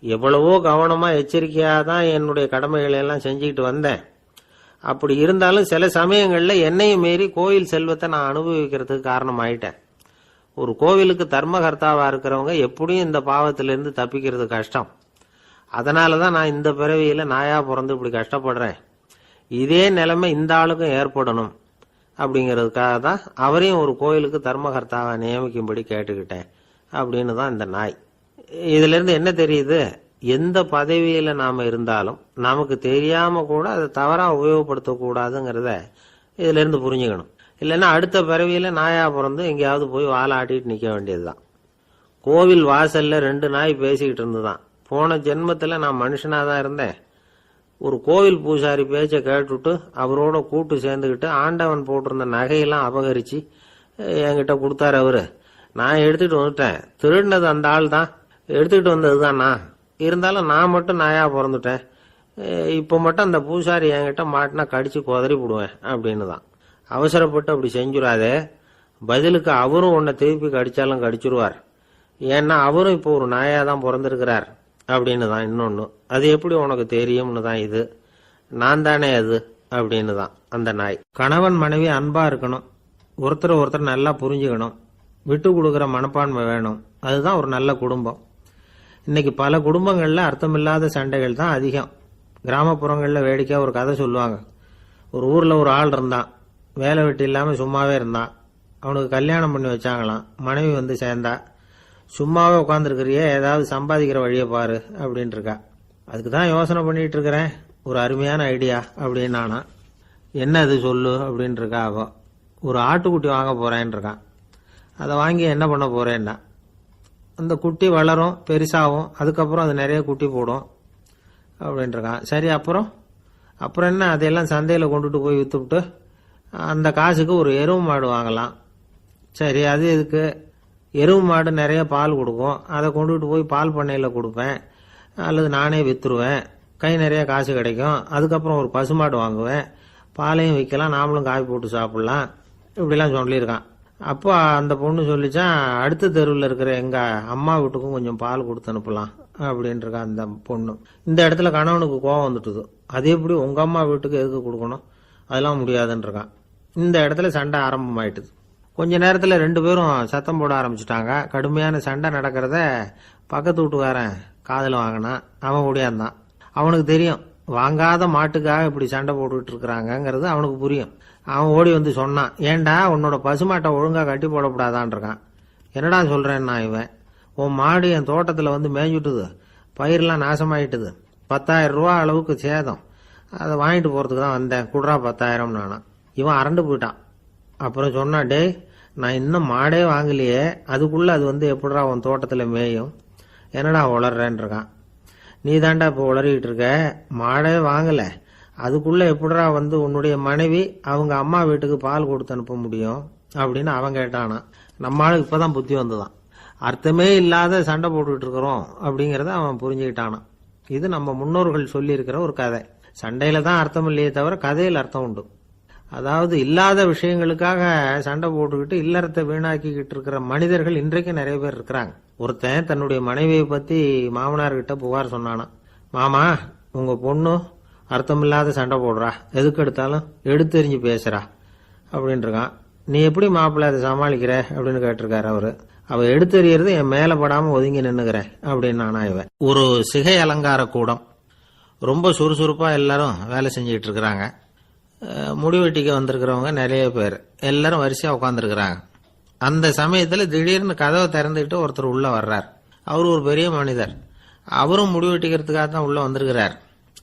எவ்வளவோ கவனமா எச்சரிக்கையா தான் என்னுடைய கடமைகளை எல்லாம் செஞ்சுக்கிட்டு வந்தேன். அப்படி இருந்தாலும் சில சமயங்கள்ல என்னையும் மீறி கோயில் செல்வத்தை நான் அனுபவிக்கிறதுக்கு காரணம் ஆயிட்டேன். ஒரு கோவிலுக்கு தர்மகர்த்தாவா இருக்கிறவங்க எப்படியும் இந்த பாவத்திலிருந்து தப்பிக்கிறது கஷ்டம். அதனாலதான் நான் இந்த பிறவியில நாயா பிறந்து இப்படி கஷ்டப்படுறேன். இதே நிலைமை இந்த ஆளுக்கும் ஏற்படணும் அப்படிங்கிறதுக்காக தான் அவரையும் ஒரு கோயிலுக்கு தர்மகர்த்தாவா நியமிக்கும்படி கேட்டுக்கிட்டேன் அப்படின்னு தான் இந்த நாய். இதுல இருந்து என்ன தெரியுது? எந்த பதவியில நாம இருந்தாலும் நமக்கு தெரியாம கூட அதை தவறா உபயோகப்படுத்தக்கூடாதுங்கிறத இதுல இருந்து புரிஞ்சுக்கணும். இல்லைன்னா அடுத்த பிறவியில நாயா பிறந்து எங்கேயாவது போய் வாழை ஆட்டிட்டு நிக்க வேண்டியதுதான். கோவில் வாசல்ல 2 நாய் பேசிக்கிட்டு இருந்துதான். போன ஜென்மத்துல நான் மனுஷனாதான் இருந்தேன். ஒரு கோவில் பூசாரி பேச்ச கேட்டுட்டு அவரோட கூட்டு சேர்ந்துக்கிட்டு ஆண்டவன் போட்டிருந்த நகையெல்லாம் அபகரிச்சு என்கிட்ட கொடுத்தாரு அவரு. நான் எடுத்துட்டு வந்துட்டேன். திருடினது அந்த ஆள் தான், எடுத்துக்கிட்டு வந்ததுதான் நான். இருந்தாலும் நான் மட்டும் நாயா பிறந்துட்டேன். இப்ப மட்டும் அந்த பூசாரி என்கிட்ட மாட்டினா கடிச்சு குதறி விடுவேன் அப்படின்னு தான். அவசரப்பட்டு அப்படி செஞ்சுடாதே. பதிலுக்கு அவரும் உன்னை திருப்பி கடிச்சாலும் கடிச்சிருவார். ஏன்னா அவரும் இப்போ ஒரு நாயா தான் பிறந்திருக்கிறார் அப்படின்னு தான். இன்னொன்னு, அது எப்படி உனக்கு தெரியும்னு தான். இது நான் தானே அது அப்படின்னு தான் அந்த நாய். கணவன் மனைவி அன்பா இருக்கணும், ஒருத்தர் நல்லா புரிஞ்சுக்கணும், விட்டு கொடுக்குற மனப்பான்மை வேணும். அதுதான் ஒரு நல்ல குடும்பம். இன்னைக்கு பல குடும்பங்கள்ல அர்த்தமில்லாத சண்டைகள் தான் அதிகம். கிராமப்புறங்கள்ல வேடிக்கையா ஒரு கதை சொல்லுவாங்க. ஒரு ஊர்ல ஒரு ஆள் இருந்தான். வேலை வெட்டி இல்லாம சும்மாவே இருந்தான். அவனுக்கு கல்யாணம் பண்ணி வச்சாங்களாம். மனைவி சேர்ந்தா. சும்மாவே உட்காந்துருக்கிறியே, ஏதாவது சம்பாதிக்கிற வழியை பாரு அப்படின்னு இருக்கா. அதுக்கு தான் யோசனை பண்ணிட்டு இருக்கிறேன், ஒரு அருமையான ஐடியா அப்படின்னு நானா. என்ன அது சொல்லு அப்படின்னு இருக்கா அவ. ஒரு ஆட்டுக்குட்டி வாங்க போறேன்னு இருக்கான். அதை வாங்கி என்ன பண்ண போறேன்னா, அந்த குட்டி வளரும், பெருசாகும், அதுக்கப்புறம் அது நிறைய குட்டி போடும் அப்படின்னு இருக்கான். சரி, அப்புறம் என்ன, அதையெல்லாம் சந்தையில கொண்டுட்டு போய் வித்துவிட்டு அந்த காசுக்கு ஒரு எருவு மாடு வாங்கலாம். சரி, அது எதுக்கு? எருவு மாடு நிறைய பால் கொடுக்கும். அதை கொண்டுட்டு போய் பால் பண்ணையில கொடுப்பேன், அல்லது நானே வித்துருவேன், கை நிறைய காசு கிடைக்கும். அதுக்கப்புறம் ஒரு பசுமாடு வாங்குவேன், பாலையும் விற்கலாம், நாமளும் காய் போட்டு சாப்பிடலாம், இப்படிலாம் சொல்லியிருக்கான். அப்போ அந்த பொண்ணு சொல்லிச்சான், அடுத்த தெருவில் இருக்கிற எங்க அம்மா வீட்டுக்கும் கொஞ்சம் பால் கொடுத்து அனுப்பலாம் அப்படின்னு இருக்கா அந்த பொண்ணு. இந்த இடத்துல கணவனுக்கு கோபம் வந்துட்டுது. அது எப்படி உங்க அம்மா வீட்டுக்கு எதுக்கு கொடுக்கணும், அதெல்லாம் முடியாதுன்னு இருக்கான். இந்த இடத்துல சண்டை ஆரம்பமாயிட்டுது. கொஞ்ச நேரத்துல 2 பேரும் சத்தம் போட ஆரம்பிச்சுட்டாங்க. கடுமையான சண்டை நடக்கிறத பக்கத்து வீட்டுக்காரன் காதல வாங்கினான். அவன் ஓடியாந்தான். அவனுக்கு தெரியும் வாங்காத மாட்டுக்காக இப்படி சண்டை போட்டுக்கிட்டு இருக்கிறாங்கிறது அவனுக்கு புரியும். அவன் ஓடி சொன்னான், ஏண்டா உன்னோட பசுமாட்டை ஒழுங்கா கட்டி போடக்கூடாதான் இருக்கான். என்னடா சொல்றேன்னா இவன், உன் மாடு என் தோட்டத்துல மேய்ஞ்சுட்டுது, பயிரெல்லாம் நாசமாயிட்டுது, 10,000 ரூபா அளவுக்கு சேதம், அதை வாங்கிட்டு போறதுக்கு தான் வந்தேன், குடுறா 10,000 நானா. இவன் அரண்டு போயிட்டான். அப்புறம் சொன்னா, டே நான் இன்னும் மாடே வாங்கலையே, அதுக்குள்ள அது எப்படிடா உன் தோட்டத்துல மேயும், என்னடா உளர்றேன்னு இருக்கான். நீ தாண்டா இப்ப உளறிட்டு இருக்க, மாடே வாங்கல, அதுக்குள்ள எப்படிடா உன்னுடைய மனைவி அவங்க அம்மா வீட்டுக்கு பால் கொடுத்து அனுப்ப முடியும் அப்படின்னு அவன் கேட்டானா. நம்மளுக்கு இப்பதான் புத்தி வந்துதான். அர்த்தமே இல்லாத சண்டை போட்டுக்கிட்டு இருக்கிறோம் அப்படிங்கறத அவன் புரிஞ்சுக்கிட்டானான். இது நம்ம முன்னோர்கள் சொல்லி இருக்கிற ஒரு கதை. சண்டையில தான் அர்த்தம் இல்லையே தவிர கதையில் அர்த்தம் உண்டு. அதாவது இல்லாத விஷயங்களுக்காக சண்டை போட்டுக்கிட்டு இல்லறத்தை வீணாக்கிக்கிட்டு இருக்கிற மனிதர்கள் இன்றைக்கு நிறைய பேர் இருக்கிறாங்க. ஒருத்தன் தன்னுடைய மனைவியை பத்தி மாமனார்கிட்ட புகார் சொன்னானா, மாமா உங்க பொண்ணு அர்த்தமில்லாத சண்டை போடுறா, எதுக்கு எடுத்தாலும் எடுத்தெறிஞ்சு பேசுறா அப்படின்ட்டுருக்கான். நீ எப்படி மாப்பிள்ளை அதை சமாளிக்கிற அப்படின்னு கேட்டிருக்காரு அவரு. அவ எடுத்தெறியறது என் மேல படாம ஒதுங்கி நின்னுக்கிறேன் அப்படின்னு நானா இவன். ஒரு சிகை அலங்கார கூடம், ரொம்ப சுறுசுறுப்பா எல்லாரும் வேலை செஞ்சுக்கிட்டு இருக்கிறாங்க. முடிவெட்டிக்கு வந்திருக்கிறவங்க நிறைய பேர் எல்லாரும் வரிசையா உட்காந்துருக்கிறாங்க. அந்த சமயத்துல திடீர்னு கதவை திறந்துக்கிட்டு ஒருத்தர் உள்ள வர்றார். அவரு ஒரு பெரிய மனிதர். அவரும் முடிவெட்டிக்கிறதுக்காக தான் உள்ள வந்திருக்கிறார்.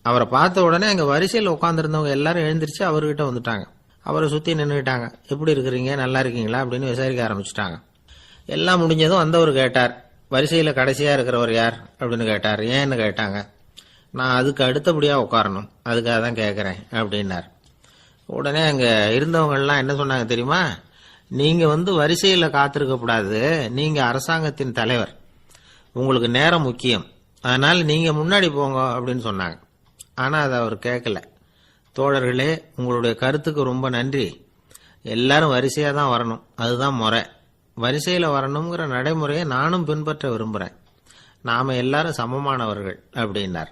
அவரை பார்த்த உடனே அங்க வரிசையில் உட்காந்துருந்தவங்க எல்லாரும் எழுந்திரிச்சு அவர்கிட்ட வந்துட்டாங்க. அவரை சுத்தி நின்றுட்டாங்க. எப்படி இருக்கிறீங்க, நல்லா இருக்கீங்களா அப்படின்னு விசாரிக்க ஆரம்பிச்சுட்டாங்க. எல்லாம் முடிஞ்சதும் வந்தவர் கேட்டார், வரிசையில கடைசியா இருக்கிறவர் யார் அப்படின்னு கேட்டார். ஏன்னு கேட்டாங்க. நான் அதுக்கு அடுத்தபடியா உட்காரணும், அதுக்காக தான் கேட்கறேன் அப்படின்னார். உடனே அங்க இருந்தவங்க எல்லாம் என்ன சொன்னாங்க தெரியுமா, நீங்க வரிசையில காத்திருக்க கூடாது, நீங்க அரசாங்கத்தின் தலைவர், உங்களுக்கு நேரம் முக்கியம், அதனால நீங்க முன்னாடி போங்க அப்படின்னு சொன்னாங்க. ஆனா அதை அவர் கேட்கல. தோழர்களே, உங்களுடைய கருத்துக்கு ரொம்ப நன்றி. எல்லாரும் வரிசையா தான் வரணும், அதுதான் முறை. வரிசையில வரணுங்கிற நடைமுறையை நானும் பின்பற்ற விரும்புறேன். நாம எல்லாரும் சமமானவர்கள் அப்படின்னார்.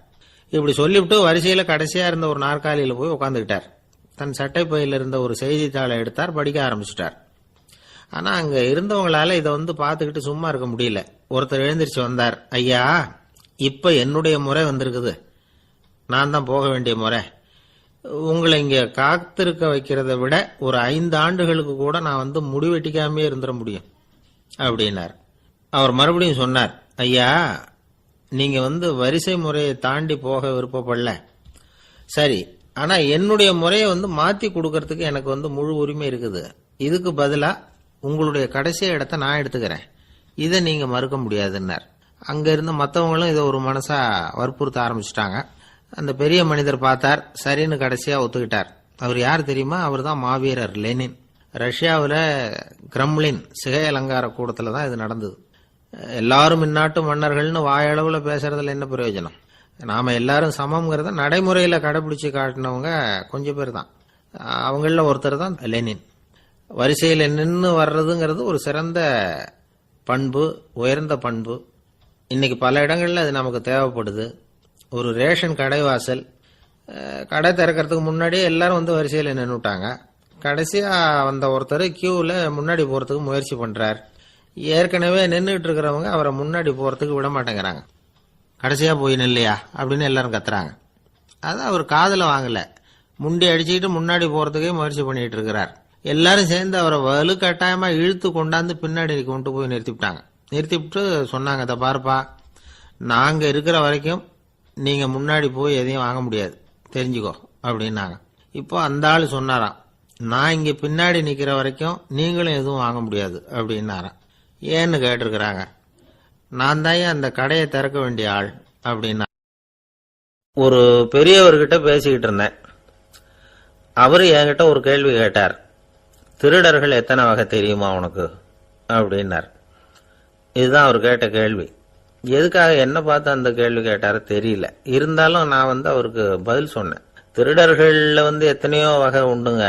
இப்படி சொல்லிவிட்டு வரிசையில கடைசியா இருந்த ஒரு நாற்காலியில போய் உட்காந்துக்கிட்டார். தன் சட்டை பையில இருந்த ஒரு செய்தித்தாளை எடுத்தார், படிக்க ஆரம்பிச்சுட்டார். ஆனா அங்க இருந்தவங்களால இதை பார்த்துக்கிட்டு சும்மா இருக்க முடியல. ஒருத்தர் எழுந்திரிச்சு வந்தார். ஐயா, இப்ப என்னுடைய முறை வந்திருக்குது, நான் தான் போக வேண்டிய முறை. உங்களை இங்க காத்திருக்க வைக்கிறத விட ஒரு 5 ஆண்டுகளுக்கு கூட நான் முடிவெட்டிக்காமே இருந்துட முடியும் அப்படின்னார். அவர் மறுபடியும் சொன்னார், ஐயா நீங்க வரிசை முறையை தாண்டி போக விருப்பப்படல, சரி, ஆனா என்னுடைய முறையை மாத்தி கொடுக்கறதுக்கு எனக்கு முழு உரிமை இருக்குது. இதுக்கு பதிலா உங்களுடைய கடைசி இடத்தை நான் எடுத்துக்கிறேன், இதை நீங்க மறுக்க முடியாதுன்னார். அங்க இருந்த மற்றவங்களும் இதை ஒரு மனசா வற்புறுத்த ஆரம்பிச்சுட்டாங்க. அந்த பெரிய மனிதர் பார்த்தார், சரின்னு கடைசியா ஒத்துக்கிட்டார். அவர் யார் தெரியுமா, அவர் தான் மாவீரர் லெனின். ரஷ்யாவில் கிரெம்ளின் சிகை அலங்கார கூடத்துல தான் இது நடந்தது. எல்லாரும் இந்நாட்டு மன்னர்கள்னு வாயளவுல பேசுறதுல என்ன பிரயோஜனம், நாம எல்லாரும் சமம்ங்கிறத நடைமுறையில கடைபிடிச்சு காட்டினவங்க கொஞ்சம் பேர் தான். அவங்கள ஒருத்தர் தான் லெனின். வரிசையில் நின்று வர்றதுங்கிறது ஒரு சிறந்த பண்பு, உயர்ந்த பண்பு. இன்னைக்கு பல இடங்கள்ல அது நமக்கு தேவைப்படுது. ஒரு ரேஷன் கடைவாசல், கடை திறக்கிறதுக்கு முன்னாடியே எல்லாரும் வரிசையில் நின்றுட்டாங்க. கடைசியா வந்த ஒருத்தர் கியூவில் முன்னாடி போறதுக்கு முயற்சி பண்றார். ஏற்கனவே நின்றுட்டு இருக்கிறவங்க அவரை முன்னாடி போறதுக்கு விட மாட்டேங்கிறாங்க. கடைசியா போய் நில்லையா அப்படின்னு எல்லாரும் கத்துறாங்க. அது அவர் காதுல வாங்கல, முண்டி அடிச்சுக்கிட்டு முன்னாடி போறதுக்கே முயற்சி பண்ணிட்டு இருக்கிறார். எல்லாரும் சேர்ந்து அவரை வலுக்கட்டாயமா இழுத்து கொண்டாந்து பின்னாடி கொண்டு போய் நிறுத்திவிட்டாங்க. நிறுத்திவிட்டு சொன்னாங்க, இதை பாருப்பா, நாங்க இருக்கிற வரைக்கும் நீங்க முன்னாடி போய் எதையும் வாங்க முடியாது, தெரிஞ்சுக்கோ அப்படின்னாங்க. இப்போ அந்த ஆள் சொன்னாராம், நான் இங்க பின்னாடி நிக்கிற வரைக்கும் நீங்களும் எதுவும் வாங்க முடியாது அப்படின்னாராம். ஏன்னு கேட்டிருக்கிறாங்க. நான் தான் அந்த கடையை திறக்க வேண்டிய ஆள் அப்படின்னா. ஒரு பெரியவர்கிட்ட பேசிக்கிட்டு இருந்தேன். அவரு என்கிட்ட ஒரு கேள்வி கேட்டார். திருடர்கள் எத்தனை வகை தெரியுமா உனக்கு அப்படின்னார். இதுதான் அவர் கேட்ட கேள்வி. எதுக்காக என்ன பார்த்து அந்த கேள்வி கேட்டாரு தெரியல. இருந்தாலும் நான் அவருக்கு பதில் சொன்னேன். திருடர்கள்ல எத்தனையோ வகை உண்டுங்க.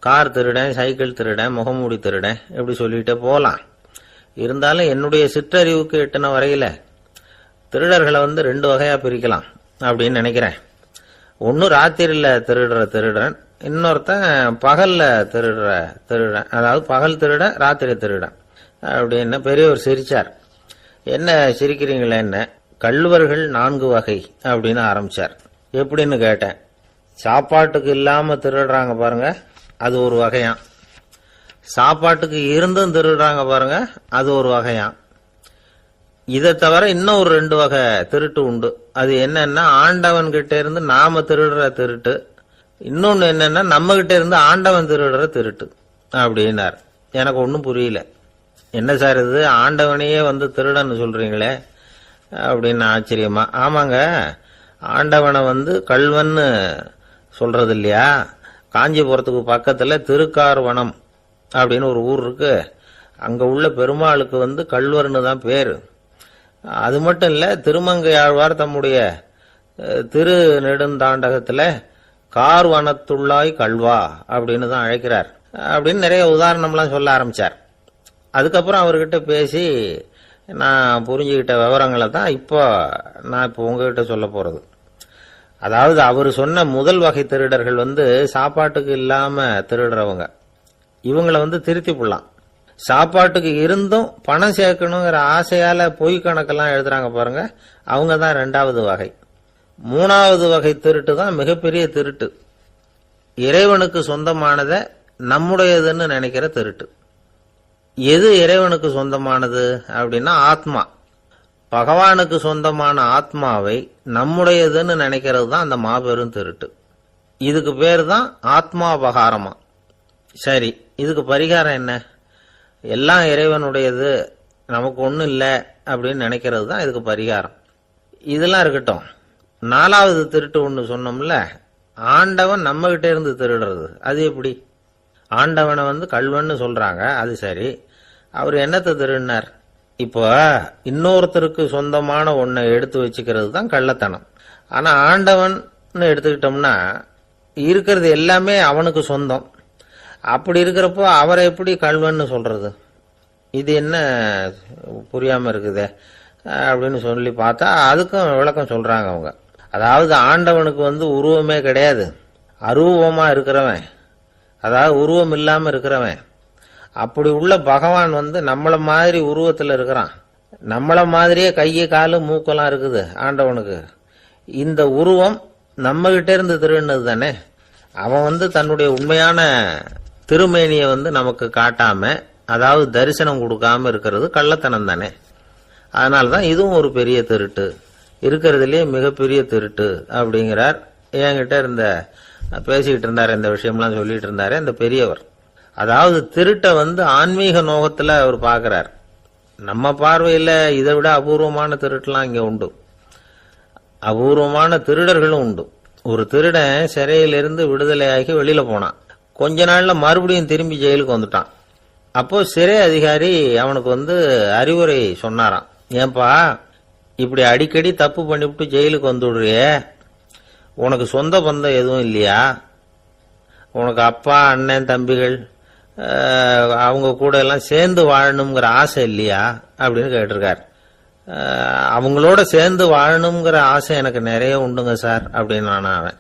கார் திருடன், சைக்கிள் திருடன், முகமூடி திருடன், எப்படி சொல்லிட்டே போலாம். இருந்தாலும் என்னுடைய சிற்றறிவுக்கு எட்டின வரையில திருடர்களை 2 வகையா பிரிக்கலாம் அப்படின்னு நினைக்கிறேன். ஒன்னு ராத்திரில திருடுற திருடன், இன்னொருத்தன் பகல்ல திருடுற திருடன். அதாவது பகல் திருடன், ராத்திரி திருடன் அப்படின்னு பெரியவர் சிரிச்சார். என்ன சிரிக்கிறீங்களே, என்ன கள்வர்கள் 4 வகை அப்படின்னு ஆரம்பிச்சார். எப்படின்னு கேட்டேன். சாப்பாட்டுக்கு இல்லாம திருடுறாங்க பாருங்க, அது ஒரு வகையாம். சாப்பாட்டுக்கு இருந்தும் திருடுறாங்க பாருங்க, அது ஒரு வகையாம். இதை தவிர இன்னும் ஒரு 2 வகை திருட்டு உண்டு. அது என்னன்னா, ஆண்டவன் கிட்ட இருந்து நாம திருடுற திருட்டு, இன்னொன்னு என்னன்னா நம்ம கிட்ட இருந்து ஆண்டவன் திருடுற திருட்டு அப்படின்னார். எனக்கு ஒன்னும் புரியல. என்ன சார் இது, ஆண்டவனையே திருடன்னு சொல்றீங்களே அப்படின்னு ஆச்சரியமா. ஆமாங்க, ஆண்டவனை கல்வன்னு சொல்றது இல்லையா. காஞ்சிபுரத்துக்கு பக்கத்துல திருக்கார்வனம் அப்படின்னு ஒரு ஊர் இருக்கு. அங்க உள்ள பெருமாளுக்கு கல்வர்னு தான் பேரு. அது மட்டும் இல்ல, திருமங்கை ஆழ்வார் தம்முடைய திரு நெடுந்தாண்டகத்துல கார் வனத்துள்ளாய் கல்வா அப்படின்னு தான் அழைக்கிறார் அப்படின்னு நிறைய உதாரணம்லாம் சொல்ல ஆரம்பிச்சார். அதுக்கப்புறம் அவர்கிட்ட பேசி நான் புரிஞ்சுக்கிட்ட விவரங்களை தான் நான் இப்போ உங்ககிட்ட சொல்ல போறது. அதாவது அவர் சொன்ன முதல் வகை திருடர்கள் சாப்பாட்டுக்கு இல்லாம திருடுறவங்க. இவங்களை திருத்தி போடலாம். சாப்பாட்டுக்கு இருந்தும் பணம் சேர்க்கணுங்கிற ஆசையால பொய் கணக்கெல்லாம் எழுதுறாங்க பாருங்க, அவங்க தான் 2வது வகை. 3வது வகை திருட்டு தான் மிகப்பெரிய திருட்டு. இறைவனுக்கு சொந்தமானதை நம்முடையதுன்னு நினைக்கிற திருட்டு. எது இறைவனுக்கு சொந்தமானது அப்படின்னா ஆத்மா. பகவானுக்கு சொந்தமான ஆத்மாவை நம்முடையதுன்னு நினைக்கிறது தான் அந்த மாபெரும் திருட்டு. இதுக்கு பேர் தான் ஆத்மாபகாரமா. சரி, இதுக்கு பரிகாரம் என்ன? எல்லாம் இறைவனுடையது, நமக்கு ஒன்றும் இல்லை அப்படின்னு நினைக்கிறது தான் இதுக்கு பரிகாரம். இதெல்லாம் இருக்கட்டும். 4வது திருட்டு ஒன்று சொன்னோம்ல, ஆண்டவன் நம்ம கிட்ட இருந்து திருடுறது. அது எப்படி? ஆண்டவனை கல்வன்னு சொல்றாங்க, அது சரி. அவர் என்னத்தை திருடினார்? இப்போ இன்னொருத்தருக்கு சொந்தமான ஒன்றை எடுத்து வச்சுக்கிறது தான் கள்ளத்தனம். ஆனா ஆண்டவன் எடுத்துக்கிட்டோம்னா இருக்கிறது எல்லாமே அவனுக்கு சொந்தம். அப்படி இருக்கிறப்போ அவரை எப்படி கல்வன்னு சொல்றது? இது என்ன புரியாம இருக்குதே அப்படின்னு சொல்லி பார்த்தா அதுக்கும் விளக்கம் சொல்றாங்க அவங்க. அதாவது ஆண்டவனுக்கு உருவமே கிடையாது, அரூபமா இருக்கிறவன், அதாவது உருவம் இல்லாம இருக்கிறவன். அப்படி உள்ள பகவான் நம்மள மாதிரி உருவத்தில் இருக்கிறான். நம்மள மாதிரியே கையை காலு மூக்கெல்லாம் இருக்குது ஆண்டவனுக்கு. இந்த உருவம் நம்ம கிட்ட இருந்து திருடினது தானே. அவன் தன்னுடைய உண்மையான திருமேனியை நமக்கு காட்டாம, அதாவது தரிசனம் கொடுக்காம இருக்கிறது கள்ளத்தனம் தானே. அதனால்தான் இதுவும் ஒரு பெரிய திருட்டு, இருக்கிறதுலயே மிகப்பெரிய திருட்டு அப்படிங்கிறார். என்கிட்ட பேசிக்கிட்டு இருந்தாரு, இந்த விஷயம்லாம் சொல்லிட்டு இருந்தாரு இந்த பெரியவர். அதாவது திருட்ட ஆன்மீக நோகத்துல அவர் பார்க்கிறார். நம்ம பார்வையில இதை விட அபூர்வமான திருட்டுலாம் இங்க உண்டு, அபூர்வமான திருடர்களும் உண்டு. ஒரு திருடன் சிறையிலிருந்து விடுதலையாகி வெளியில போனான். கொஞ்ச நாள்ல மறுபடியும் திரும்பி ஜெயிலுக்கு வந்துட்டான். அப்போ சிறை அதிகாரி அவனுக்கு அறிவுரை சொன்னாராம். ஏன்பா இப்படி அடிக்கடி தப்பு பண்ணிவிட்டு ஜெயிலுக்கு வந்துடுறியே, உனக்கு சொந்த பந்தம் எதுவும் இல்லையா? உனக்கு அப்பா அண்ணன் தம்பிகள் அவங்க கூட எல்லாம் சேர்ந்து வாழணுங்கிற ஆசை இல்லையா அப்படின்னு கேட்டிருக்கார். அவங்களோட சேர்ந்து வாழணுங்கிற ஆசை எனக்கு நிறைய உண்டுங்க சார் அப்படின்னு அவன்.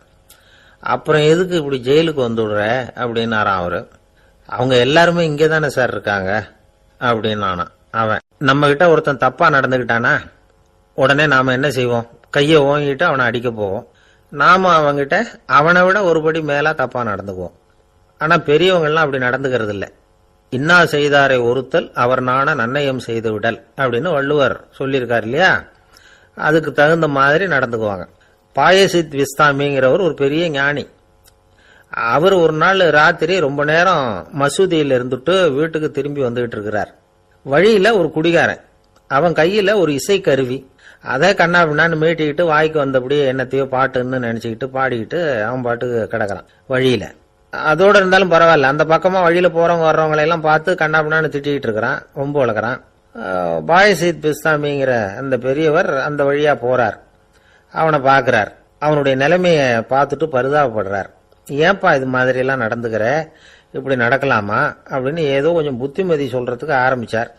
அப்புறம் எதுக்கு இப்படி ஜெயிலுக்கு வந்துடுற அப்படின்னாரான் அவரு. அவங்க எல்லாருமே இங்கே தானே சார் இருக்காங்க அப்படின்னு அவன். நம்ம கிட்ட ஒருத்தன் தப்பா நடந்துகிட்டானா உடனே நாம என்ன செய்வோம்? கையை ஓங்கிட்டு அவனை அடிக்க போவோம். நாம அவங்கிட்ட அவனை விட ஒருபடி மேலா தப்பா நடந்துக்குவோம். ஆனா பெரியவங்கெல்லாம் அப்படி நடந்துக்கிறது இல்லை. இன்னா செய்தாரை ஒருத்தல் அவர் நாண நன்னயம் செய்து விடல் அப்படின்னு வள்ளுவர் சொல்லியிருக்காரு இல்லையா? அதுக்கு தகுந்த மாதிரி நடந்துக்குவாங்க. பாயசித் விஸ்தாமிங்கிறவர் ஒரு பெரிய ஞானி. அவர் ஒரு நாள் ராத்திரி ரொம்ப நேரம் மசூதியில் இருந்துட்டு வீட்டுக்கு திரும்பி வந்துகிட்டு இருக்கிறார். வழியில ஒரு குடிகாரன், அவன் கையில ஒரு இசை கருவி, அதை கண்ணா பின்னான்னு மீட்டிக்கிட்டு வாய்க்கு வந்தபடியே என்னத்தையோ பாட்டுன்னு நினைச்சுக்கிட்டு பாடிக்கிட்டு அவன் பாட்டுக்கு கிடக்குறான் வழியில. அதோட இருந்தாலும் பரவாயில்ல, அந்த பக்கமா வழியில போறவங்க வர்றவங்களை எல்லாம் பார்த்து கண்ணா பின்னான்னு திட்டிகிட்டு இருக்கிறான், ரொம்ப வளர்க்குறான். பாயசித் பிஸ்தாமிங்கிற அந்த பெரியவர் அந்த வழியா போறார். அவனை பார்க்கிறார். அவனுடைய நிலைமைய பார்த்துட்டு பரிதாபப்படுறார். ஏன்பா இது மாதிரி எல்லாம் நடந்துக்கிற, இப்படி நடக்கலாமா அப்படின்னு ஏதோ கொஞ்சம் புத்திமதி சொல்றதுக்கு ஆரம்பிச்சார்.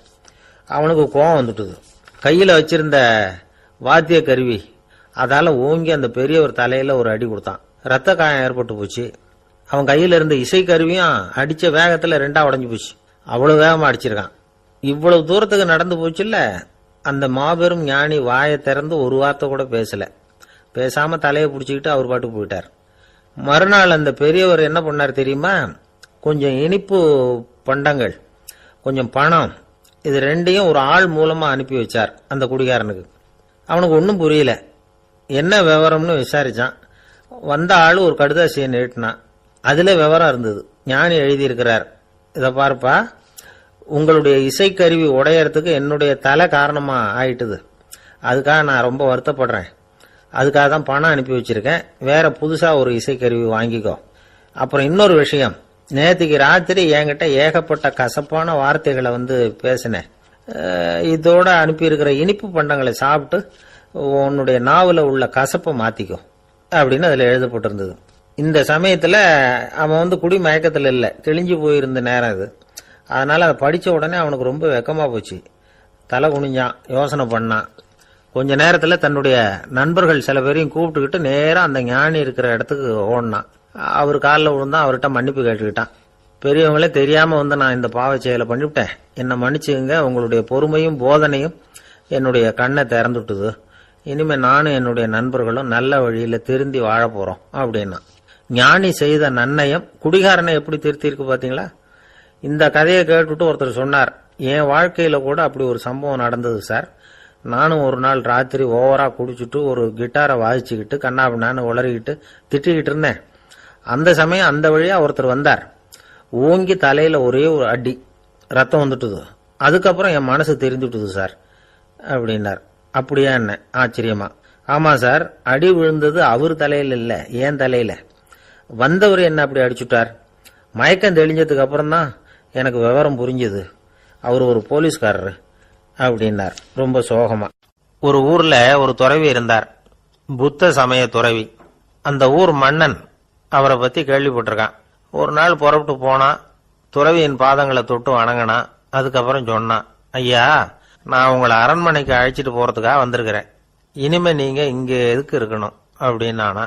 அவனுக்கு கோபம் வந்துட்டுது. கையில வச்சிருந்த வாத்திய கருவி அதால ஓங்கி அந்த பெரியவர் தலையில ஒரு அடி கொடுத்தான். ரத்த காயம் ஏற்பட்டு போச்சு. அவன் கையில இருந்த இசை கருவியும் அடிச்ச வேகத்துல 2ஆ உடைஞ்சு போச்சு. அவ்வளவு வேகமா அடிச்சிருக்கான். இவ்வளவு தூரத்துக்கு நடந்து போச்சுல்ல, அந்த மாபெரும் ஞானி வாயை திறந்து ஒரு வார்த்தை கூட பேசல. பேசாம தலையை பிடிச்சிக்கிட்டு அவர் பாட்டுக்கு போயிட்டார். மறுநாள் அந்த பெரியவர் என்ன பண்ணார் தெரியுமா? கொஞ்சம் இனிப்பு பண்டங்கள், கொஞ்சம் பணம், இது 2ஐயும் ஒரு ஆள் மூலமா அனுப்பி வச்சார் அந்த குடிகாரனுக்கு. அவனுக்கு ஒன்றும் புரியல. என்ன விவரம்னு விசாரிச்சான். வந்த ஆளு ஒரு கடுதாசியை நீட்டினான். அதுல விவரம் இருந்தது. ஞானி எழுதியிருக்கிறார், இதை பார்ப்பா, உங்களுடைய இசைக்கருவி உடையறதுக்கு என்னுடைய தலை காரணமா ஆயிட்டுது. அதுக்காக நான் ரொம்ப வருத்தப்படுறேன். அதுக்காக தான் பணம் அனுப்பி வச்சிருக்கேன். வேற புதுசா ஒரு இசைக்கருவி வாங்கிக்கோ. அப்புறம் இன்னொரு விஷயம், நேற்றுக்கு ராத்திரி என்கிட்ட ஏகப்பட்ட கசப்பான வார்த்தைகளை பேசினேன். இதோட அனுப்பியிருக்கிற இனிப்பு பண்டங்களை சாப்பிட்டு உன்னுடைய நாவல உள்ள கசப்பை மாத்திக்கோ அப்படின்னு அதுல எழுதப்பட்டிருந்தது. இந்த சமயத்தில் அவன் வந்து குடி மயக்கத்தில் இல்லை, தெளிஞ்சு போயிருந்த நேரம் இது. அதனால் அதை படித்த உடனே அவனுக்கு ரொம்ப வெக்கமாக போச்சு. தலை குனிஞ்சான், யோசனை பண்ணான். கொஞ்ச நேரத்தில் தன்னுடைய நண்பர்கள் சில பேரையும் கூப்பிட்டுக்கிட்டு நேராக அந்த ஞானி இருக்கிற இடத்துக்கு ஓடினான். அவர் காலில் விழுந்தான், அவர்கிட்ட மன்னிப்பு கேட்டுக்கிட்டான். பெரியவங்களே தெரியாமல் வந்து நான் இந்த பாவ செயலை பண்ணிவிட்டேன், என்னை மன்னிச்சுங்க, உங்களுடைய பொறுமையும் போதனையும் என்னுடைய கண்ணை திறந்துட்டுது, இனிமேல் நானும் என்னுடைய நண்பர்களும் நல்ல வழியில் திருந்தி வாழ போகிறோம் அப்படின்னா. ஞானி செய்த நன்னயம் குடிகாரனை எப்படி திருத்திருக்கு பார்த்தீங்களா? இந்த கதையை கேட்டுட்டு ஒருத்தர் சொன்னார், என் வாழ்க்கையில் கூட அப்படி ஒரு சம்பவம் நடந்தது சார். நானும் ஒரு நாள் ராத்திரி ஓவராக குடிச்சிட்டு ஒரு கிட்டாரை வாசிச்சுக்கிட்டு கண்ணாபின்னான்னு உளறிக்கிட்டு திட்டிக்கிட்டு இருந்தேன். அந்த சமயம் அந்த வழியாக ஒருத்தர் வந்தார். ஓங்கி தலையில் ஒரே ஒரு அடி, ரத்தம் வந்துட்டுது. அதுக்கப்புறம் என் மனசு தெரிஞ்சுட்டுது சார் அப்படின்னார். அப்படியா என்ன ஆச்சரியமா? ஆமாம் சார், அடி விழுந்தது அவர் தலையில் இல்லை, என் தலையில். வந்தவர் என்ன அப்படி அடிச்சுட்டார். மயக்கம் தெளிஞ்சதுக்கு அப்புறம் தான் எனக்கு விவரம் புரிஞ்சுது, அவர் ஒரு போலீஸ்காரரு அப்படின்னார் ரொம்ப சோகமா. ஒரு ஊர்ல ஒரு துறவி இருந்தார், புத்த சமய துறவி. அந்த ஊர் மன்னன் அவரை பத்தி கேள்விப்பட்டிருக்கான். ஒரு நாள் புறப்பட்டு போனா, துறவியின் பாதங்களை தொட்டு வணங்கினான். அதுக்கப்புறம் சொன்னான், ஐயா, நான் உங்களை அரண்மனைக்கு அழைச்சிட்டு போறதுக்காக வந்திருக்கிறேன், இனிமே நீங்க இங்க எதுக்கு இருக்கணும் அப்படின்னானா.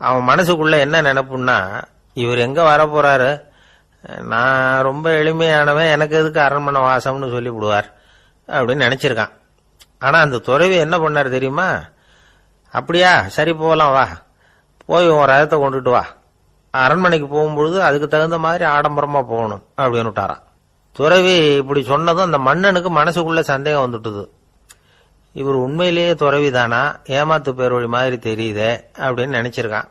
அவன் மனசுக்குள்ள என்ன நினைப்புன்னா, இவர் எங்க வர போறாரு, நான் ரொம்ப எளிமையானவன், எனக்கு எதுக்கு அரண்மனை வாசம்னு சொல்லிவிடுவார் அப்படின்னு நினைச்சிருக்கான். ஆனா அந்த துறவி என்ன பண்ணார் தெரியுமா? அப்படியா, சரி போகலாம், வா, போய் உன் ரதத்தை கொண்டுட்டு வா, அரண்மனைக்கு போகும்பொழுது அதுக்கு தகுந்த மாதிரி ஆடம்பரமா போகணும் அப்படின்னு விட்டாரான். துறவி இப்படி சொன்னதும் அந்த மன்னனுக்கு மனசுக்குள்ள சந்தேகம் வந்துட்டுது. இவர் உண்மையிலேயே துறவி தானா, ஏமாத்து பேர் வழி மாதிரி தெரியுதே அப்படின்னு நினைச்சிருக்கான்.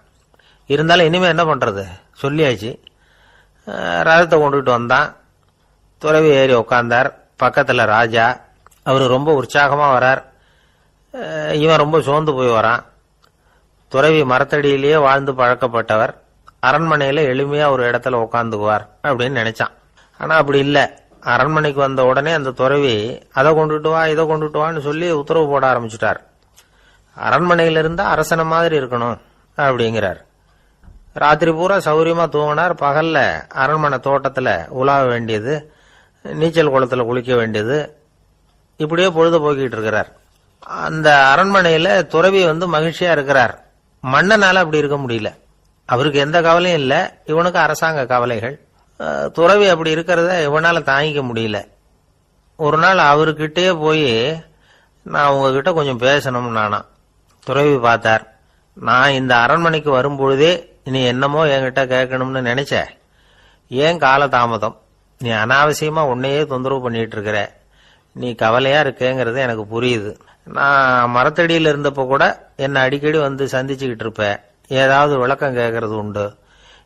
இருந்தாலும் இனிமே என்ன பண்றது, சொல்லியாச்சு. ரதத்தை கொண்டுகிட்டு வந்தான். துறவி ஏறி உட்கார்ந்தார். பக்கத்துல ராஜா, அவரு ரொம்ப உற்சாகமா வரார், இவன் ரொம்ப சோர்ந்து போய் வரான். துறவி மரத்தடியிலேயே வாழ்ந்து பழக்கப்பட்டவர், அரண்மனையில எளிமையா ஒரு இடத்துல உட்காந்துக்குவார் அப்படின்னு நினைச்சான். ஆனா அப்படி இல்ல. அரண்மனைக்கு வந்த உடனே அந்த துறவி அதை கொண்டுட்டு வா, இதை கொண்டுட்டு வான்னு சொல்லி உத்தரவு போட ஆரம்பிச்சுட்டார். அரண்மனையில இருந்தா அரசனை மாதிரி இருக்கணும் அப்படிங்கிறார். ராத்திரி பூரா சௌரியமா தூங்கினார். பகல்ல அரண்மனை தோட்டத்துல உலாவ வேண்டியது, நீச்சல் குளத்துல குளிக்க வேண்டியது, இப்படியே பொழுது போக்கிட்டு இருக்கிறார். அந்த அரண்மனையில துறவி வந்து மகிழ்ச்சியா இருக்கிறார். மன்னனால அப்படி இருக்க முடியல. அவருக்கு எந்த கவலையும் இல்லை, இவனுக்கு அரசாங்க கவலைகள். துறவி அப்படி இருக்கிறத இவனால தாங்கிக்க முடியல. ஒரு நாள் அவர்கிட்டயே போய், நான் உங்ககிட்ட கொஞ்சம் பேசணும் நானா. துறவி பார்த்தார். நான் இந்த அரண்மனைக்கு வரும்பொழுதே நீ என்னமோ என்கிட்ட கேட்கணும்னு நினைச்ச, ஏன் கால தாமதம், நீ அனாவசியமா உன்னையே தொந்தரவு பண்ணிட்டு இருக்கிற, நீ கவலையா இருக்கேங்கிறது எனக்கு புரியுது. நான் மரத்தடியில் இருந்தப்போ கூட என்னை அடிக்கடி வந்து சந்திச்சுக்கிட்டு இருப்ப, ஏதாவது விளக்கம் கேட்கறது உண்டு.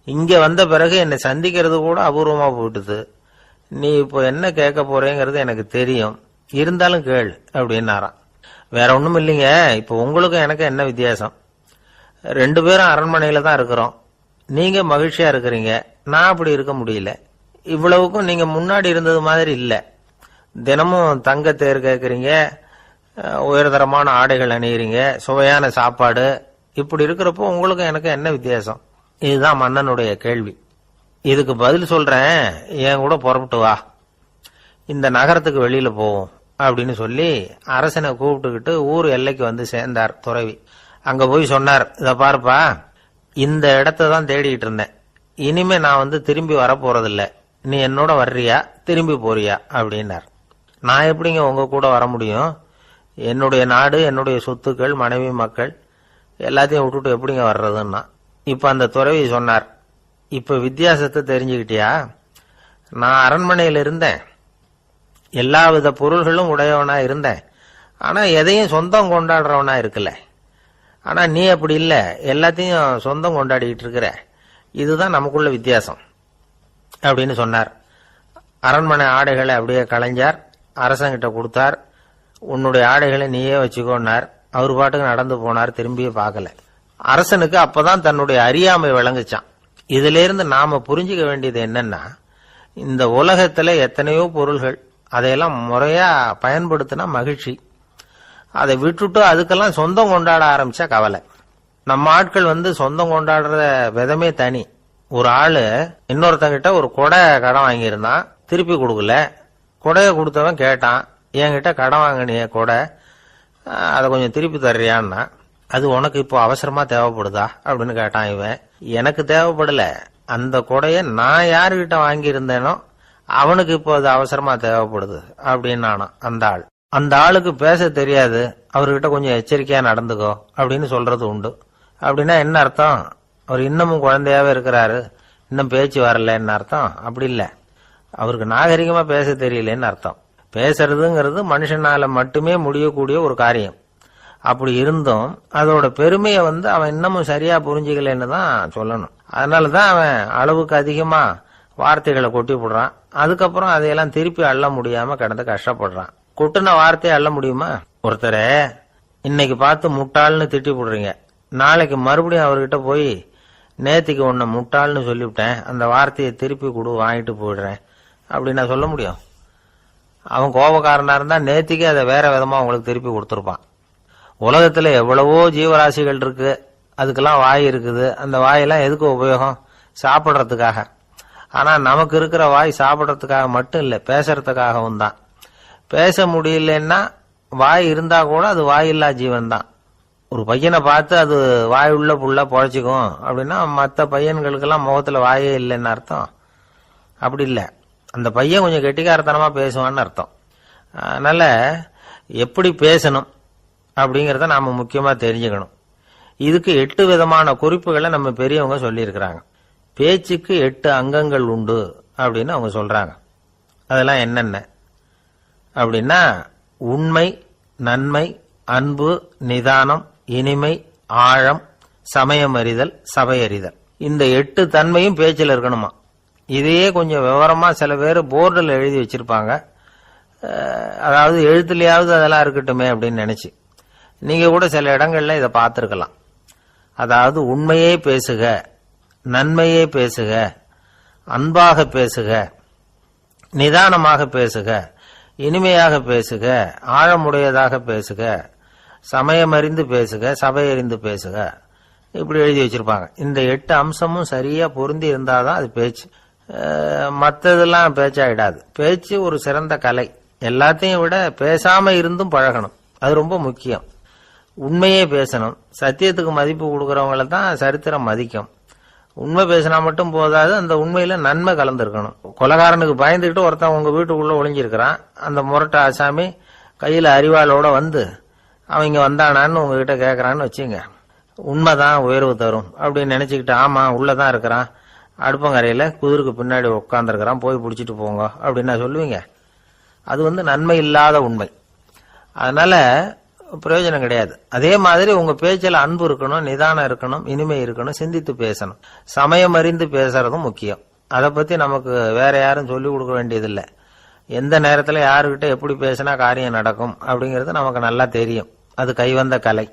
இங்க வந்த பிறகு என்னை சந்திக்கிறது கூட அபூர்வமா போயிட்டுது. நீ இப்போ என்ன கேட்க போறேங்கிறது எனக்கு தெரியும், இருந்தாலும் கேள் அப்படின்னாராம். வேற ஒண்ணும் இல்லைங்க, இப்போ உங்களுக்கும் எனக்கு என்ன வித்தியாசம், 2 பேரும் அரண்மனையில தான் இருக்கிறோம். நீங்க மகிழ்ச்சியா இருக்கிறீங்க, நான் அப்படி இருக்க முடியல. இவ்வளவுக்கும் நீங்க முன்னாடி இருந்தது மாதிரி இல்ல. தினமும் தங்க தேர் கேட்கறீங்க, உயர்தரமான ஆடைகள் அணிகிறீங்க, சுவையான சாப்பாடு. இப்படி இருக்கிறப்போ உங்களுக்கு எனக்கு என்ன வித்தியாசம்? இதுதான் மன்னனுடைய கேள்வி. இதுக்கு பதில் சொல்றேன், என் கூட புறப்பட்டு வா, இந்த நகரத்துக்கு வெளியில போவோம் அப்படின்னு சொல்லி அரசனை கூப்பிட்டுக்கிட்டு ஊர் எல்லைக்கு வந்து சேர்ந்தார் துறவி. அங்க போய் சொன்னார், இத பாருப்பா, இந்த இடத்த தான் தேடிட்டு இருந்தேன், இனிமே நான் வந்து திரும்பி வர போறதில்ல, நீ என்னோட வர்றியா திரும்பி போறியா அப்படின்னார். நான் எப்படிங்க உங்க கூட வர முடியும், என்னுடைய நாடு, என்னுடைய சொத்துக்கள், மனைவி மக்கள் எல்லாத்தையும் விட்டுட்டு எப்படிங்க வர்றதுன்னா. இப்ப அந்த துறவி சொன்னார், இப்ப வித்தியாசத்தை தெரிஞ்சுக்கிட்டியா, நான் அரண்மனையில் இருந்தேன், எல்லா வித பொருள்களும் உடையவனா இருந்தேன், ஆனா எதையும் சொந்தம் கொண்டாடுறவனா இருக்கல. ஆனா நீ அப்படி இல்ல, எல்லாத்தையும் சொந்தம் கொண்டாடிட்டு இருக்கிற, இதுதான் நமக்குள்ள வித்தியாசம் அப்படின்னு சொன்னார். அரண்மனை ஆடைகளை அப்படியே களைஞ்சார், அரசங்கிட்ட கொடுத்தார். உன்னுடைய ஆடைகளை நீயே வச்சுக்கோன்னார். அவர் பாட்டுக்கு நடந்து போனார், திரும்பியே பார்க்கல. அரசனுக்கு அப்பதான் தன்னுடைய அறியாமை விளங்குச்சான். இதுல இருந்து நாம புரிஞ்சுக்க வேண்டியது என்னன்னா, இந்த உலகத்துல எத்தனையோ பொருள்கள், அதையெல்லாம் முறையா பயன்படுத்தினா மகிழ்ச்சி, அதை விட்டுட்டு அதுக்கெல்லாம் சொந்தம் கொண்டாட ஆரம்பிச்சா கவலை. நம்ம ஆட்கள் சொந்தம் கொண்டாடுற விதமே தனி. ஒரு ஆளு இன்னொருத்தங்கிட்ட ஒரு கொடை கடன் வாங்கியிருந்தான், திருப்பி கொடுக்கல. கொடையை கொடுத்தவன் கேட்டான், என்கிட்ட கடன் வாங்கினிய கொடை, அதை கொஞ்சம் திருப்பி தர்றியான்னா. அது உனக்கு இப்போ அவசரமா தேவைப்படுதா அப்படின்னு கேட்டான் இவன். எனக்கு தேவைப்படல, அந்த கொடையை நான் யாருகிட்ட வாங்கியிருந்தேனோ அவனுக்கு இப்போ அது அவசரமா தேவைப்படுது அப்படின்னு அந்த ஆள். அந்த ஆளுக்கு பேச தெரியாது, அவர்கிட்ட கொஞ்சம் எச்சரிக்கையா நடந்துக்கோ அப்படின்னு சொல்றது உண்டு. அப்படின்னா என்ன அர்த்தம்? அவர் இன்னமும் குழந்தையாவே இருக்கிறாரு, இன்னும் பேச்சு வரலன்னு அர்த்தம்? அப்படி இல்லை, அவருக்கு நாகரிகமா பேச தெரியலன்னு அர்த்தம். பேசுறதுங்கிறது மனுஷனால மட்டுமே முடியக்கூடிய ஒரு காரியம். அப்படி இருந்தும் அதோட பெருமையை அவன் இன்னமும் சரியா புரிஞ்சுக்கலன்னு தான் சொல்லணும். அதனாலதான் அவன் அளவுக்கு அதிகமா வார்த்தைகளை கொட்டி போடுறான். அதுக்கப்புறம் அதையெல்லாம் திருப்பி அள்ள முடியாம கிடந்து கஷ்டப்படுறான். கொட்டுன வார்த்தையை அள்ள முடியுமா? ஒருத்தரை இன்னைக்கு பார்த்து முட்டாள்னு திட்டி போடுறீங்க, நாளைக்கு மறுபடியும் அவர்கிட்ட போய் நேத்திக்கு உன்னை முட்டாள்னு சொல்லிவிட்டேன், அந்த வார்த்தையை திருப்பி கொடு, வாங்கிட்டு போயிடுறேன் அப்படின்னு நான் சொல்ல முடியும்? அவன் கோபக்காரனா இருந்தா நேத்திக்கு அதை வேற விதமா உங்களுக்கு திருப்பி கொடுத்துருப்பான். உலகத்துல எவ்வளவோ ஜீவராசிகள் இருக்கு, அதுக்கெல்லாம் வாய் இருக்குது. அந்த வாயெல்லாம் எதுக்கு உபயோகம்? சாப்பிட்றதுக்காக. ஆனா நமக்கு இருக்கிற வாய் சாப்பிட்றதுக்காக மட்டும் இல்லை, பேசுறதுக்காகவும் தான். பேச முடியலன்னா வாய் இருந்தா கூட அது வாயில்லா ஜீவன் தான். ஒரு பையனை பார்த்து அது வாய் உள்ள புள்ள பொழைச்சிக்கும் அப்படின்னா மற்ற பையன்களுக்கெல்லாம் முகத்துல வாயே இல்லைன்னு அர்த்தம்? அப்படி இல்லை, அந்த பையன் கொஞ்சம் கெட்டிக்காரத்தனமா பேசுவான்னு அர்த்தம். அதனால எப்படி பேசணும் அப்படிங்கறத நாம முக்கியமா தெரிஞ்சுக்கணும். இதுக்கு 8 விதமான குறிப்புகளை நம்ம பெரியவங்க சொல்லியிருக்கிறாங்க. பேச்சுக்கு 8 அங்கங்கள் உண்டு அப்படின்னு அவங்க சொல்றாங்க. அதெல்லாம் என்னென்ன அப்படின்னா, உண்மை, நன்மை, அன்பு, நிதானம், இனிமை, ஆழம், சமயம் அறிதல், சபையறிதல். இந்த 8 தன்மையும் பேச்சில் இருக்கணுமா. இதையே கொஞ்சம் விவரமா சில பேர் போர்டில் எழுதி வச்சிருப்பாங்க. அதாவது எழுத்துலயாவது அதெல்லாம் இருக்கட்டுமே அப்படின்னு நினைச்சு நீங்க கூட சில இடங்கள்ல இதை பார்த்திருக்கலாம். அதாவது உண்மையே பேசுக, நன்மையே பேசுக, அன்பாக பேசுக, நிதானமாக பேசுக, இனிமையாக பேசுக, ஆழமுடையதாக பேசுக, சமயமறிந்து பேசுக, சபையறிந்து பேசுக, இப்படி எழுதி வச்சிருப்பாங்க. இந்த 8 அம்சமும் சரியா பொருந்தி இருந்தாதான் அது பேச்சு. மற்றதெல்லாம் பேச்சாயிடாது. பேச்சு ஒரு சிறந்த கலை. எல்லாத்தையும் விட பேசாம இருந்தும் பழகணும், அது ரொம்ப முக்கியம். உண்மையே பேசணும். சத்தியத்துக்கு மதிப்பு கொடுக்கறவங்கள தான் சரித்திரம் மதிக்கும். உண்மை பேசினா மட்டும் போதாது, அந்த உண்மையில நன்மை கலந்துருக்கணும். கொலைகாரனுக்கு பயந்துகிட்டு ஒருத்தன் உங்க வீட்டுக்குள்ள ஒளிஞ்சிருக்கிறான். அந்த முரட்ட ஆசாமி கையில அரிவாளோட அவன் இங்க வந்தானான்னு உங்ககிட்ட கேட்கறான்னு வச்சுங்க. உண்மைதான் உயர்வு தரும் அப்படின்னு நினைச்சுக்கிட்டு, ஆமா உள்ளதான் இருக்கிறான், அடுப்பங்கரையில குதிருக்கு பின்னாடி உட்காந்துருக்கிறான், போய் பிடிச்சிட்டு போங்க அப்படின்னு சொல்லுவீங்க? அது நன்மை இல்லாத உண்மை. அதனால பிரயோஜனம் கிடையாது. அதே மாதிரி உங்க பேச்சில் அன்பு இருக்கணும், நிதானம் இருக்கணும், இனிமை இருக்கணும், சிந்தித்து பேசணும். சமயம் அறிந்து பேசுறதும் முக்கியம். அதை பத்தி நமக்கு வேற யாரும் சொல்லிக் கொடுக்க வேண்டியதில்லை. எந்த நேரத்துல யாருக்கிட்ட எப்படி பேசினா காரியம் நடக்கும் அப்படிங்கிறது நமக்கு நல்லா தெரியும். அது கைவந்த கலை.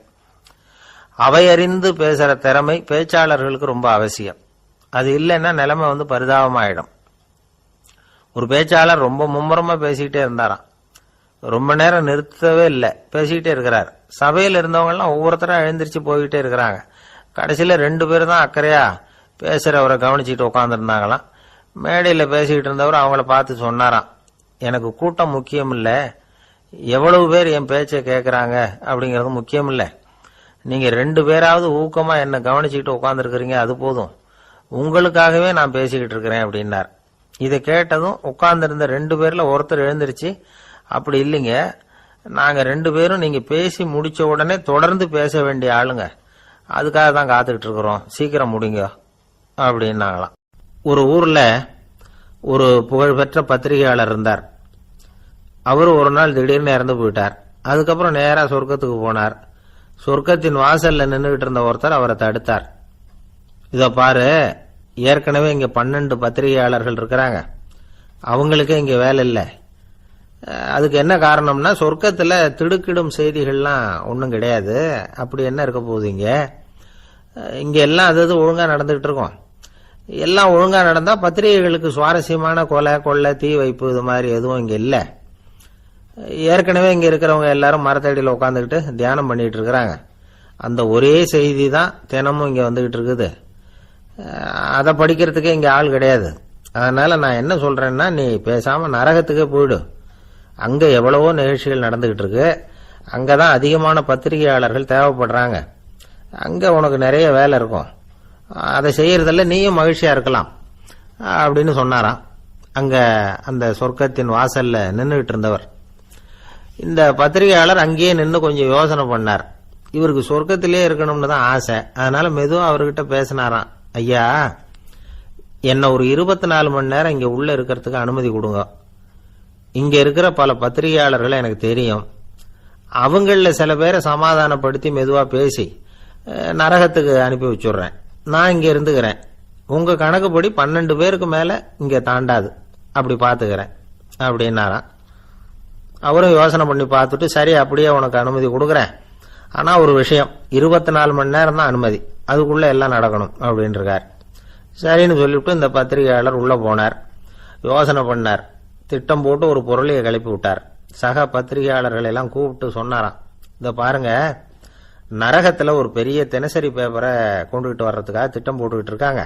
அவையறிந்து பேசுற திறமை பேச்சாளர்களுக்கு ரொம்ப அவசியம். அது இல்லைன்னா நிலைமை பரிதாபமாயிடும். ஒரு பேச்சாளர் ரொம்ப மும்முரமா பேசிக்கிட்டே இருந்தாராம். ரொம்ப நேரம் நிறுத்தவே இல்லை, பேசிக்கிட்டே இருக்கிறார். சபையில் இருந்தவங்க எல்லாம் ஒவ்வொருத்தரா எழுந்திரிச்சு போய்கிட்டே இருக்கிறாங்க. கடைசியில 2 பேர் தான் அக்கறையா பேசுறவரை கவனிச்சுட்டு உட்காந்துருந்தாங்களாம். மேடையில பேசிக்கிட்டு இருந்தவர் அவங்கள பார்த்து சொன்னாராம், எனக்கு கூட்டம் முக்கியம் இல்ல, எவ்வளவு பேர் என் பேச்சை கேட்கறாங்க அப்படிங்கறது முக்கியம் இல்ல. நீங்க 2 பேராவது ஊக்கமா என்ன கவனிச்சுக்கிட்டு உட்காந்துருக்கிறீங்க, அது போதும். உங்களுக்காகவே நான் பேசிக்கிட்டு இருக்கிறேன் அப்படின்னார். இதை கேட்டதும் உட்கார்ந்திருந்த 2 பேர்ல ஒருத்தர் எழுந்திருச்சு, அப்படி இல்லைங்க, நாங்க 2 பேரும் நீங்க பேசி முடிச்ச உடனே தொடர்ந்து பேச வேண்டிய ஆளுங்க, அதுக்காக தான் காத்துக்கிட்டு இருக்கிறோம், சீக்கிரம் முடிங்க அப்படின்னாங்களாம். ஒரு ஊர்ல ஒரு புகழ்பெற்ற பத்திரிகையாளர் இருந்தார். அவரு ஒரு நாள் திடீர்னு இறந்து போயிட்டார். அதுக்கப்புறம் நேரா சொர்க்கத்துக்கு போனார். சொர்க்கத்தின் வாசல்ல நின்றுகிட்டு இருந்த ஒருத்தர் அவரை தடுத்தார். இத பாரு, ஏற்கனவே இங்க 12 பத்திரிகையாளர்கள் இருக்கிறாங்க, அவங்களுக்கே இங்க வேலை இல்லை. அதுக்கு என்ன காரணம்னா, சொர்க்கத்துல திடுக்கிடும் செய்திகள்லாம் ஒன்றும் கிடையாது, அப்படி என்ன இருக்க போகுது இங்க எல்லாம் அது ஒழுங்கா நடந்துகிட்டு இருக்கும். எல்லாம் ஒழுங்கா நடந்தா பத்திரிகைகளுக்கு சுவாரஸ்யமான கொலை கொள்ளை தீ வைப்பு இது மாதிரி எதுவும் இங்க இல்ல. ஏற்கனவே இங்க இருக்கிறவங்க எல்லாரும் மரத்தடியில் உட்காந்துக்கிட்டு தியானம் பண்ணிட்டு இருக்கிறாங்க. அந்த ஒரே செய்தி தான் தினமும் இங்கே வந்துகிட்டு இருக்குது. அதை படிக்கிறதுக்கே இங்கே ஆள் கிடையாது. அதனால நான் என்ன சொல்றேன்னா, நீ பேசாம நரகத்துக்கே போயிடு. அங்க எவ்வளவோ நிகழ்ச்சிகள் நடந்துகிட்டு இருக்கு. அங்கதான் அதிகமான பத்திரிகையாளர்கள் தேவைப்படுறாங்க. அங்க உனக்கு நிறைய வேலை இருக்கும். அதை செய்யறதில்ல, நீயும் மகிழ்ச்சியா இருக்கலாம் அப்படின்னு சொன்னாராம். அங்க அந்த சொர்க்கத்தின் வாசல்ல நின்றுகிட்டு இருந்தவர். இந்த பத்திரிகையாளர் அங்கேயே நின்று கொஞ்சம் யோசனை பண்ணார். இவருக்கு சொர்க்கத்திலே இருக்கணும்னு தான் ஆசை. அதனால மெதுவா அவர்கிட்ட பேசினாராம். ஐயா, என்ன ஒரு 24 மணி நேரம் இங்க உள்ள இருக்கிறதுக்கு அனுமதி கொடுங்க. இங்க இருக்கிற பல பத்திரிகையாளர்களை எனக்கு தெரியும். அவங்கள சில பேரை சமாதானப்படுத்தி மெதுவா பேசி நரகத்துக்கு அனுப்பி வச்சுடுறேன். நான் இங்க இருந்துக்கிறேன். உங்க கணக்குப்படி 12 பேருக்கு மேல இங்க தாண்டாது, அப்படி பாத்துக்கிறேன் அப்படின்னாராம். அவரும் யோசனை பண்ணி பார்த்துட்டு, சரி அப்படியே உனக்கு அனுமதி கொடுக்குறேன். ஆனா ஒரு விஷயம், 24 மணி நேரம் தான் அனுமதி, அதுக்குள்ள எல்லாம் நடக்கணும் அப்படின்னு இருக்கார். சரின்னு சொல்லிவிட்டு இந்த பத்திரிகையாளர் உள்ள போனார். யோசனை பண்ணார். திட்டம் போட்டு ஒரு பொருளையை கிளப்பி விட்டார். சக பத்திரிகையாளர்கள் எல்லாம் கூப்பிட்டு சொன்னாராம், இத பாருங்க, நரகத்துல ஒரு பெரிய தினசரி பேப்பரை கொண்டுகிட்டு வர்றதுக்காக திட்டம் போட்டுக்கிட்டு இருக்காங்க.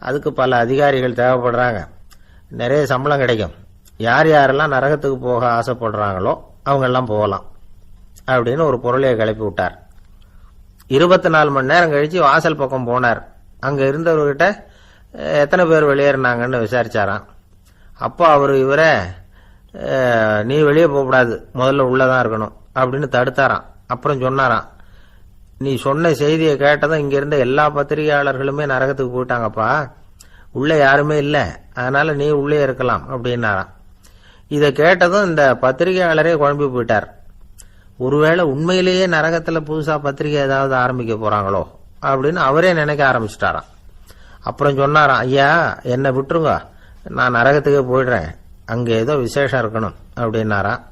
அதுக்கு பல அதிகாரிகள் தேவைப்படுறாங்க. நிறைய சம்பளம் கிடைக்கும். யார் யாரெல்லாம் நரகத்துக்கு போக ஆசைப்படுறாங்களோ அவங்க எல்லாம் போகலாம் அப்படின்னு ஒரு பொருளையை கிளப்பி விட்டார். 24 மணி நேரம் கழிச்சு வாசல் பக்கம் போனார். அங்க இருந்தவர்கிட்ட எத்தனை பேர் வெளியேறினாங்கன்னு விசாரிச்சாராம். அப்போ அவர் இவரை, நீ வெளியே போகக்கூடாது, முதல்ல உள்ளதான் இருக்கணும் அப்படின்னு தடுத்தாராம். அப்புறம் சொன்னாராம், நீ சொன்ன செய்தியை கேட்டதும் இங்க இருந்த எல்லா பத்திரிகையாளர்களுமே நரகத்துக்கு போயிட்டாங்கப்பா, உள்ள யாருமே இல்ல, அதனால நீ உள்ளே இருக்கலாம் அப்படின்னாராம். இதை கேட்டதும் இந்த பத்திரிகையாளரே குழம்பி போயிட்டார். ஒருவேளை உண்மையிலேயே நரகத்துல புதுசா பத்திரிகை ஏதாவது ஆரம்பிக்க போறாங்களோ அப்படின்னு அவரே நினைக்க ஆரம்பிச்சுட்டாராம். அப்புறம் சொன்னாராம், ஐயா என்னை விட்டுருங்க, நான் நரகத்துக்கே போயிடுறேன், அங்க ஏதோ விசேஷம் இருக்கணும் அப்படின்னாராம்.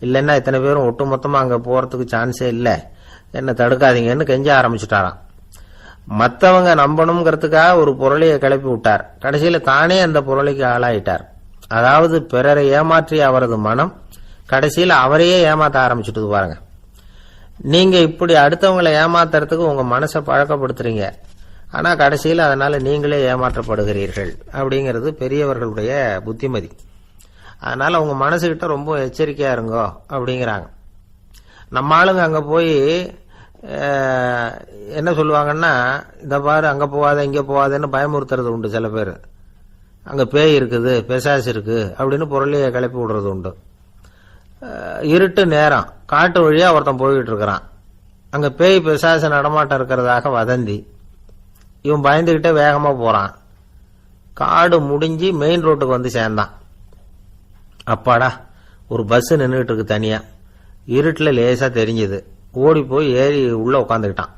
இல்லைன்னா இத்தனை பேரும் ஒட்டு மொத்தமா அங்க போறதுக்கு சான்ஸே இல்லை, என்ன தடுக்காதீங்கன்னு கெஞ்ச ஆரம்பிச்சுட்டாராம். மற்றவங்க நம்பணுங்கிறதுக்காக ஒரு பொருளையை கிளப்பி விட்டார். கடைசியில தானே அந்த பொருளைக்கு ஆளாயிட்டார். அதாவது பிறரை ஏமாற்றிய அவரது மனம் கடைசியில் அவரையே ஏமாத்த ஆரம்பிச்சுட்டு பாருங்க. நீங்க இப்படி அடுத்தவங்களை ஏமாத்துறதுக்கு உங்க மனசை பழக்கப்படுத்துறீங்க, ஆனா கடைசியில் அதனால நீங்களே ஏமாற்றப்படுகிறீர்கள் அப்படிங்கிறது பெரியவர்களுடைய புத்திமதி. அதனால உங்க மனசுகிட்ட ரொம்ப எச்சரிக்கையா இருங்கோ அப்படிங்கிறாங்க. நம்ம ஆளுங்க அங்க போய் என்ன சொல்லுவாங்கன்னா, இந்த பாரு அங்க போவாத இங்க போவாதன்னு பயமுறுத்துறது உண்டு. சில பேர் அங்க பேய் இருக்குது, பிசாசு இருக்கு அப்படின்னு பொருளையை கிளப்பி விடுறது உண்டு. இருட்டு நேரம், காட்டு வழியா ஒருத்தன் போய்கிட்டு இருக்கிறான். அங்க பேய் பிசாசு நடமாட்டம் இருக்கிறதாக வதந்தி. இவன் பயந்துகிட்டே வேகமா போறான். காடு முடிஞ்சு மெயின் ரோட்டுக்கு வந்து சேர்ந்தான். அப்பாடா, ஒரு பஸ் நின்றுட்டு இருக்கு தனியா. இருட்டுல லேசா தெரிஞ்சது. ஓடி போய் ஏறி உள்ள உட்காந்துக்கிட்டான்.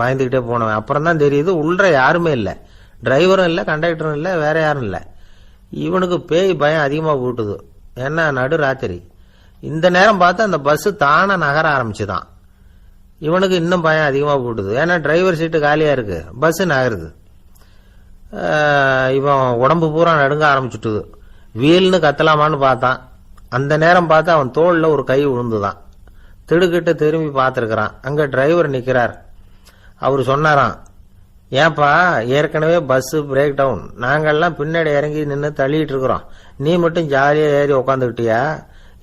பயந்துகிட்டே போனவன் அப்புறம் தான் தெரியுது உள்ள யாருமே இல்லை, டிரைவரும் இல்லை, கண்டக்டரும் இல்லை, வேற யாரும் இல்லை. இவனுக்கு பேய் பயம் அதிகமா போட்டுது. ஏன்னா நடு ராத்திரி. இந்த நேரம் பார்த்து அந்த பஸ் தானே நகர ஆரம்பிச்சுதான். இவனுக்கு இன்னும் பயம் அதிகமா போட்டுது. ஏன்னா டிரைவர் சீட்டு காலியா இருக்கு, பஸ் நகருது. இவன் உடம்பு பூரா நடுங்க ஆரம்பிச்சுட்டுது. வீல்னு கத்தலாமான்னு பார்த்தான். அந்த நேரம் பார்த்து அவன் தோல்ல ஒரு கை விழுந்துதான். திடுக்கிட்டு திரும்பி பார்த்திருக்கிறான். அங்க டிரைவர் நிக்கிறார். அவரு சொன்னாராம், ஏன்பா ஏற்கனவே பஸ் பிரேக் டவுன், நாங்கெல்லாம் பின்னாடி இறங்கி நின்று தள்ளிட்டு இருக்கிறோம், நீ மட்டும் ஜாலியா ஏறி உக்காந்துக்கிட்டியா,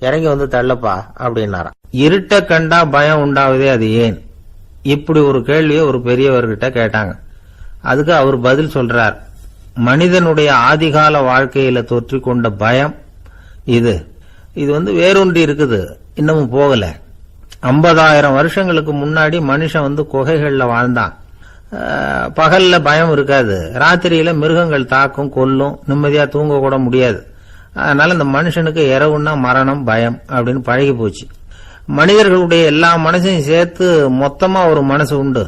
இறங்கி வந்து தள்ளப்பா அப்படின்னாராம். இருட்ட கண்டா பயம் உண்டாவதே அது ஏன்? இப்படி ஒரு கேள்வியை ஒரு பெரியவர்கிட்ட கேட்டாங்க. அதுக்கு அவர் பதில் சொல்றார், மனிதனுடைய ஆதிகால வாழ்க்கையில தொற்றிக்கொண்ட பயம் இது வேரூன்றி இருக்குது, இன்னமும் போகல. 50,000 வருஷங்களுக்கு முன்னாடி மனுஷன் குகைகள்ல வாழ்ந்தான். பகல்ல பயம் இருக்காது, ராத்திரியில மிருகங்கள் தாக்கும், கொல்லும், நிம்மதியா தூங்க கூட முடியாது. அதனால இந்த மனுஷனுக்கு இரவுன்னா மரணம், பயம் அப்படின்னு பழகி போச்சு. மனிதர்களுடைய எல்லா மனசையும் சேர்த்து மொத்தமா ஒரு மனசு உண்டு.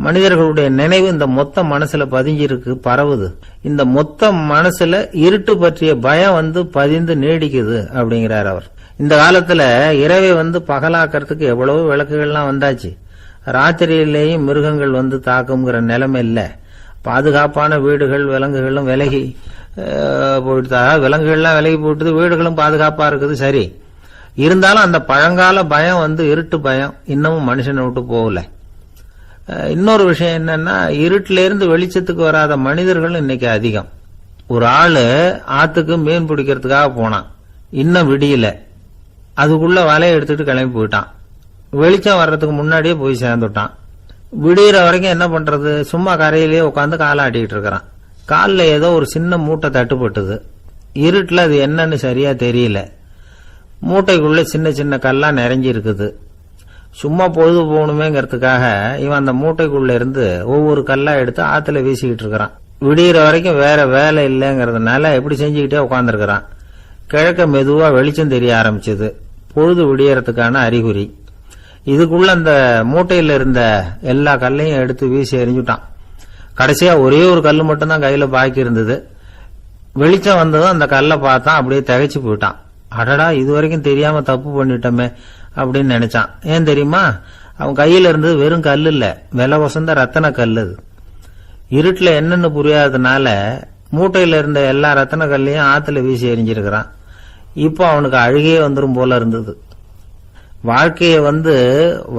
மனிதர்களுடைய நினைவு இந்த மொத்த மனசுல பதிஞ்சிருக்கு, பரவுது. இந்த மொத்த மனசுல இருட்டு பற்றிய பயம் பதிந்து நீடிக்குது அப்படிங்கிறார் அவர். இந்த காலத்துல இரவை பகலாக்கிறதுக்கு எவ்வளவு விளக்குகள்லாம் வந்தாச்சு. ராத்திரியிலேயும் மிருகங்கள் தாக்குங்கிற நிலைமை இல்ல. பாதுகாப்பான வீடுகள், விலங்குகளும் விலகி போயிட்டு, விலங்குகள்லாம் விலகி போயிட்டு, வீடுகளும் பாதுகாப்பா இருக்குது. சரி, இருந்தாலும் அந்த பழங்கால பயம் இருட்டு பயம் இன்னமும் மனுஷனை விட்டு போகல. இன்னொரு விஷயம் என்னன்னா, இருட்டில இருந்து வெளிச்சத்துக்கு வராத மனிதர்கள் இன்னைக்கு அதிகம். ஒரு ஆளு ஆத்துக்கு மீன் பிடிக்கிறதுக்காக போனான், இன்னும் விடியல, அதுக்குள்ள வலையை எடுத்துட்டு கிளம்பி போயிட்டான். வெளிச்சம் வர்றதுக்கு முன்னாடியே போய் சேர்ந்துட்டான். விடிகிற வரைக்கும் என்ன பண்றது, சும்மா கரையிலேயே உட்காந்து காலாட்டிக்கிட்டு இருக்கிறான். காலில் ஏதோ ஒரு சின்ன மூட்டை தட்டுப்பட்டுது. இருட்டில் அது என்னன்னு சரியா தெரியல. மூட்டைக்குள்ள சின்ன சின்ன கல்லா நிறைஞ்சி இருக்குது. சும்மா பொழுது போகணுமேங்கிறதுக்காக இவன் அந்த மூட்டைக்குள்ள இருந்து ஒவ்வொரு கல்லா எடுத்து ஆத்துல வீசிக்கிட்டு இருக்கிறான். விடிகிற வரைக்கும் வேற வேலை இல்லைங்கிறதுனால எப்படி செஞ்சுக்கிட்டே உட்காந்துருக்கிறான். கிழக்க மெதுவா வெளிச்சம் தெரிய ஆரம்பிச்சது. பொழுது விடியறதுக்கான அறிகுறி. இதுக்குள்ள அந்த மூட்டையில இருந்த எல்லா கல்லையும் எடுத்து வீசி எறிஞ்சுட்டான். கடைசியா ஒரே ஒரு கல்லு மட்டும்தான் கையில பாக்கி இருந்தது. வெளிச்சம் வந்ததும் அந்த கல்லை பார்த்தான், அப்படியே திகைச்சு போயிட்டான். அடடா, இது வரைக்கும் தெரியாம தப்பு பண்ணிட்டோமே அப்படின்னு நினைச்சான். ஏன் தெரியுமா, அவன் கையில இருந்தது வெறும் கல்லு இல்ல, விலை வசந்த ரத்தன கல்லு. இருட்டுல என்னன்னு புரியாததுனால மூட்டையில இருந்த எல்லா ரத்தன கல்லையும் ஆத்துல வீசி எறிஞ்சிருக்கிறான். இப்போ அவனுக்கு அழுகையே வந்துடும் போல இருந்தது. வாழ்க்கையை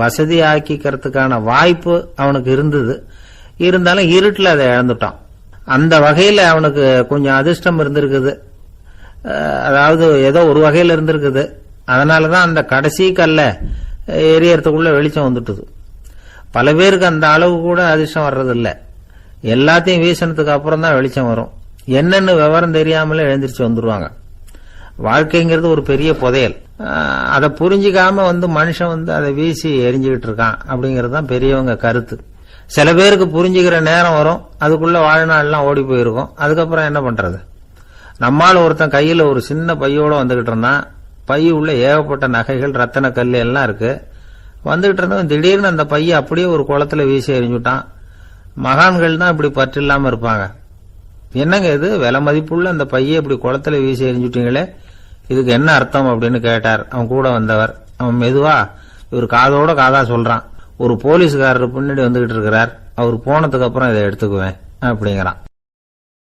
வசதி ஆக்கிக்கிறதுக்கான வாய்ப்பு அவனுக்கு இருந்தது. இருந்தாலும் இருட்டுல அதை இழந்துட்டான். அந்த வகையில அவனுக்கு கொஞ்சம் அதிர்ஷ்டம் இருந்திருக்குது. அதாவது ஏதோ ஒரு வகையில இருந்திருக்குது. அதனாலதான் அந்த கடைசி கல்ல எரியறதுக்குள்ள வெளிச்சம் வந்துட்டுது. பல பேருக்கு அந்த அளவு கூட அதிர்ஷ்டம் வர்றதில்ல. எல்லாத்தையும் வீசினதுக்கு அப்புறம் தான் வெளிச்சம் வரும். என்னன்னு விவரம் தெரியாமலே எழுந்திரிச்சு வந்துருவாங்க. வாழ்க்கைங்கிறது ஒரு பெரிய புதையல். அதை புரிஞ்சிக்காம மனுஷன் அதை வீசி எரிஞ்சுக்கிட்டு இருக்கான் அப்படிங்கிறது தான் பெரியவங்க கருத்து. சில பேருக்கு புரிஞ்சுக்கிற நேரம் வரும், அதுக்குள்ள வாழ்நாள்லாம் ஓடி போயிருக்கும். அதுக்கப்புறம் என்ன பண்றது? நம்மால் ஒருத்தன் கையில ஒரு சின்ன பையோட வந்துகிட்டு இருந்தான். பை உள்ள ஏகப்பட்ட நகைகள், ரத்தன கல் எல்லாம் இருக்கு. வந்துகிட்டு இருந்தவன் திடீர்னு அந்த பையை அப்படியே ஒரு குளத்துல வீசி எறிஞ்சுட்டான். மகான்கள் தான் இப்படி பற்று இல்லாம இருப்பாங்க. என்னங்க இது, விலை மதிப்புள்ள அந்த பையை இப்படி குளத்துல வீசி எறிஞ்சுட்டீங்களே, இதுக்கு என்ன அர்த்தம் அப்படின்னு கேட்டார் அவன் கூட வந்தவர். அவன் மெதுவா இவர் காதோட காதா சொல்றான், ஒரு போலீஸ்காரர் பின்னாடி வந்துகிட்டு இருக்கிறார், அவர் போனதுக்கு அப்புறம் இதை எடுத்துக்குவேன் அப்படிங்கிறான்.